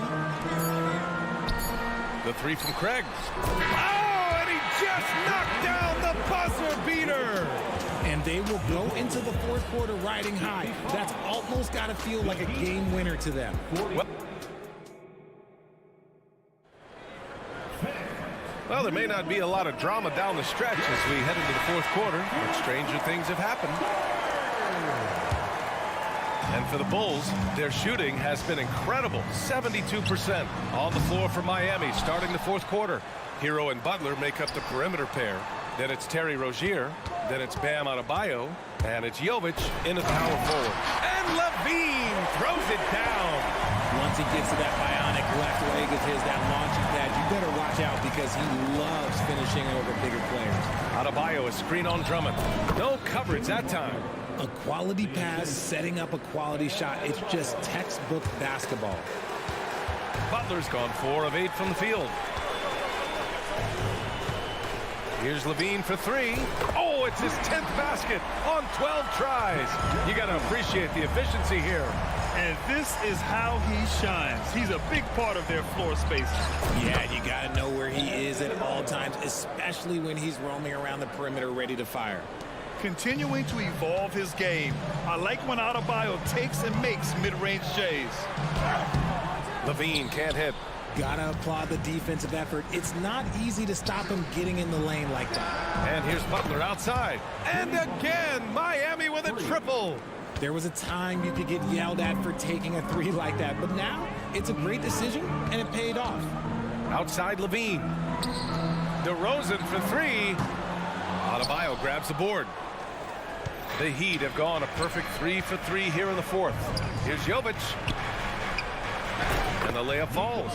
The 3 from Craig. Oh, and he just knocked down the buzzer beater. And they will go into the 4th quarter riding high. That's almost got to feel like a game winner to them. Well, there may not be a lot of drama down the stretch as we head into the 4th quarter, but stranger things have happened. And for the Bulls, their shooting has been incredible. 72% on the floor for Miami starting the 4th quarter. Hero and Butler make up the perimeter pair. Then it's Terry Rozier. Then it's Bam Adebayo. And it's Jovic in the power forward. And Levine throws it down. Once he gets to that bionic left leg of his, that launching pad, you better watch out because he loves finishing over bigger players. Adebayo, a screen on Drummond. No coverage that time. A quality pass, setting up a quality shot. It's just textbook basketball. Butler's gone 4 of 8 from the field. Here's Levine for 3. Oh, it's his 10th basket on 12 tries. You got to appreciate the efficiency here. And this is how he shines. He's a big part of their floor space. Yeah, you got to know where he is at all times, especially when he's roaming around the perimeter ready to fire. Continuing to evolve his game. I like when Adebayo takes and makes mid-range J's. Levine can't hit. Gotta applaud the defensive effort. It's not easy to stop him getting in the lane like that. And here's Butler outside. And again, Miami with a triple. There was a time you could get yelled at for taking a three like that, but now it's a great decision, and it paid off. Outside Levine. DeRozan for three. Adebayo grabs the board. The Heat have gone a perfect 3 for 3 here in the fourth. Here's Jovic. And the layup falls.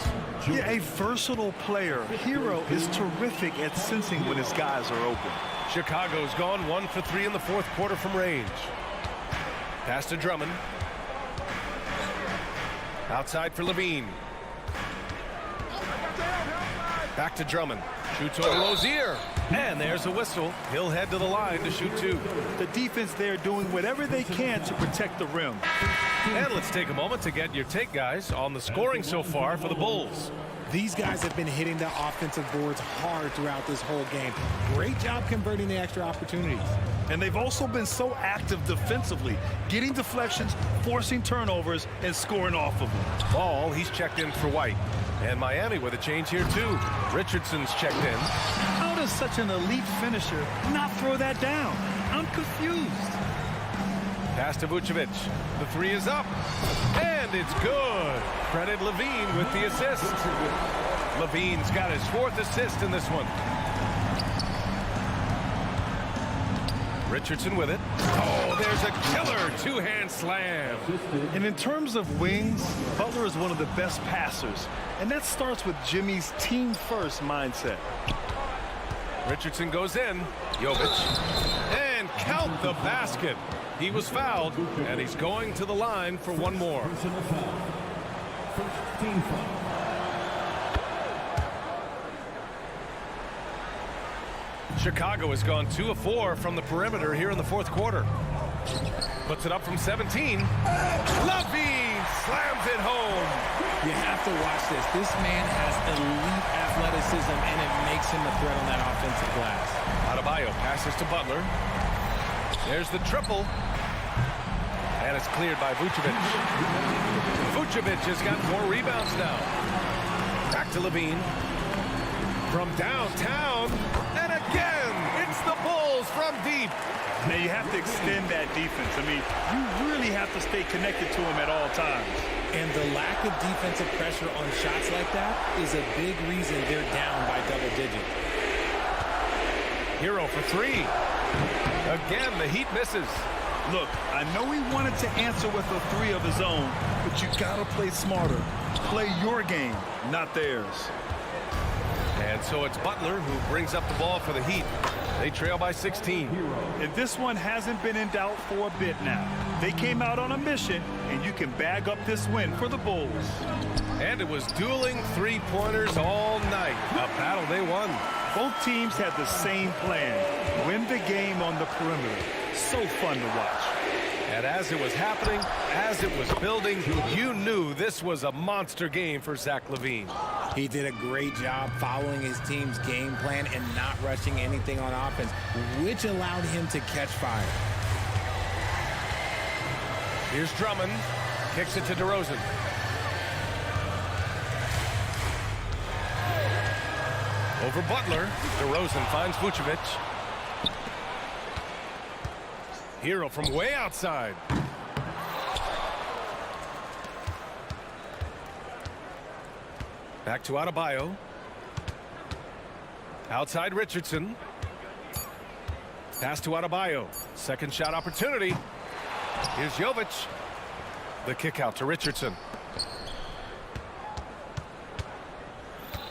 Yeah, a versatile player. Hero is terrific at sensing when his guys are open. Chicago's gone 1 for 3 in the fourth quarter from range. Pass to Drummond. Outside for Levine. Back to Drummond. Shoots over Rozier. And there's a whistle. He'll head to the line to shoot two. The defense there doing whatever they can to protect the rim. And let's take a moment to get your take, guys, on the scoring so far for the Bulls. These guys have been hitting the offensive boards hard throughout this whole game. Great job converting the extra opportunities. And they've also been so active defensively, getting deflections, forcing turnovers, and scoring off of them. Ball, he's checked in for White. And Miami with a change here, too. Richardson's checked in. How does such an elite finisher not throw that down? I'm confused. Pass to Vucevic. The three is up. And it's good. Credit Levine with the assist. Levine's got his fourth assist in this one. Richardson with it. Oh, there's a killer two-hand slam. And in terms of wings, Butler is one of the best passers. And that starts with Jimmy's team-first mindset. Richardson goes in. Jovic. And count the basket. He was fouled, and he's going to the line for one more. Personal foul. First team foul. Chicago has gone 2 of 4 from the perimeter here in the fourth quarter. Puts it up from 17. Levine slams it home. You have to watch this. This man has elite athleticism, and it makes him a threat on that offensive glass. Adebayo passes to Butler. There's the triple. And it's cleared by Vucevic. Vucevic has got 4 rebounds now. Back to Levine. From downtown. And again, it's the Bulls from deep. Now you have to extend that defense. I mean, you really have to stay connected to him at all times. And the lack of defensive pressure on shots like that is a big reason they're down by double digits. Hero for 3. Again, the Heat misses. Look, I know he wanted to answer with a 3 of his own, but you gotta play smarter. Play your game, not theirs. And so it's Butler who brings up the ball for the Heat. They trail by 16. And this one hasn't been in doubt for a bit now. They came out on a mission, and you can bag up this win for the Bulls. And it was dueling three-pointers all night. A battle they won. Both teams had the same plan. Win the game on the perimeter. So fun to watch. And as it was happening, as it was building, you knew this was a monster game for Zach LaVine. He did a great job following his team's game plan and not rushing anything on offense, which allowed him to catch fire. Here's Drummond. Kicks it to DeRozan. Over Butler. DeRozan finds Vucevic. Hero from way outside. Back to Adebayo. Outside Richardson. Pass to Adebayo. Second shot opportunity. Here's Jovic. The kick out to Richardson.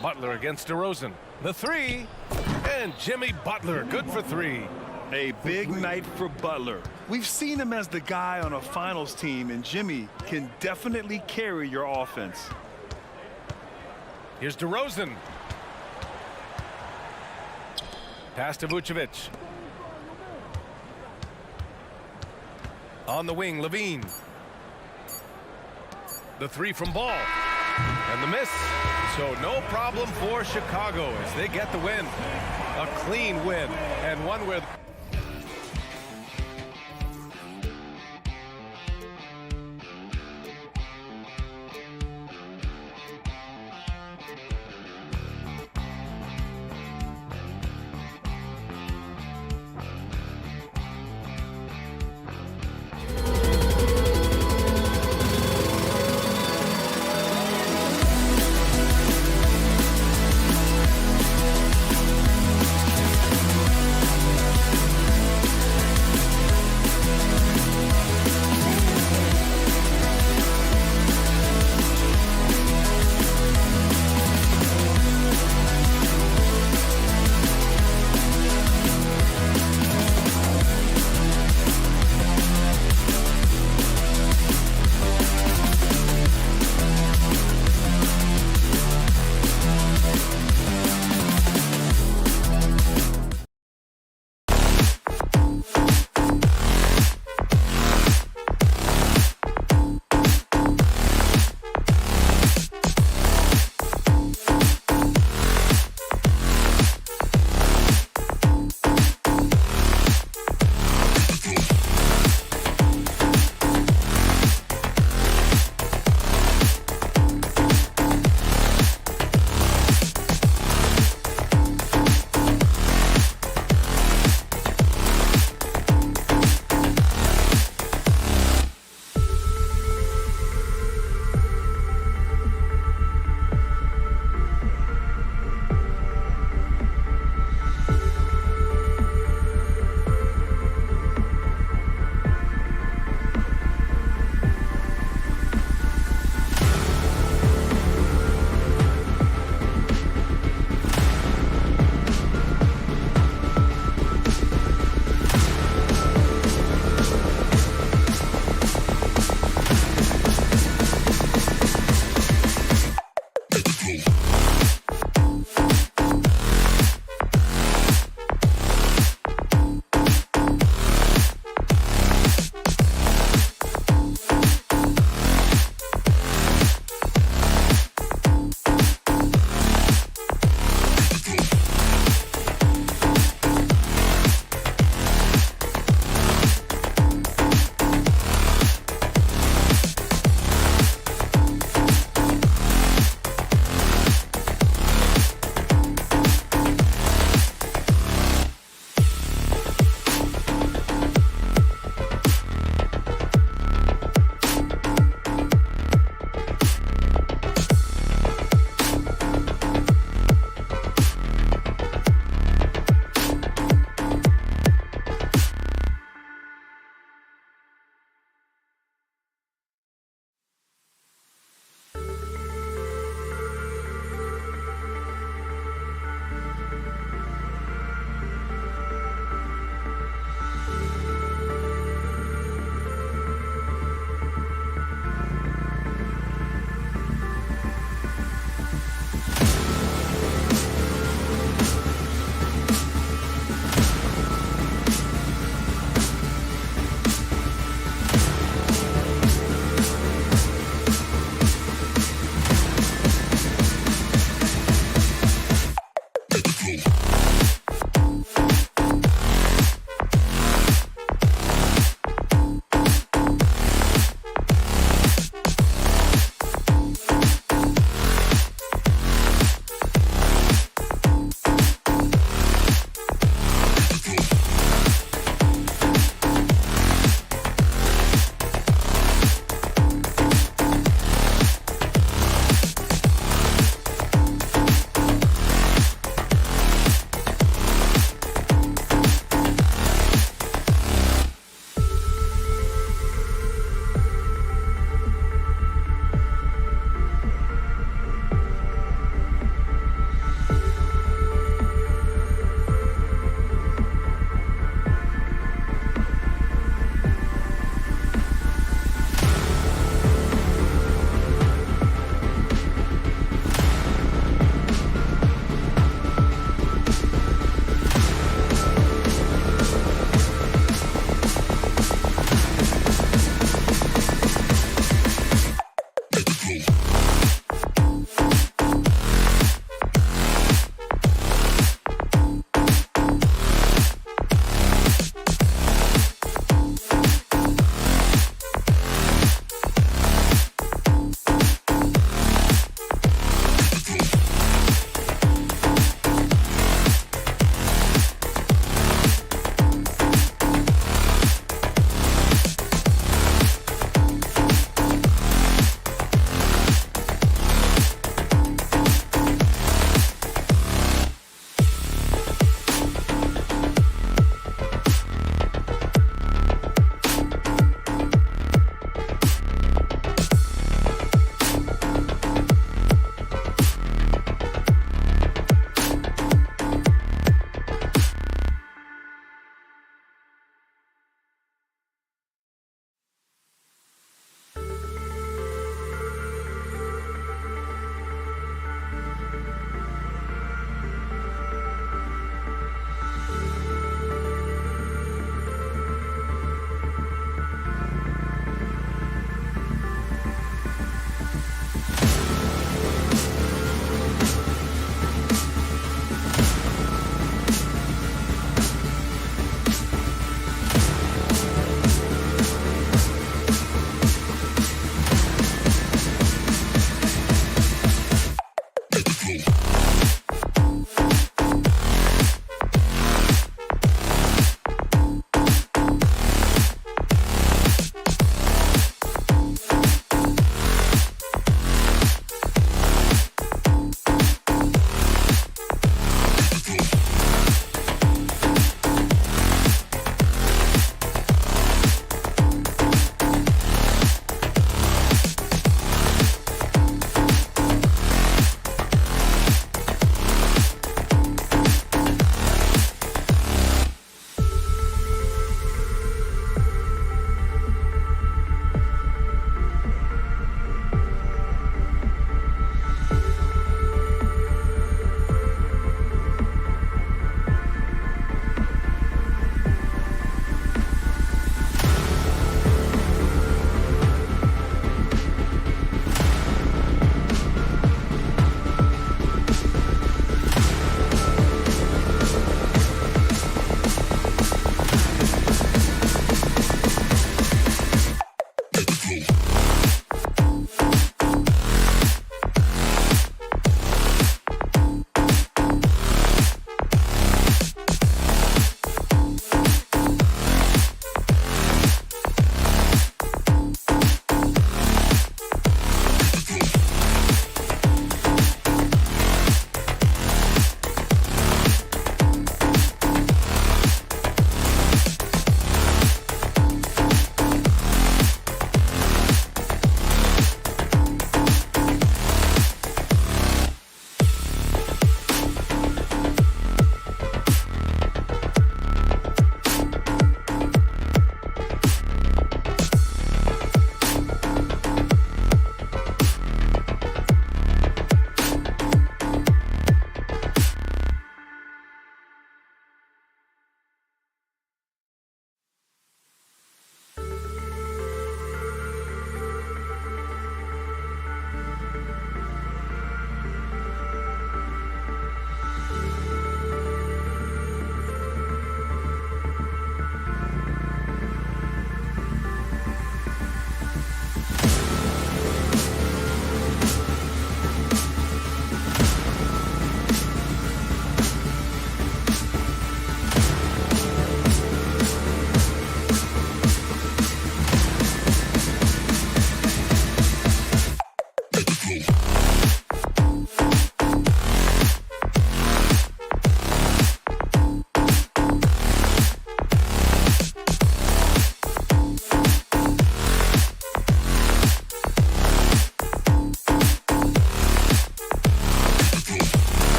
Butler against DeRozan. The 3. And Jimmy Butler, good for 3. A big night for Butler. We've seen him as the guy on a finals team, and Jimmy can definitely carry your offense. Here's DeRozan. Pass to Vucevic. On the wing, Levine. The 3 from Ball. And the miss. So no problem for Chicago as they get the win. A clean win, and one where...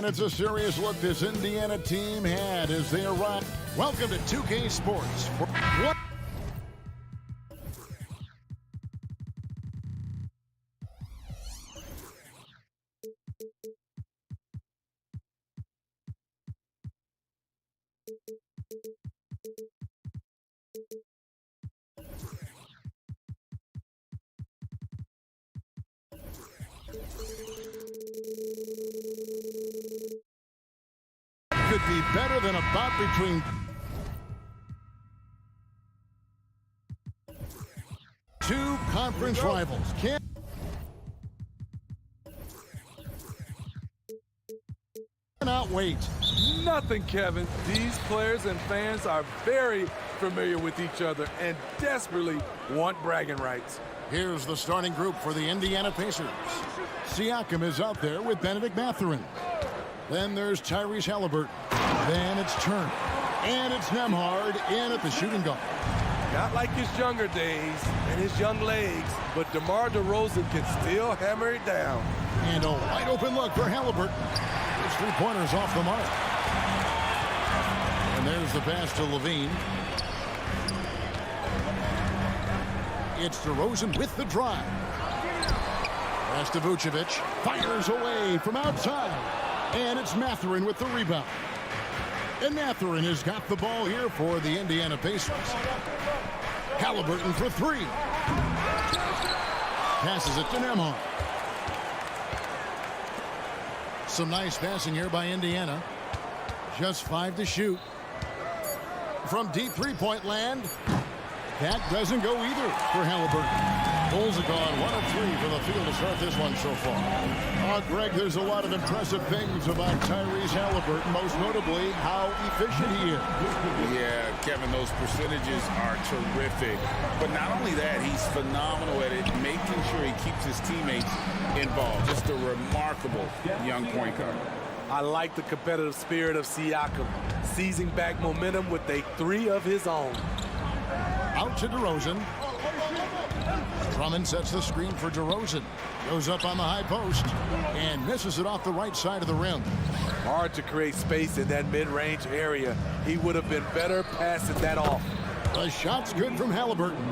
it's a serious look this Indiana team had as they arrived. Welcome to 2K Sports. What? Could be better than about between two conference rivals. Cannot wait. Nothing, Kevin. These players and fans are very familiar with each other and desperately want bragging rights. Here's the starting group for the Indiana Pacers. Siakam is out there with Benedict Mathurin. Then there's Tyrese Halliburton. Then it's Turner. And it's Nembhard in at the shooting guard. Not like his younger days and his young legs, but DeMar DeRozan can still hammer it down. And a wide open look for Halliburton. His three-pointer's off the mark. And there's the pass to Levine. It's DeRozan with the drive. Pass to Vucevic. Fires away from outside. And it's Mathurin with the rebound. And Mathurin has got the ball here for the Indiana Pacers. Halliburton for three. Passes it to Nembhard. Some nice passing here by Indiana. Just 5 to shoot. From deep three-point land. That doesn't go either for Halliburton. Bulls have gone 1 of 3 from the field to start this one so far. Greg, there's a lot of impressive things about Tyrese Halliburton, most notably how efficient he is. Yeah, Kevin, those percentages are terrific. But not only that, he's phenomenal at it, making sure he keeps his teammates involved. Just a remarkable young point guard. I like the competitive spirit of Siakam, seizing back momentum with a 3 of his own. Out to DeRozan. Drummond sets the screen for DeRozan. Goes up on the high post and misses it off the right side of the rim. Hard to create space in that mid-range area. He would have been better passing that off. The shot's good from Halliburton.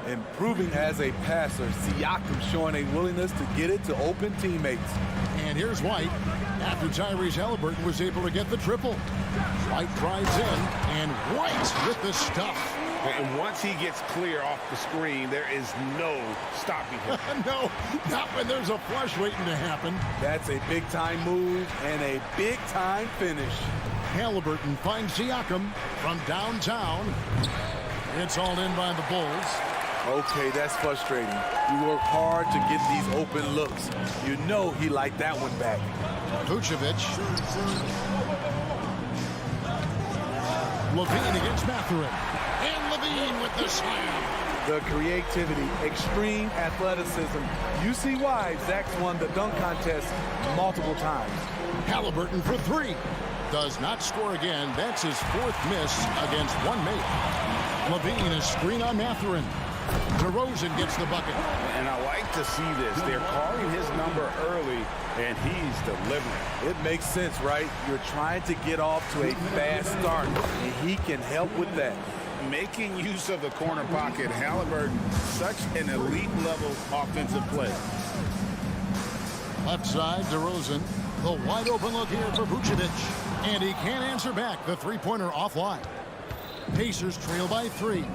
Improving as a passer, Siakam showing a willingness to get it to open teammates. And here's White after Tyrese Halliburton was able to get the triple. White drives in, and White with the stuff. And once he gets clear off the screen, there is no stopping him. No, not when there's a flush waiting to happen. That's a big-time move and a big-time finish. Halliburton finds Siakam from downtown. It's all in by the Bulls. Okay, that's frustrating. You work hard to get these open looks. You know he liked that one back. Vucevic. Levine against Mathurin. And Levine with the slam. The creativity, extreme athleticism. You see why Zach's won the dunk contest multiple times. Halliburton for three. Does not score again. That's his 4th miss against one mate. Levine is screen on Mathurin. DeRozan gets the bucket. And I like to see this. They're calling his number early, and he's delivering. It makes sense, right? You're trying to get off to a fast start, and he can help with that. Making use of the corner pocket, Halliburton, such an elite-level offensive player. Left side, DeRozan. The wide open look here for Vucevic. And he can't answer back. The three-pointer offline. Pacers trail by 3.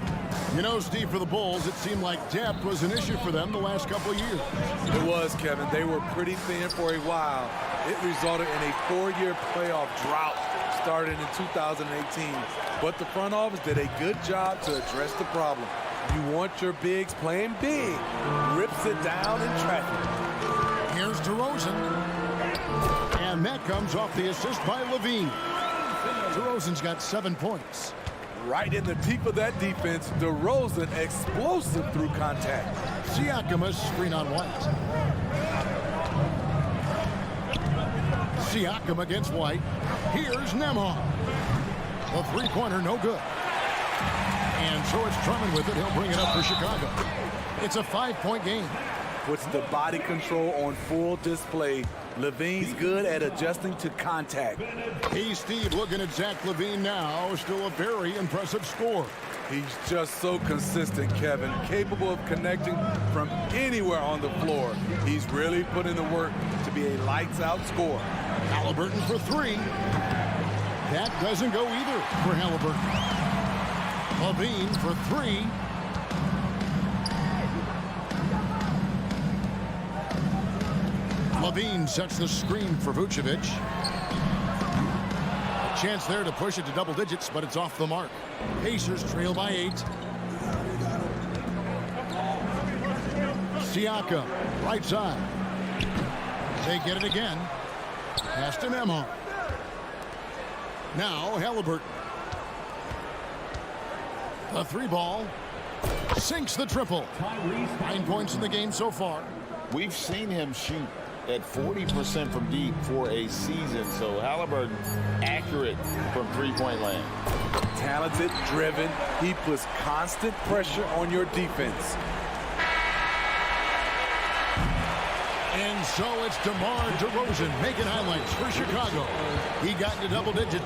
You know, Steve, for the Bulls, it seemed like depth was an issue for them the last couple of years. It was, Kevin. They were pretty thin for a while. It resulted in a 4-year playoff drought started in 2018. But the front office did a good job to address the problem. You want your bigs playing big. Rips it down in traffic. Here's DeRozan. And that comes off the assist by Levine. DeRozan's got 7 points. Right in the teeth of that defense, DeRozan explosive through contact. Siakam a screen on White. Siakam against White. Here's Nembhard. The three-pointer no good. And so it's Drummond with it. He'll bring it up for Chicago. It's a 5-point game. Puts the body control on full display. Levine's good at adjusting to contact. Hey, Steve, looking at Zach LaVine now, still a very impressive score. He's just so consistent, Kevin, capable of connecting from anywhere on the floor. He's really put in the work to be a lights-out scorer. Halliburton for three. That doesn't go either for Halliburton. LaVine for three. LaVine sets the screen for Vucevic. A chance there to push it to double digits, but it's off the mark. Pacers trail by 8. Siakam, right side. They get it again. Pass to Nemo. Now Halliburton. The three ball. Sinks the triple. 9 points in the game so far. We've seen him shoot at 40% from deep for a season, so Halliburton accurate from three-point land. Talented, driven, he puts constant pressure on your defense. And so it's DeMar DeRozan making highlights for Chicago. He got into double digit.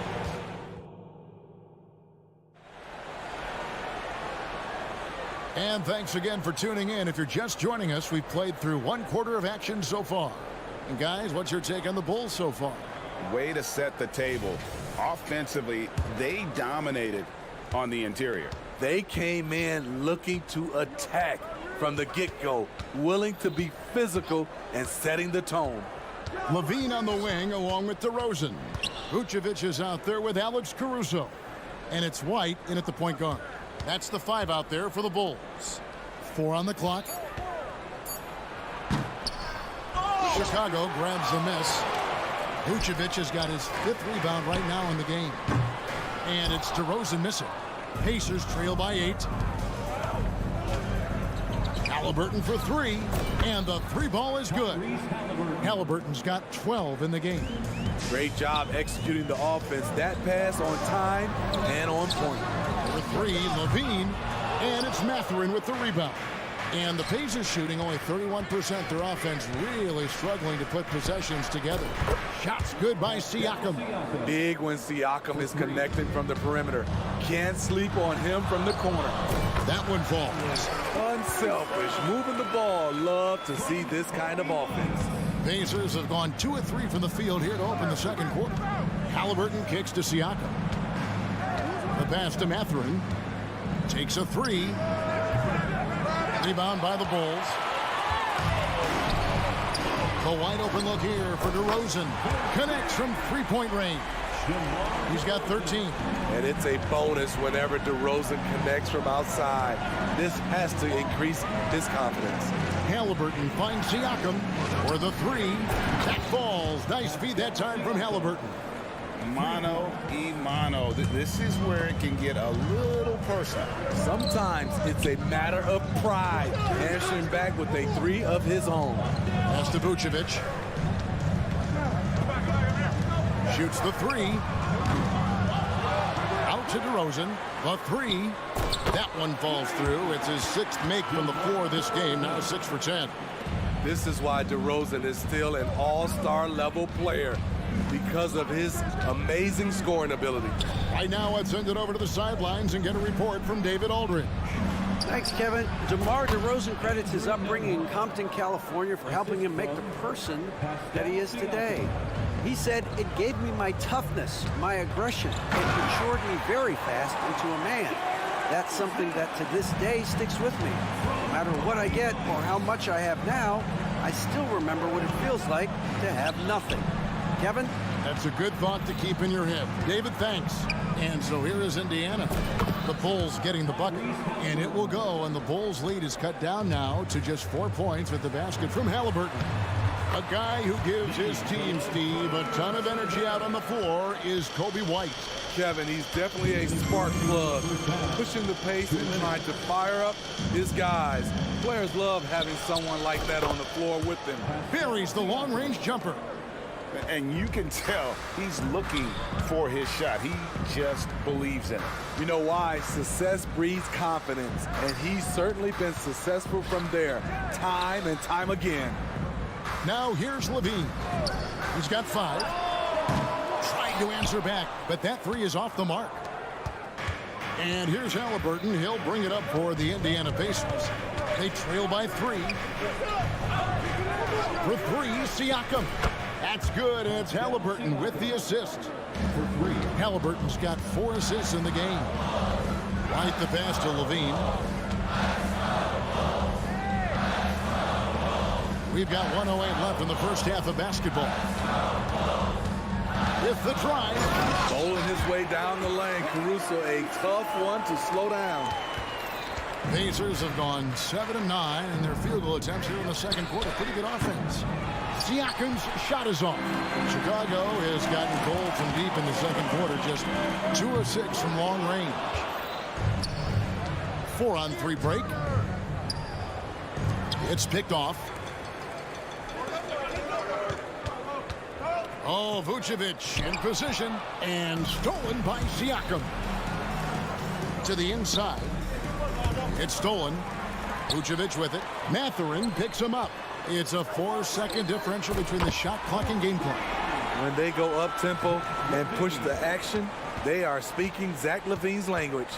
And thanks again for tuning in. If you're just joining us, we've played through 1/4 of action so far. And guys, what's your take on the Bulls so far? Way to set the table. Offensively, they dominated on the interior. They came in looking to attack from the get-go, willing to be physical and setting the tone. LaVine on the wing along with DeRozan. Vucevic is out there with Alex Caruso. And it's White in at the point guard. That's the 5 out there for the Bulls. 4 on the clock. Chicago grabs the miss. Vucevic has got his 5th rebound right now in the game. And it's DeRozan missing. Pacers trail by 8. Halliburton for 3. And the 3 ball is good. Halliburton's got 12 in the game. Great job executing the offense. That pass on time and on point. For 3, LaVine. And it's Mathurin with the rebound. And the Pacers shooting only 31%. Their offense really struggling to put possessions together. Shots good by Siakam. Big when Siakam is connected from the perimeter. Can't sleep on him from the corner. That one falls. Unselfish, moving the ball. Love to see this kind of offense. Pacers have gone 2 of 3 from the field here to open the second quarter. Halliburton kicks to Siakam. The pass to Mathurin. Takes a 3. Rebound by the Bulls. The wide open look here for DeRozan. Connects from 3-point range. He's got 13. And it's a bonus whenever DeRozan connects from outside. This has to increase his confidence. Halliburton finds Siakam for the 3. That falls. Nice feed that time from Halliburton. Mano y mano. This is where it can get a little personal. Sometimes it's a matter of pride. Answering back with a 3 of his own. Pass to Vucevic. Shoots the 3. Out to DeRozan. The 3. That one falls through. It's his 6th make from the floor this game. Now 6 for 10. This is why DeRozan is still an all-star level player. Because of his amazing scoring ability. Right now, let's send it over to the sidelines and get a report from David Aldridge. Thanks, Kevin. DeMar DeRozan credits his upbringing in Compton, California for helping him make the person that he is today. He said, "It gave me my toughness, my aggression. It matured me very fast into a man. That's something that to this day sticks with me. No matter what I get or how much I have now, I still remember what it feels like to have nothing." Kevin? That's a good thought to keep in your head. David, thanks. And so here is Indiana. The Bulls getting the bucket. And it will go, and the Bulls lead is cut down now to just 4 points with the basket from Halliburton. A guy who gives his team, Steve, a ton of energy out on the floor is Kobe White. Kevin, he's definitely a spark plug, pushing the pace and trying to fire up his guys. Players love having someone like that on the floor with them. Buries the long-range jumper. And you can tell he's looking for his shot. He just believes in it. You know why? Success breeds confidence, and he's certainly been successful from there, time and time again. Now here's Levine. He's got 5. Trying to answer back, but that 3 is off the mark. And here's Halliburton. He'll bring it up for the Indiana Pacers. They trail by 3. For 3, Siakam. That's good, and it's Halliburton with the assist. For 3, Halliburton's got 4 assists in the game. Right the pass to Levine. We've got 1:08 left in the first half of basketball. With the drive. Bowling his way down the lane. Caruso, a tough one to slow down. Pacers have gone 7 of 9 in their field goal attempts here in the second quarter. Pretty good offense. Siakam's shot is off. Chicago has gotten cold from deep in the second quarter. Just 2 of 6 from long range. 4-on-3 break. It's picked off. Oh, Vucevic in position and stolen by Siakam. To the inside. It's stolen. Vucevic with it. Mathurin picks him up. It's a 4-second differential between the shot clock and game clock. When they go up-tempo and push the action, they are speaking Zach LaVine's language.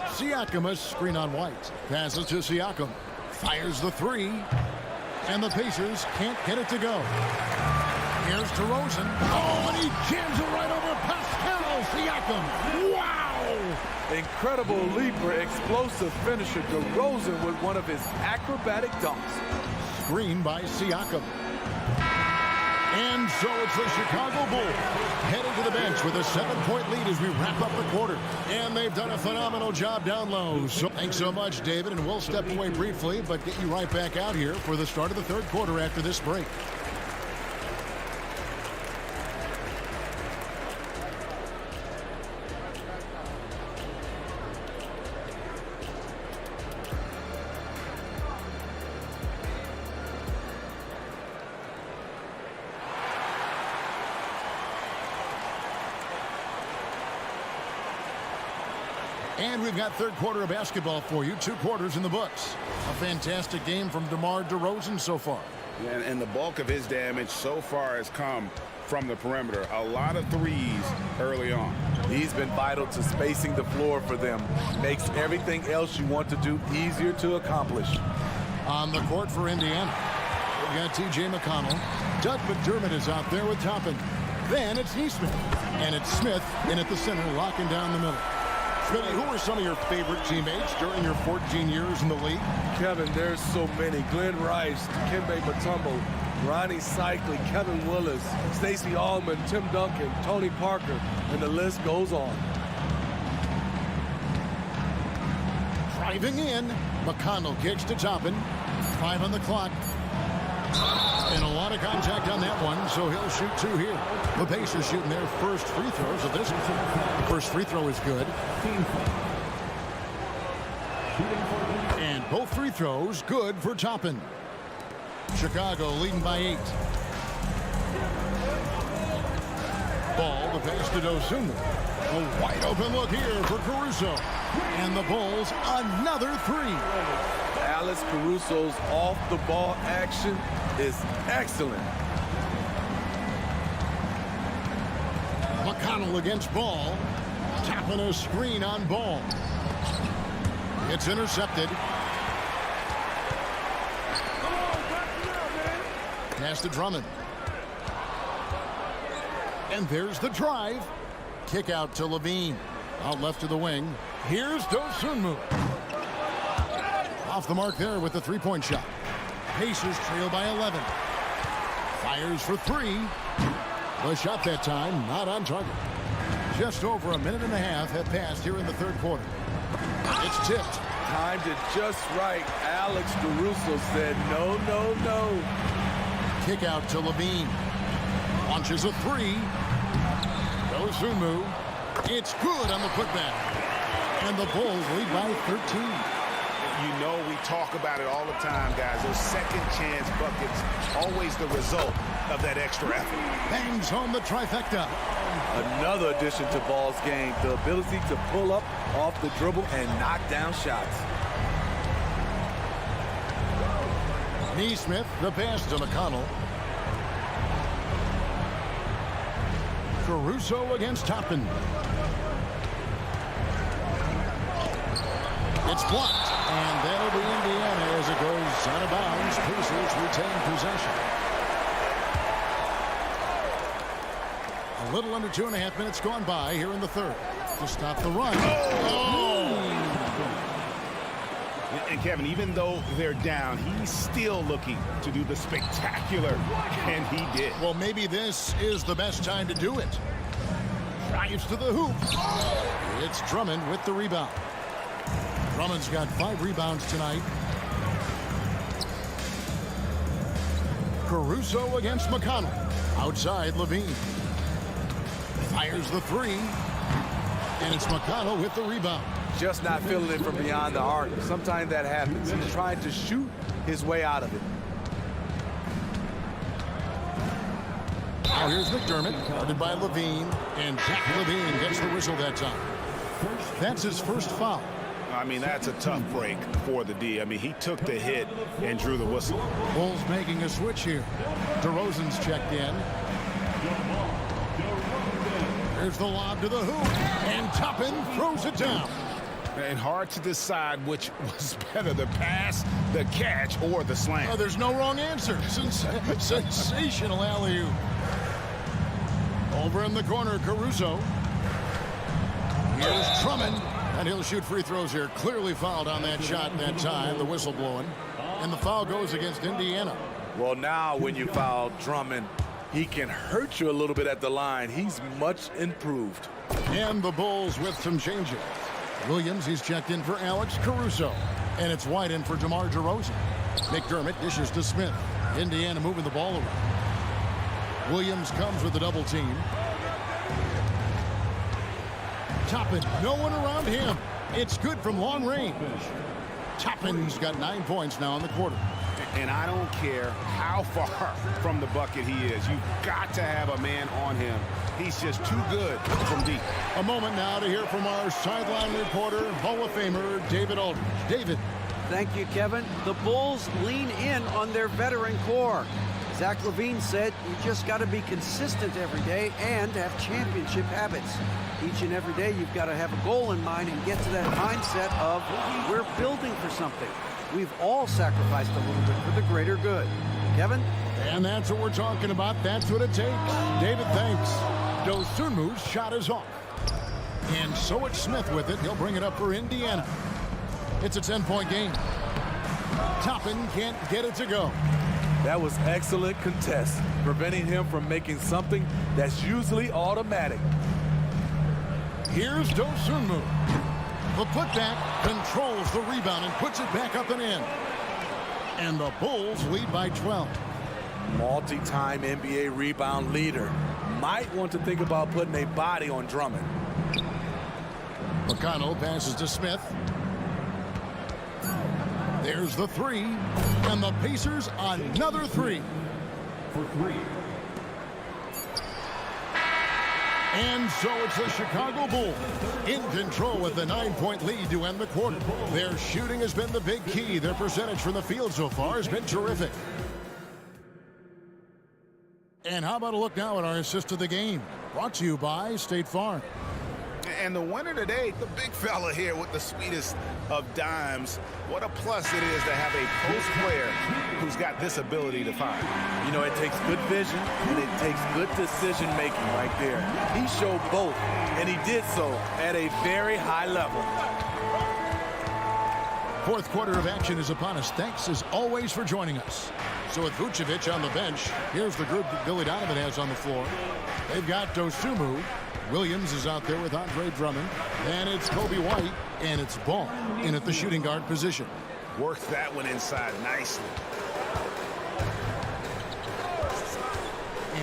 Siakam, a screen on White. Passes to Siakam. Fires the 3. And the Pacers can't get it to go. Here's DeRozan. Oh, and he jams it right over Pascal Siakam. Wow! Incredible leaper, explosive finisher. DeRozan with one of his acrobatic dunks. Screen by Siakam. And so it's the Chicago Bulls headed to the bench with a 7-point lead as we wrap up the quarter. And they've done a phenomenal job down low. So thanks so much, David. And we'll step away briefly, but get you right back out here for the start of the third quarter after this break. And we've got third quarter of basketball for you. 2 quarters in the books. A fantastic game from DeMar DeRozan so far. And the bulk of his damage so far has come from the perimeter. A lot of threes early on. He's been vital to spacing the floor for them. Makes everything else you want to do easier to accomplish. On the court for Indiana, we've got T.J. McConnell. Doug McDermott is out there with Toppin. Then it's Neesmith. And it's Smith in at the center, locking down the middle. Smitty, who are some of your favorite teammates during your 14 years in the league? Kevin, there's so many. Glenn Rice, Dikembe Mutombo, Ronnie Cycli, Kevin Willis, Stacey Allman, Tim Duncan, Tony Parker, and the list goes on. Driving in, McConnell kicks to Toppin. 5 on the clock. And a lot of contact on that one, so he'll shoot 2 here. The Pacers shooting their first free throws of this one. The first free throw is good. And both free throws good for Toppin. Chicago leading by 8. Ball, the pass to Dosunmu. A wide open look here for Caruso. And the Bulls, another 3. Alex Caruso's off-the-ball action is excellent. McConnell against Ball. Tapping a screen on Ball. It's intercepted. Pass to Drummond. And there's the drive. Kick out to Levine. Out left to the wing. Here's Dosunmu. Off the mark there with the 3-point shot. Pacers trail by 11. Fires for 3. The shot that time not on target. Just over a minute and a half have passed here in the third quarter. It's tipped. Timed it just right. Alex Caruso said no, no, no. Kick out to Levine. Launches a 3. Dosunmu. It's good on the putback. And the Bulls lead by 13. You know, we talk about it all the time, guys. Those second chance buckets, always the result of that extra effort. Bangs home the trifecta. Another addition to Ball's game, the ability to pull up off the dribble and knock down shots. Neesmith, the pass to McConnell. Caruso against Toppin. It's blocked, and that'll be Indiana as it goes out of bounds. Pacers retain possession. A little under 2.5 minutes gone by here in the third to stop the run. And Kevin, even though they're down, he's still looking to do the spectacular, and he did. Well, maybe this is the best time to do it. Drives to the hoop. It's Drummond with the rebound. Drummond's got 5 rebounds tonight. Caruso against McConnell. Outside, Levine. Fires the 3. And it's McConnell with the rebound. Just not feeling it from beyond the arc. Sometimes that happens. He's trying to shoot his way out of it. Now here's McDermott, guarded by Levine. And Jack Levine gets the whistle that time. That's his first foul. I mean, that's a tough break for the D. I mean, he took the hit and drew the whistle. Bulls making a switch here. DeRozan's checked in. There's the lob to the hoop. And Toppin throws it down. And hard to decide which was better, the pass, the catch, or the slam. Oh, there's no wrong answer. Sensational alley-oop. Over in the corner, Caruso. Here's Drummond. And he'll shoot free throws here. Clearly fouled on that shot that time. The whistle blowing. And the foul goes against Indiana. Well, now when you foul Drummond, he can hurt you a little bit at the line. He's much improved. And the Bulls with some changes. Williams, he's checked in for Alex Caruso. And it's White in for DeMar DeRozan. McDermott dishes to Smith. Indiana moving the ball around. Williams comes with the double team. Toppin, no one around him. It's good from long range. Toppin's got 9 points now in the quarter. And I don't care how far from the bucket he is. You've got to have a man on him. He's just too good from deep. A moment now to hear from our sideline reporter, Hall of Famer David Aldridge. David. Thank you, Kevin. The Bulls lean in on their veteran core. Zach LaVine said, you just got to be consistent every day and have championship habits. Each and every day, you've got to have a goal in mind and get to that mindset of we're building for something. We've all sacrificed a little bit for the greater good. Kevin? And that's what we're talking about. That's what it takes. David, thanks. Dosunmu's shot is off. And so it's Smith with it. He'll bring it up for Indiana. It's a 10-point game. Toppin can't get it to go. That was excellent contest, preventing him from making something that's usually automatic. Here's Dosunmu. The putback controls the rebound and puts it back up and in. And the Bulls lead by 12. Multi-time NBA rebound leader. Might want to think about putting a body on Drummond. McConnell passes to Smith. There's the 3. And the Pacers another 3. For 3. And so it's the Chicago Bulls in control with the 9-point lead to end the quarter. Their shooting has been the big key. Their percentage from the field so far has been terrific. And how about a look now at our assist of the game? Brought to you by State Farm. And the winner today, the big fella here with the sweetest of dimes. What a plus it is to have a post player who's got this ability to find. You know, it takes good vision and it takes good decision making right there. He showed both, and he did so at a very high level. Fourth quarter of action is upon us. Thanks as always for joining us. So with Vucevic on the bench, here's the group that Billy Donovan has on the floor. They've got Dosunmu. Williams is out there with Andre Drummond. And it's Kobe White. And it's Ball in at the shooting guard position. Worked that one inside nicely.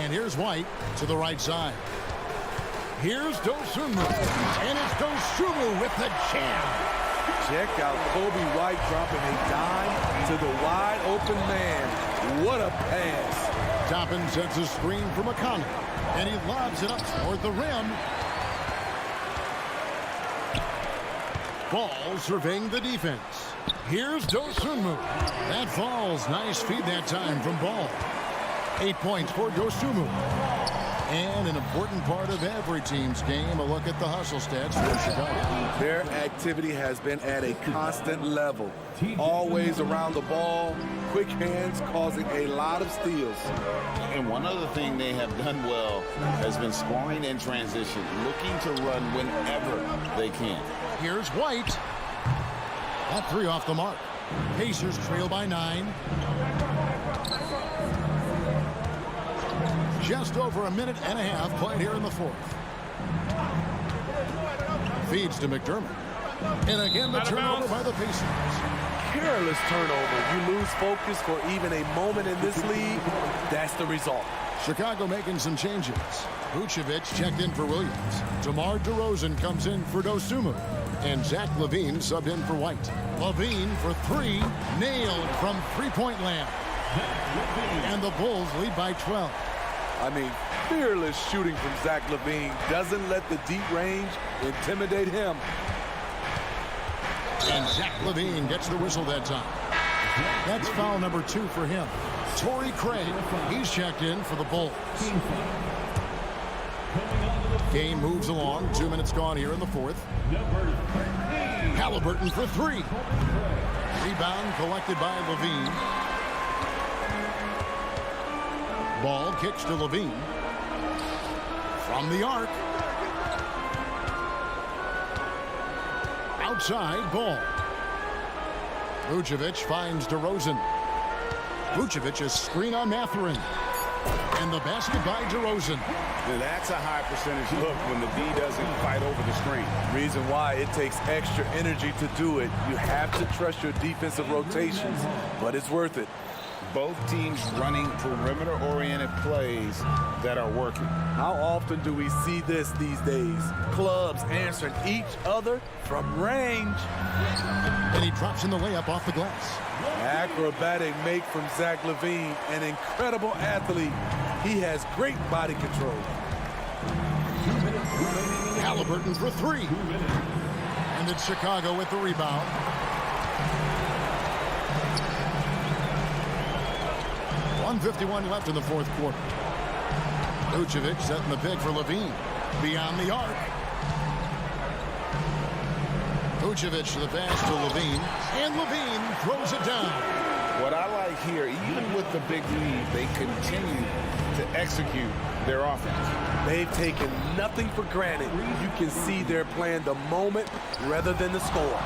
And here's White to the right side. Here's Dosunmu. And it's Dosunmu with the jam. Check out Kobe White dropping a dime to the wide open man. What a pass. Toppin sets a screen for McConnell. And he lobs it up toward the rim. Ball surveying the defense. Here's Dosunmu. That falls. Nice feed that time from Ball. 8 points for Dosunmu. And an important part of every team's game, a look at the hustle stats for Chicago. Their activity has been at a constant level. Always around the ball, quick hands causing a lot of steals. And one other thing they have done well has been scoring in transition, looking to run whenever they can. Here's White. That three off the mark. Pacers trail by 9. Just over a minute and a half played here in the fourth. Feeds to McDermott. And again, the turnover by the Pacers. Careless turnover. You lose focus for even a moment in this league. That's the result. Chicago making some changes. Vucevic checked in for Williams. DeMar DeRozan comes in for Dosunmu. And Zach LaVine subbed in for White. LaVine for 3. Nailed from three-point land. And the Bulls lead by 12. I mean, fearless shooting from Zach LaVine. Doesn't let the deep range intimidate him. And Zach LaVine gets the whistle that time. That's foul number 2 for him. Torrey Craig, he's checked in for the Bulls. Game moves along. 2 minutes gone here in the fourth. Halliburton for 3. Rebound collected by LaVine. Ball kicks to LaVine. From the arc. Outside, Ball. Vucevic finds DeRozan. Vucevic's screen on Mathurin. And the basket by DeRozan. Now that's a high percentage look when the D doesn't fight over the screen. Reason why it takes extra energy to do it. You have to trust your defensive rotations, but it's worth it. Both teams running perimeter-oriented plays that are working. How often do we see this these days? Clubs answering each other from range. And he drops in the layup off the glass. Acrobatic make from Zach LaVine, an incredible athlete. He has great body control. Halliburton for 3. And it's Chicago with the rebound. .151 left in the fourth quarter. Vucevic setting the pick for LaVine. Beyond the arc. Vucevic to the pass to LaVine. And LaVine throws it down. What I like here, even with the big lead, they continue to execute their offense. They've taken nothing for granted. You can see they're playing the moment rather than the score.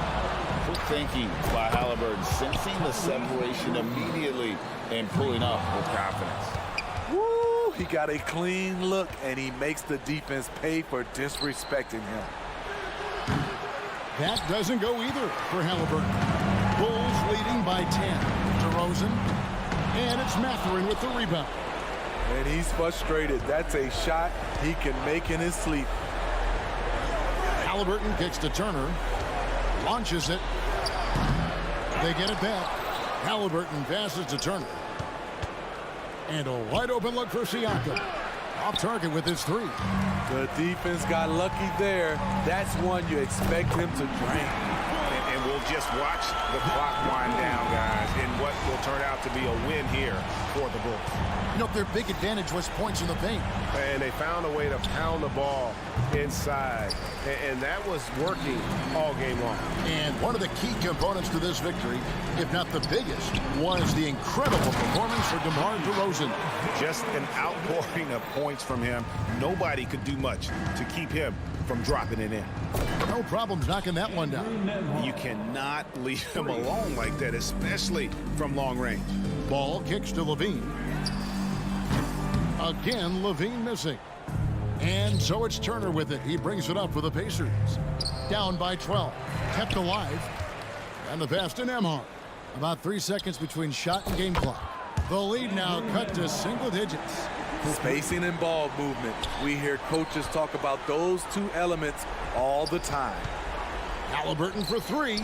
Good thinking by Halliburton, sensing the separation immediately and pulling up with confidence. Woo! He got a clean look, and he makes the defense pay for disrespecting him. That doesn't go either for Halliburton. Bulls leading by 10. DeRozan. And it's Mathurin with the rebound. And he's frustrated. That's a shot he can make in his sleep. Halliburton kicks to Turner. Launches it. They get it back. Halliburton passes to Turner. And a wide open look for Siakam. Off target with his 3. The defense got lucky there. That's one you expect him to drain. And we'll just watch the clock wind down, guys, in what will turn out to be a win here for the Bulls. You know, their big advantage was points in the paint. And they found a way to pound the ball inside. And that was working all game long. And one of the key components to this victory, if not the biggest, was the incredible performance for DeMar DeRozan. Just an outpouring of points from him. Nobody could do much to keep him from dropping it in. No problems knocking that one down. You cannot leave him alone like that, especially from long range. Ball kicks to LaVine. Again, LaVine missing. And so it's Turner with it. He brings it up for the Pacers. Down by 12. Kept alive. And the pass to Nembhard. About 3 seconds between shot and game clock. The lead now cut to single digits. Spacing and ball movement. We hear coaches talk about those two elements all the time. Halliburton for 3.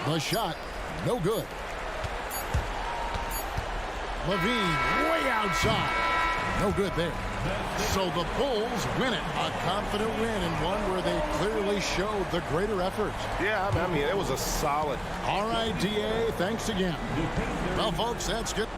The shot, no good. LaVine way outside. No good there. So the Bulls win it. A confident win and one where they clearly showed the greater effort. Yeah, I mean, it was a solid. All right, DA, thanks again. Well, folks, that's good.